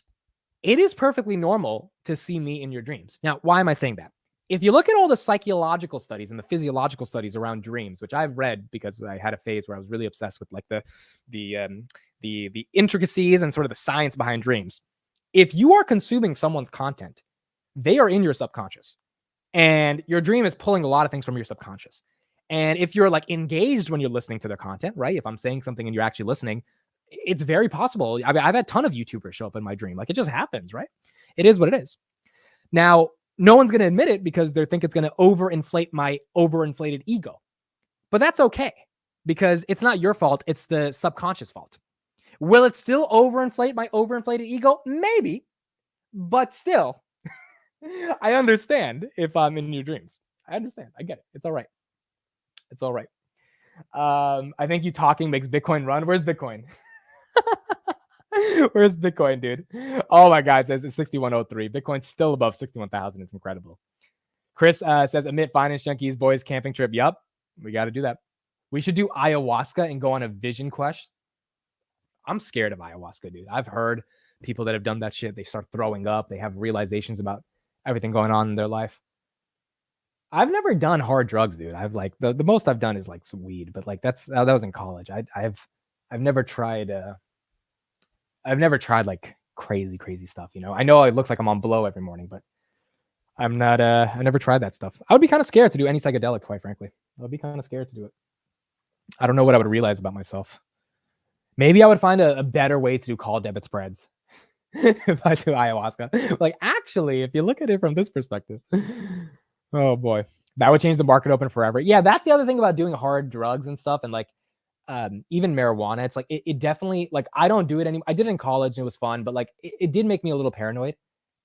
it is perfectly normal to see me in your dreams. Now, why am I saying that? If you look at all the psychological studies and the physiological studies around dreams, which I've read because I had a phase where I was really obsessed with like the intricacies and sort of the science behind dreams. If you are consuming someone's content, they are in your subconscious, and your dream is pulling a lot of things from your subconscious. And if you're like engaged when you're listening to their content, right? If I'm saying something and you're actually listening, it's very possible. I mean, I've had a ton of YouTubers show up in my dream. Like, it just happens, right? It is what it is. Now, no one's going to admit it because they think it's going to overinflate my overinflated ego. But that's okay, because it's not your fault. It's the subconscious fault. Will it still overinflate my overinflated ego? Maybe, but still, I understand if I'm in your dreams. I understand. I get it. It's all right. It's all right. I think you talking makes Bitcoin run. Where's Bitcoin? Where's Bitcoin, dude? Oh my God, it says it's 6103. Bitcoin's still above 61,000. It's incredible. Chris says, admit finance junkies, boys camping trip. Yup, we got to do that. We should do ayahuasca and go on a vision quest. I'm scared of ayahuasca, dude. I've heard people that have done that shit. They start throwing up. They have realizations about everything going on in their life. I've never done hard drugs, dude. I've like the most I've done is like some weed, but like that was in college. I've never tried like crazy stuff, I know it looks like I'm on blow every morning, but I'm not I never tried that stuff. I would be kind of scared to do any psychedelic, quite frankly. I would be kind of scared to do it. I don't know what I would realize about myself. Maybe I would find a better way to do call debit spreads if I do ayahuasca. Like, actually, if you look at it from this perspective, oh boy, that would change the market open forever. Yeah, that's the other thing about doing hard drugs and stuff, and like even marijuana. It's like it definitely, like, I don't do it anymore. I did it in college and it was fun, but like it did make me a little paranoid,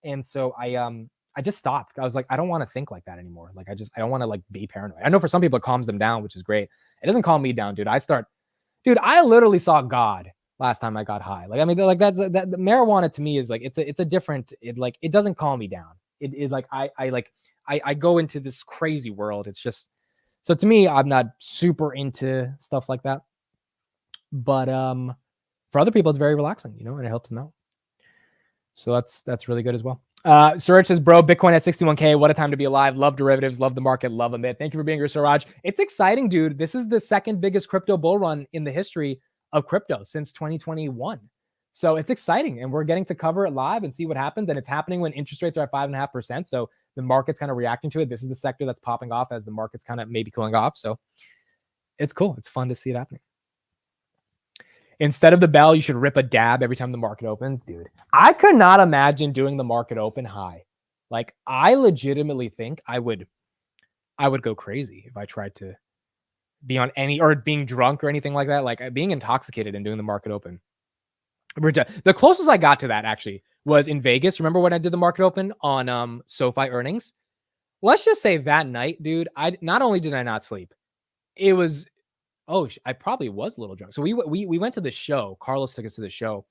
and so I just stopped. I was like, I don't want to think like that anymore. Like, I don't want to like be paranoid. I know for some people it calms them down, which is great. It doesn't calm me down, dude. Dude, I literally saw God last time I got high. Like, I mean, like that the marijuana to me is like, it's a different, it doesn't calm me down. It like, I go into this crazy world. It's just, so to me, I'm not super into stuff like that, but, for other people, it's very relaxing, you know, and it helps them out. So that's really good as well. Suraj says, bro, Bitcoin at 61K. What a time to be alive. Love derivatives. Love the market. Love Amit. Thank you for being here, Suraj. It's exciting, dude. This is the second biggest crypto bull run in the history of crypto since 2021. So it's exciting. And we're getting to cover it live and see what happens. And it's happening when interest rates are at 5.5%. So the market's kind of reacting to it. This is the sector that's popping off as the market's kind of maybe cooling off. So it's cool. It's fun to see it happening. Instead of the bell, you should rip a dab every time the market opens. Dude, I could not imagine doing the market open high. Like, I legitimately think I would go crazy if I tried to be on any, or being drunk or anything like that. Like, being intoxicated and doing the market open. The closest I got to that actually was in Vegas. Remember when I did the market open on SoFi earnings? Let's just say that night, dude, not only did I not sleep, it was, I probably was a little drunk. So we went to the show. Carlos took us to the show.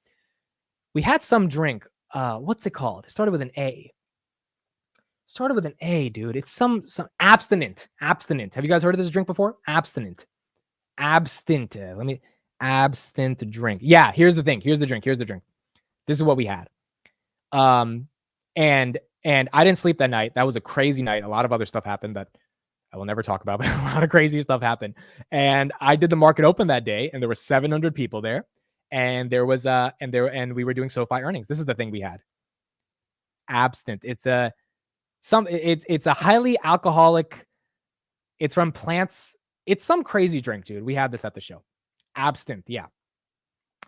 We had some drink. What's it called? It started with an A. Dude. It's some abstinent. Abstinent. Have you guys heard of this drink before? Abstinent. Abstinent drink. Yeah, here's the thing. Here's the drink. This is what we had. And I didn't sleep that night. That was a crazy night. A lot of other stuff happened that I will never talk about, but a lot of crazy stuff happened. And I did the market open that day, and there were 700 people there. And there was and we were doing SoFi earnings. This is the thing we had. Abstinent. It's a highly alcoholic. It's from plants. It's some crazy drink, dude. We had this at the show. Absinthe. Yeah.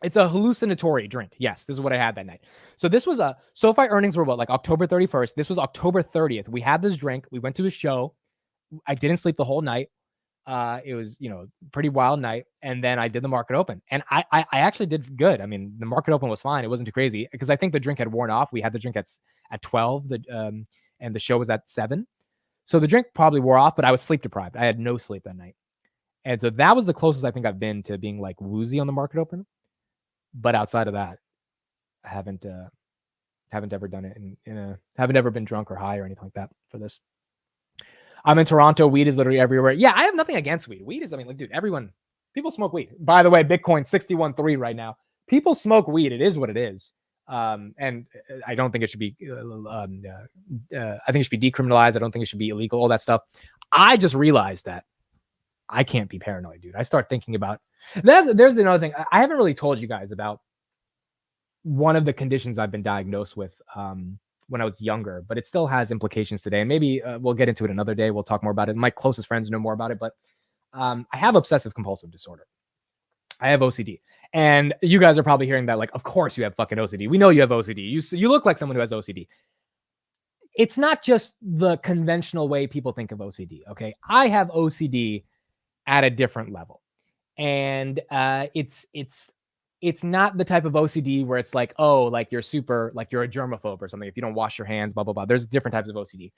It's a hallucinatory drink. Yes, this is what I had that night. So this was SoFi earnings were what, like October 31st. This was October 30th. We had this drink. We went to a show. I didn't sleep the whole night. It was, pretty wild night. And then I did the market open, and I actually did good. I mean, the market open was fine. It wasn't too crazy because I think the drink had worn off. We had the drink at 12, and the show was at 7. So the drink probably wore off, but I was sleep deprived. I had no sleep that night. And so that was the closest I think I've been to being like woozy on the market open. But outside of that, I haven't ever done it haven't ever been drunk or high or anything like that for this. I'm in Toronto. Weed is literally everywhere. Yeah, I have nothing against weed. Weed is, like, dude, people smoke weed. By the way, Bitcoin 61.3 right now. People smoke weed. It is what it is. And I don't think it should be, I think it should be decriminalized. I don't think it should be illegal, all that stuff. I just realized that I can't be paranoid, dude. I start thinking about, there's another thing. I haven't really told you guys about one of the conditions I've been diagnosed with, when I was younger, but it still has implications today. And maybe we'll get into it another day. We'll talk more about it. My closest friends know more about it, but I have obsessive compulsive disorder. I have OCD. And you guys are probably hearing that, like, of course you have fucking OCD. We know you have OCD. You look like someone who has OCD. It's not just the conventional way people think of OCD, okay? I have OCD at a different level. And it's not the type of OCD where it's like, oh, like you're you're a germaphobe or something if you don't wash your hands, blah, blah, blah. There's different types of OCD.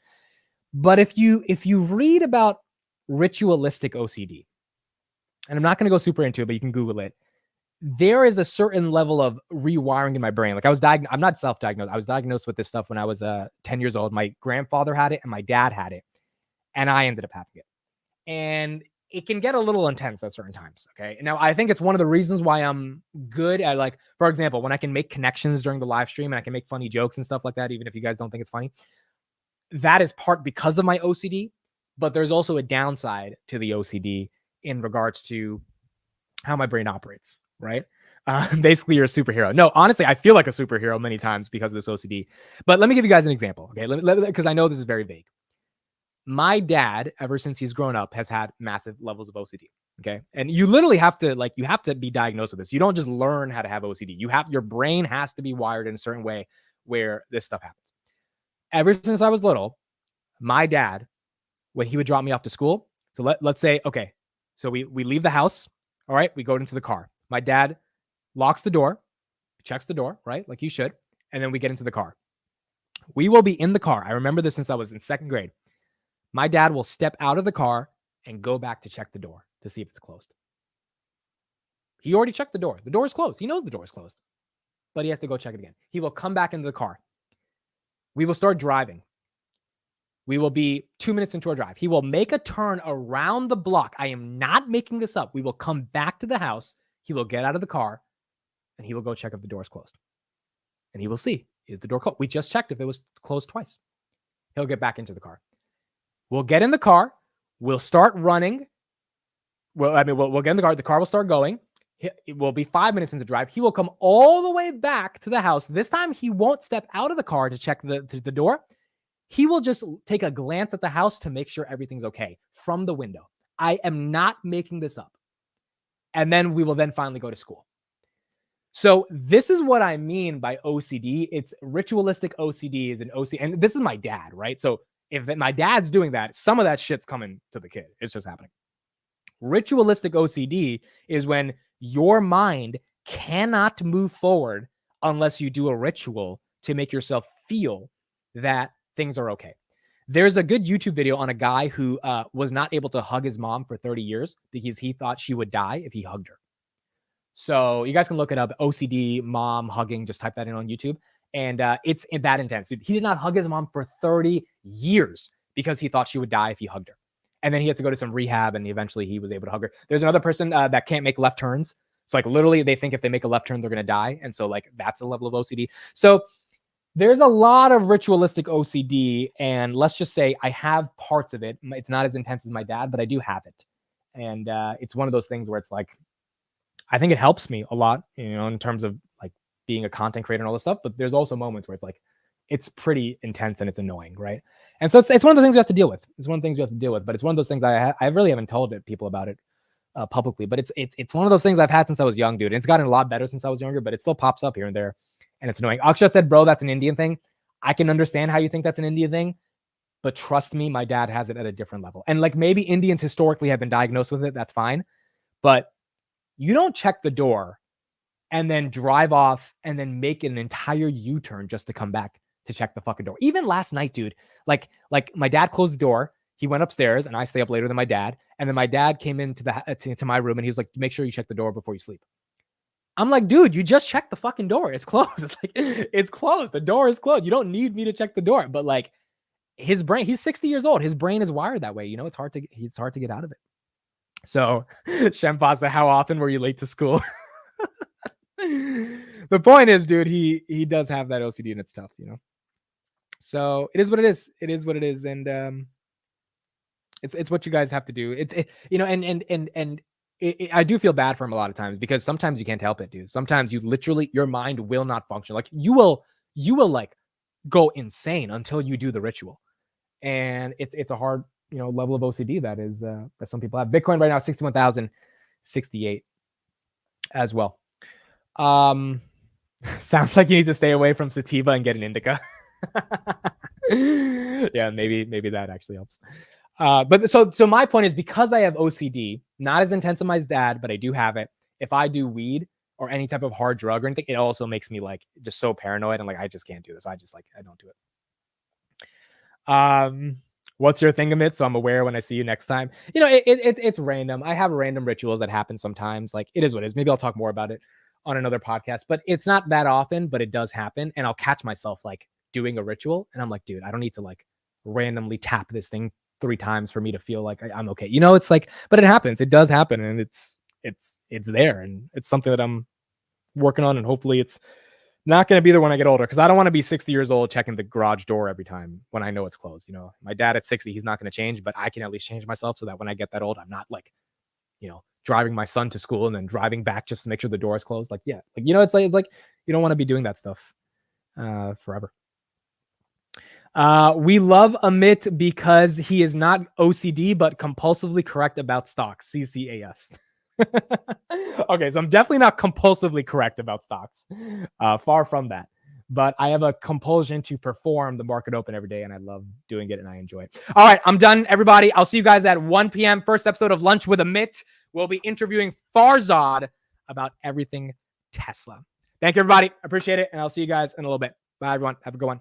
But if you read about ritualistic OCD, and I'm not going to go super into it, but you can Google it, there is a certain level of rewiring in my brain. Like I'm not self-diagnosed. I was diagnosed with this stuff when I was 10 years old. My grandfather had it and my dad had it, and I ended up having it. And it can get a little intense at certain times. Okay. Now, I think it's one of the reasons why I'm good at, like, for example, when I can make connections during the live stream and I can make funny jokes and stuff like that, even if you guys don't think it's funny, that is part because of my OCD, but there's also a downside to the OCD in regards to how my brain operates, right? Basically, you're a superhero. No, honestly, I feel like a superhero many times because of this OCD. But let me give you guys an example, okay? Because I know this is very vague. My dad, ever since he's grown up, has had massive levels of OCD. Okay. And you literally have to you have to be diagnosed with this. You don't just learn how to have OCD. Your brain has to be wired in a certain way where this stuff happens. Ever since I was little, my dad, when he would drop me off to school, so let's say, okay, so we leave the house. All right. We go into the car. My dad locks the door, checks the door, right? Like you should. And then we get into the car. We will be in the car. I remember this since I was in second grade. My dad will step out of the car and go back to check the door to see if it's closed. He already checked the door. The door is closed. He knows the door is closed, but he has to go check it again. He will come back into the car. We will start driving. We will be 2 minutes into our drive. He will make a turn around the block. I am not making this up. We will come back to the house. He will get out of the car and he will go check if the door is closed. And he will see, is the door closed? We just checked if it was closed twice. He'll get back into the car. We'll get in the car. We'll start running. We'll get in the car. The car will start going. It will be 5 minutes into the drive. He will come all the way back to the house. This time he won't step out of the car to check the door. He will just take a glance at the house to make sure everything's okay from the window. I am not making this up. And then we will then finally go to school. So this is what I mean by OCD. It's ritualistic OCD is an OCD. And this is my dad, right? So if my dad's doing that, some of that shit's coming to the kid. It's just happening. Ritualistic OCD is when your mind cannot move forward unless you do a ritual to make yourself feel that things are okay. There's a good YouTube video on a guy who was not able to hug his mom for 30 years because he thought she would die if he hugged her. So you guys can look it up, OCD mom hugging, just type that in on YouTube. And it's that intense. He did not hug his mom for 30 years because he thought she would die if he hugged her. And then he had to go to some rehab and eventually he was able to hug her. There's another person that can't make left turns. It's like literally they think if they make a left turn, they're going to die. And so like that's a level of OCD. So there's a lot of ritualistic OCD. And let's just say I have parts of it. It's not as intense as my dad, but I do have it. And it's one of those things where it's like, I think it helps me a lot, in terms of like being a content creator and all this stuff. But there's also moments where it's like, it's pretty intense and it's annoying, right? And so it's one of the things we have to deal with. It's one of the things we have to deal with. But it's one of those things I really haven't told people about it publicly. But it's one of those things I've had since I was young, dude. And it's gotten a lot better since I was younger, but it still pops up here and there, and it's annoying. Akshat said, "Bro, that's an Indian thing." I can understand how you think that's an Indian thing, but trust me, my dad has it at a different level. And like maybe Indians historically have been diagnosed with it. That's fine, but you don't check the door and then drive off and then make an entire U-turn just to come back to check the fucking door. Even last night, dude, like my dad closed the door. He went upstairs and I stay up later than my dad. And then my dad came into to my room and he was like, make sure you check the door before you sleep. I'm like, dude, you just checked the fucking door. It's closed. It's like, it's closed. The door is closed. You don't need me to check the door. But like his brain, he's 60 years old. His brain is wired that way. It's hard to get out of it. So Shem Pasta, how often were you late to school? The point is, dude, he does have that OCD and it's tough, So it is what it is. It is what it is. And it's what you guys have to do. I do feel bad for him a lot of times because sometimes you can't help it, dude. Sometimes you literally, your mind will not function. Like you will like go insane until you do the ritual. And it's a hard, level of OCD that is that some people have. Bitcoin right now 61,068 as well. Sounds like you need to stay away from sativa and get an indica. Yeah, maybe that actually helps. But so my point is, because I have OCD, not as intense as my dad, but I do have it. If I do weed or any type of hard drug or anything, it also makes me like just so paranoid and like I just can't do this. I don't do it. What's your thing, Amit? So I'm aware when I see you next time. It's random. I have random rituals that happen sometimes. Like it is what it is. Maybe I'll talk more about it on another podcast, but it's not that often, but it does happen. And I'll catch myself like doing a ritual and I'm like, dude, I don't need to like randomly tap this thing 3 times for me to feel like I'm okay. It's like, but it happens. It does happen. And it's there. And it's something that I'm working on. And hopefully it's not going to be there when I get older, because I don't want to be 60 years old checking the garage door every time when I know it's closed. My dad at 60, he's not going to change, but I can at least change myself so that when I get that old, I'm not like, driving my son to school and then driving back just to make sure the door is closed. Like, yeah, like, it's like you don't want to be doing that stuff forever. We love Amit because he is not OCD, but compulsively correct about stocks. CCAS. Okay, so I'm definitely not compulsively correct about stocks. Far from that. But I have a compulsion to perform the market open every day, and I love doing it, and I enjoy it. All right, I'm done, everybody. I'll see you guys at 1 p.m. First episode of Lunch with Amit. We'll be interviewing Farzad about everything Tesla. Thank you, everybody. I appreciate it, and I'll see you guys in a little bit. Bye, everyone. Have a good one.